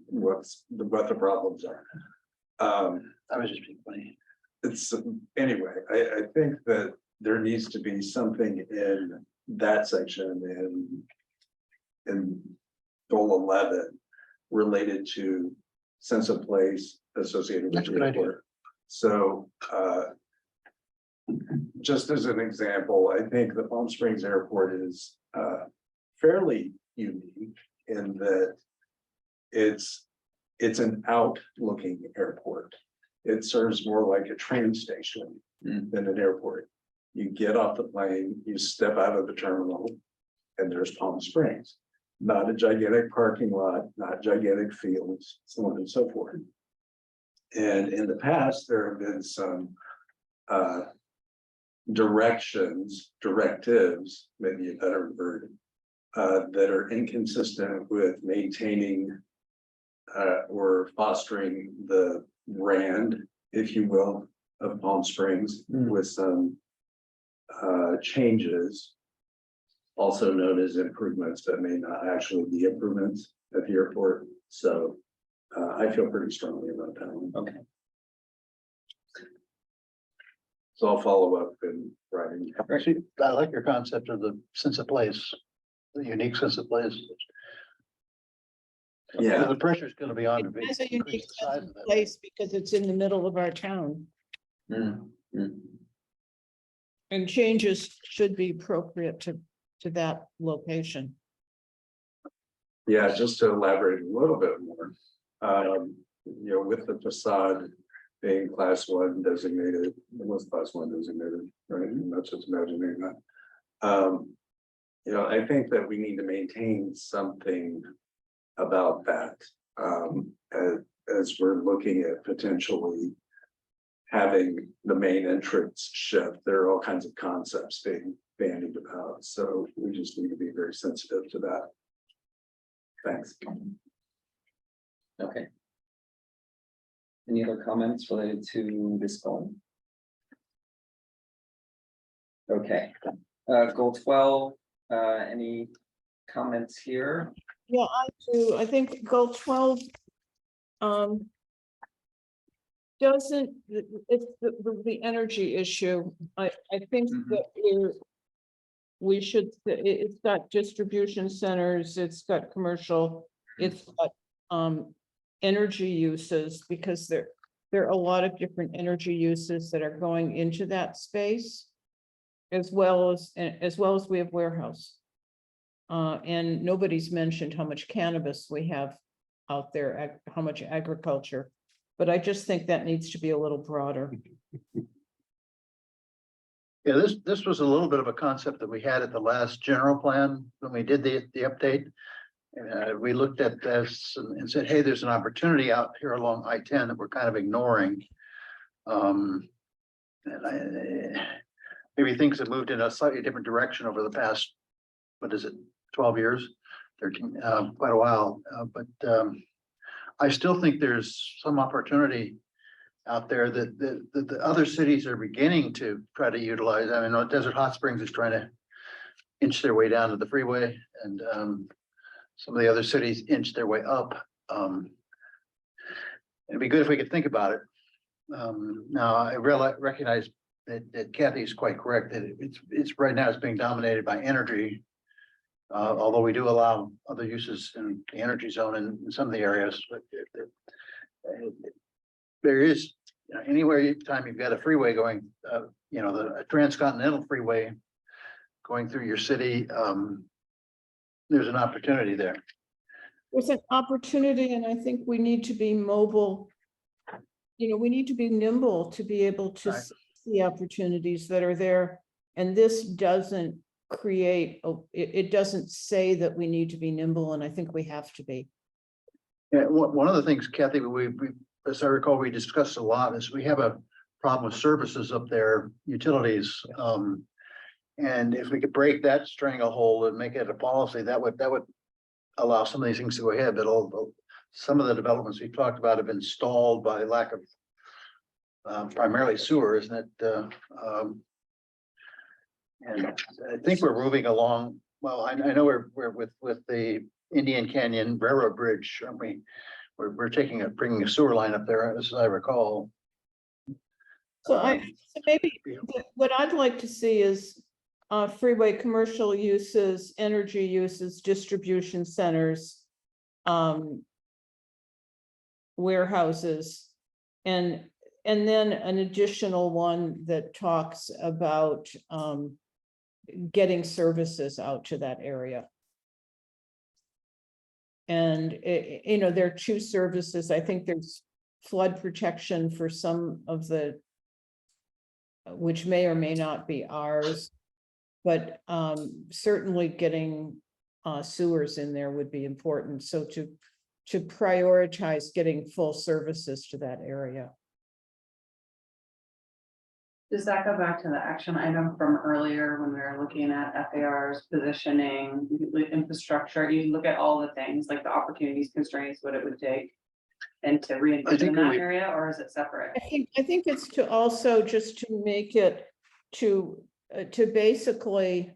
what the problems are. I was just being funny. It's anyway, I think that there needs to be something in that section in goal 11 related to sense of place associated with That's a the good idea. airport. So just as an example, I think the Palm Springs Airport is fairly unique in that it's an out-looking airport. It serves more like a train station than an airport. You get off the plane, you step out of the terminal, and there's Palm Springs. Not a gigantic parking lot, not gigantic fields, so on and so forth. And in the past, there have been some directives, maybe a better word, that are inconsistent with maintaining or fostering the brand, if you will, of Palm Springs with some changes, also known as improvements that may not actually be improvements at the airport. So I feel pretty strongly about that one. Okay. So I'll follow up in writing. Actually, I like your concept of the sense of place, the unique sense of place. Yeah. The pressure's gonna be on. It to has a unique increase the size sense of of that. place because it's in the middle of our town, and changes should be appropriate to that location. Yeah, just to elaborate a little bit more, with the facade being class 1 designated, it was class 1 designated, right? And that's just imagining that. I think that we need to maintain something about that. as we're looking at potentially having the main entrance shift, there are all kinds of concepts being bandied about, so we just need to be very sensitive to that. Thanks. Okay. Any other comments related to this goal? Okay, goal 12, any comments here? Yeah, I do. I think goal 12. Doesn't, it's the energy issue. I think Mhm. that we should, it's got distribution centers, it's got commercial, it's got, energy uses, because there are a lot of different energy uses that are going into that space. As well as we have warehouse. And nobody's mentioned how much cannabis we have out there, how much agriculture. But I just think that needs to be a little broader. Yeah, this was a little bit of a concept that we had at the last general plan when we did the update. We looked at this and said, hey, there's an opportunity out here along I-10 that we're kind of ignoring. Maybe things have moved in a slightly different direction over the past, what is it, 12 years, 13, quite a while. But I still think there's some opportunity out there that the other cities are beginning to try to utilize. I mean, Desert Hot Springs is trying to inch their way down to the freeway, and some of the other cities inch their way up. It'd be good if we could think about it. Now, I recognize that Kathy is quite correct, that it's right now it's being dominated by energy. Although we do allow other uses in the energy zone in some of the areas, but there is, anywhere time you've got a freeway going, the transcontinental freeway going through your city, there's an opportunity there. There's an opportunity, and I think we need to be mobile. We need to be nimble to be able to Right. see opportunities that are there. And this doesn't create, it doesn't say that we need to be nimble, and I think we have to be. Yeah, one of the things, Kathy, we as I recall, we discussed a lot is we have a problem with services up there, utilities. And if we could break that stranglehold and make it a policy, that would allow some of these things to go ahead. But some of the developments we've talked about have been stalled by lack of primarily sewer, isn't it? And I think we're moving along. Well, I know we're with the Indian Canyon Railroad Bridge, aren't we? We're bringing a sewer line up there, as I recall. So so maybe what I'd like to see is freeway commercial uses, energy uses, distribution centers, warehouses, and then an additional one that talks about getting services out to that area. And there are two services. I think there's flood protection for some of the, which may or may not be ours, but certainly getting sewers in there would be important. So to prioritize getting full services to that area. Does that go back to the action item from earlier when we were looking at FAR's positioning, infrastructure? You look at all the things like the opportunities, constraints, what it would take, and to re-envision that area, or is it separate? I think it's to also just to make it to basically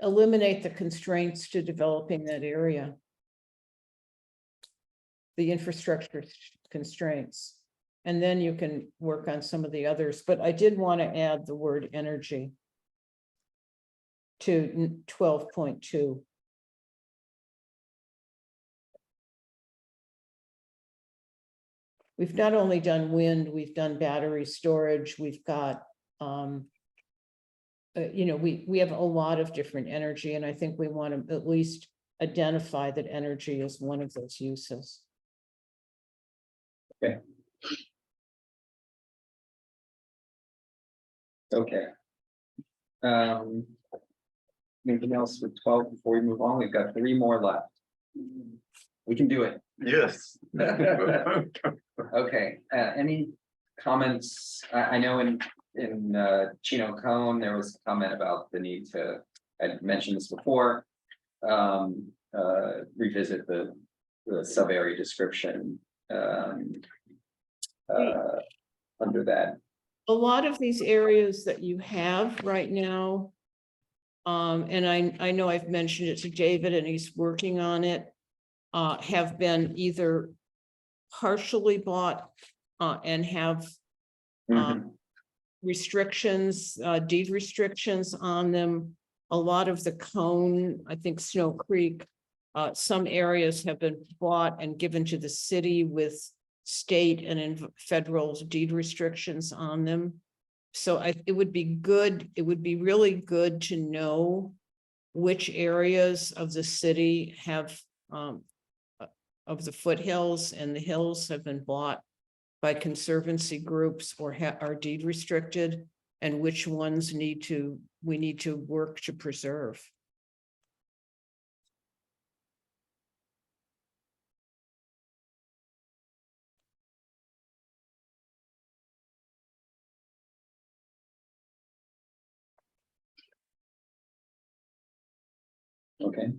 eliminate the constraints to developing that area. The infrastructure constraints. And then you can work on some of the others, but I did want to add the word energy to 12.2. We've not only done wind, we've done battery storage, we've got, we have a lot of different energy, and I think we want to at least identify that energy is one of those uses. Okay. Okay. Anything else with 12 before we move on? We've got 3 more left. We can do it. Yes. Okay, any comments? I know in Chino Cone, there was a comment about the need to, I mentioned this before. Revisit the sub area description. Under that. A lot of these areas that you have right now. And I know I've mentioned it to David and he's working on it. Have been either partially bought and have restrictions, deed restrictions on them. A lot of the cone, I think Snow Creek, some areas have been bought and given to the city with state and federal deed restrictions on them. So it would be really good to know which areas of the city have of the foothills and the hills have been bought by conservancy groups or are deed restricted, and which ones we need to work to preserve. Okay.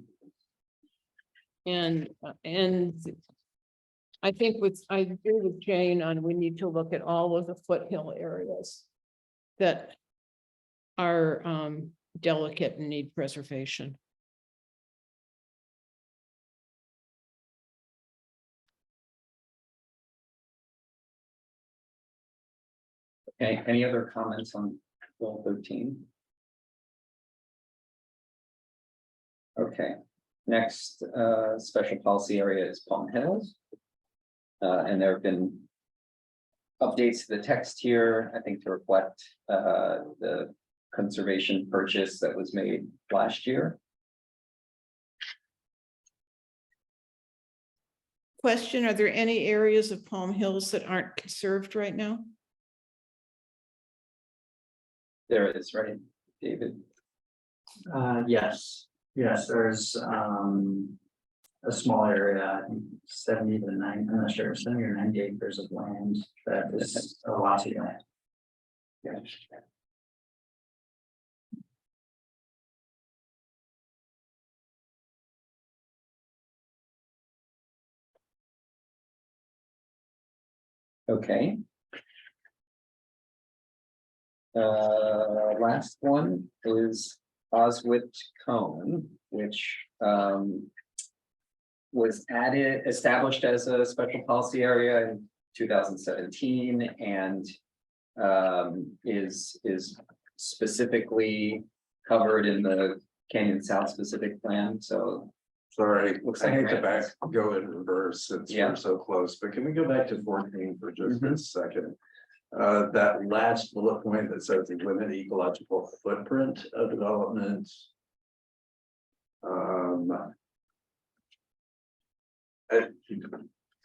And I think I agree with Jane on, we need to look at all of the foothill areas that are delicate and need preservation. Okay, any other comments on Bill 13? Okay, next special policy area is Palm Hills. And there have been updates to the text here, I think to reflect the conservation purchase that was made last year. Question, are there any areas of Palm Hills that aren't conserved right now? There it is, right, David? Yes, there's a small area, I think 70 to 90, I'm not sure, 70 or 90 acres of land that is a lot of land. Yeah. Okay. Last one is Oswit Cone, which was established as a special policy area in 2017 and is specifically covered in the Canyon South specific plan. So Sorry, Looks I like hate to Francis. go in reverse since Yeah. we're so close, but can we go back to 14 for just a second? That last bullet point that says limit ecological footprint of development.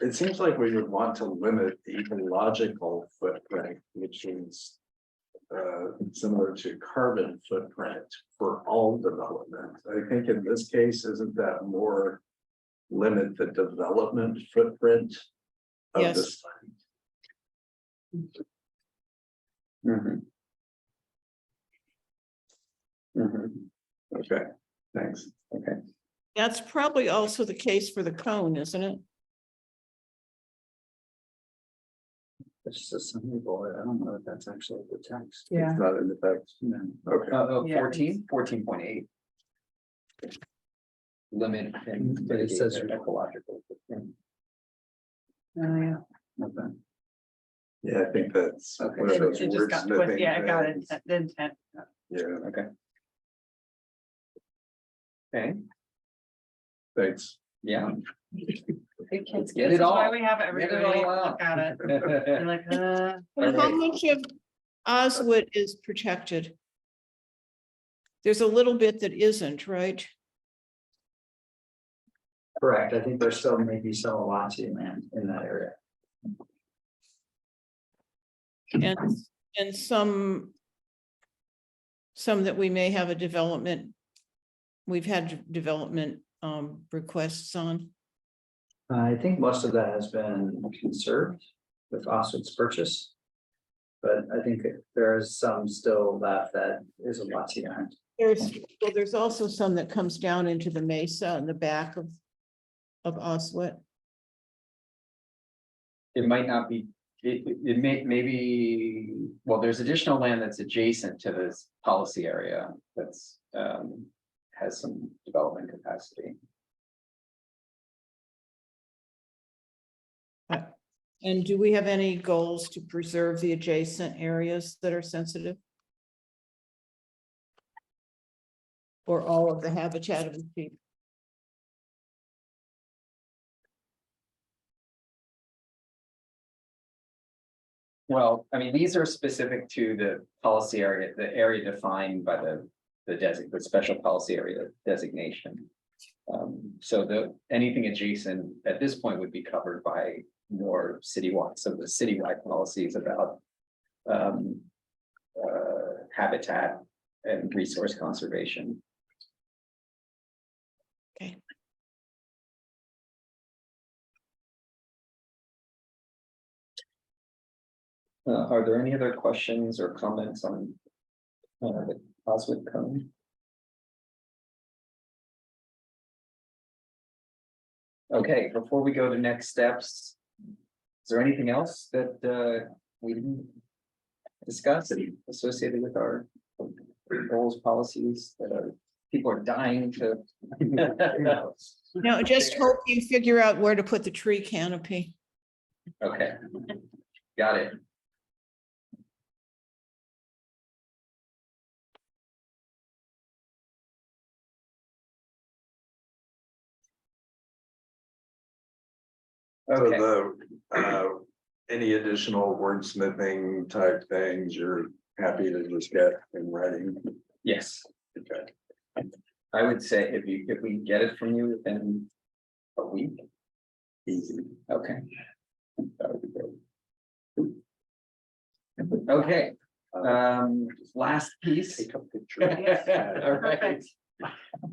It seems like we would want to limit the ecological footprint, which is similar to carbon footprint for all development. I think in this case, isn't that more limit the development footprint of Yes. the site? Okay, thanks. Okay. That's probably also the case for the cone, isn't it? It's just a summary bullet, I don't know if that's actually the text. It's not in the text. No. Okay, Yeah. 14.8. Limit and But it says- mitigate their ecological footprint. Oh, yeah. Okay. yeah, I think that's Okay. one of those It just got wordsmithing twisted. Yeah, I got it. things. The intent. Yeah, Okay. Okay, thanks. yeah. Good kids. Get This it is why all. we have Get it everybody all out. look at it. They're like, And how Alright. much of Oswit is protected? There's a little bit that isn't, right? Correct, I think there's still maybe some Alachua land in that area. And some that we may have a development. We've had development requests on. I think most of that has been conserved with Osgood's purchase. But I think there is some still left that is a lot behind. There's also some that comes down into the mesa in the back of Oswett. It might not be, it maybe, well, there's additional land that's adjacent to this policy area that's, has some development capacity. And do we have any goals to preserve the adjacent areas that are sensitive? Or all of the habitat of the sheep? Well, I mean, these are specific to the policy area, the area defined by the special policy area designation. So anything adjacent at this point would be covered by more citywide, so the citywide policies about habitat and resource conservation. Okay. Are there any other questions or comments on the Osgood cone? Okay, before we go to next steps, is there anything else that we didn't discuss associated with our goals, policies that people are dying to? No, just hope you figure out where to put the tree canopy. Okay, got it. So Okay, any additional wordsmithing type things, you're happy to just get in writing? yes, Okay. I would say if we get it from you within a week, Easy. okay. That would be great. Okay, last piece. Take a picture. All right.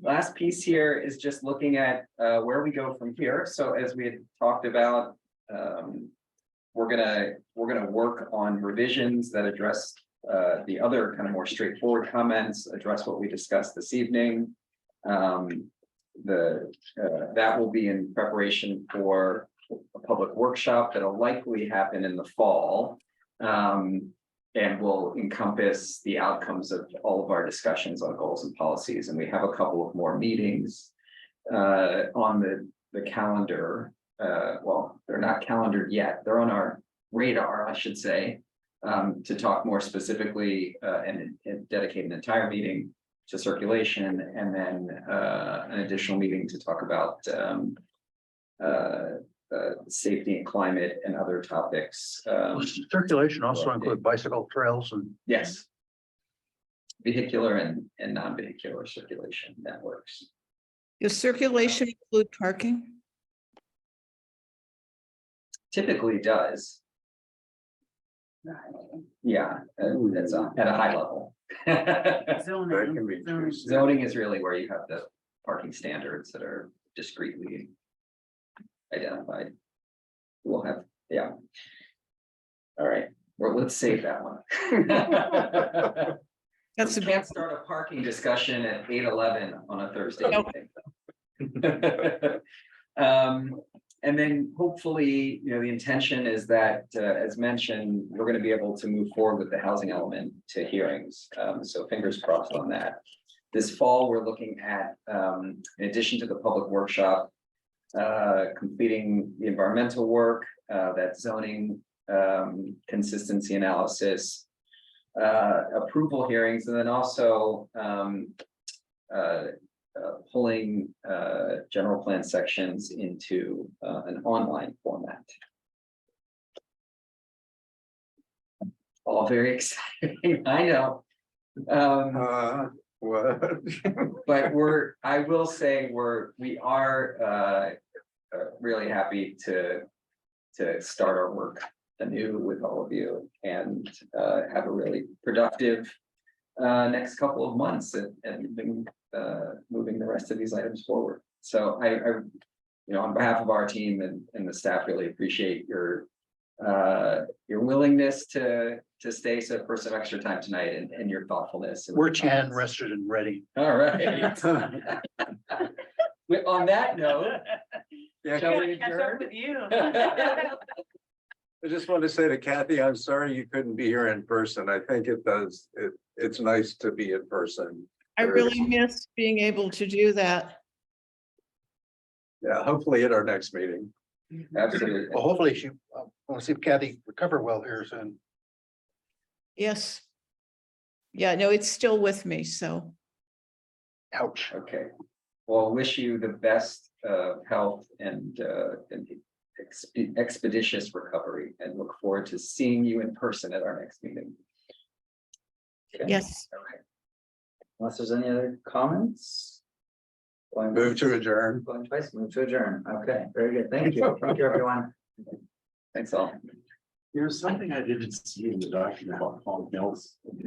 Last piece here is just looking at where we go from here. So as we had talked about, we're gonna work on revisions that address the other kind of more straightforward comments, address what we discussed this evening. That will be in preparation for a public workshop that'll likely happen in the fall. And will encompass the outcomes of all of our discussions on goals and policies. And we have a couple of more meetings on the calendar. Well, they're not calendared yet. They're on our radar, I should say, to talk more specifically and dedicate an entire meeting to circulation, and then an additional meeting to talk about safety and climate and other topics. Circulation also include bicycle trails and. Yes. Vehicular and non-vehicular circulation networks. Does circulation include parking? Typically does. Yeah, that's at a high level. That can be true. Zoning is really where you have the parking standards that are discretely identified. We'll have, yeah. All right, well, let's save that one. That's We a can't start a parking discussion at 8:11 on a Thursday evening. And then hopefully, the intention is that, as mentioned, we're going to be able to move forward with the housing element to hearings. So fingers crossed on that. This fall, we're looking at, in addition to the public workshop, completing the environmental work, that zoning consistency analysis, approval hearings, and then also pulling general plan sections into an online format. All very exciting, I know. What? But I will say we are really happy to start our work anew with all of you and have a really productive next couple of months and moving the rest of these items forward. So on behalf of our team and the staff, really appreciate your willingness to stay for some extra time tonight and your thoughtfulness. We're chan rested and ready. All right. On that note, shall we Catch up adjourn? with you. I just want to say to Kathy, I'm sorry you couldn't be here in person. I think it's nice to be in person. I really miss being able to do that. Yeah, hopefully at our next meeting. Absolutely. Well, hopefully she, we'll see if Kathy recover well here soon. Yes. Yeah, no, it's still with me, so. Ouch. Okay. Well, wish you the best health and expeditious recovery, and look forward to seeing you in person at our next meeting. Okay. Yes. Okay. Unless there's any other comments? Move to adjourn. Going twice, move to adjourn. Okay, very good. Thank you. Thank you, everyone. Thanks all. There's something I didn't see in the document about Paul Mills.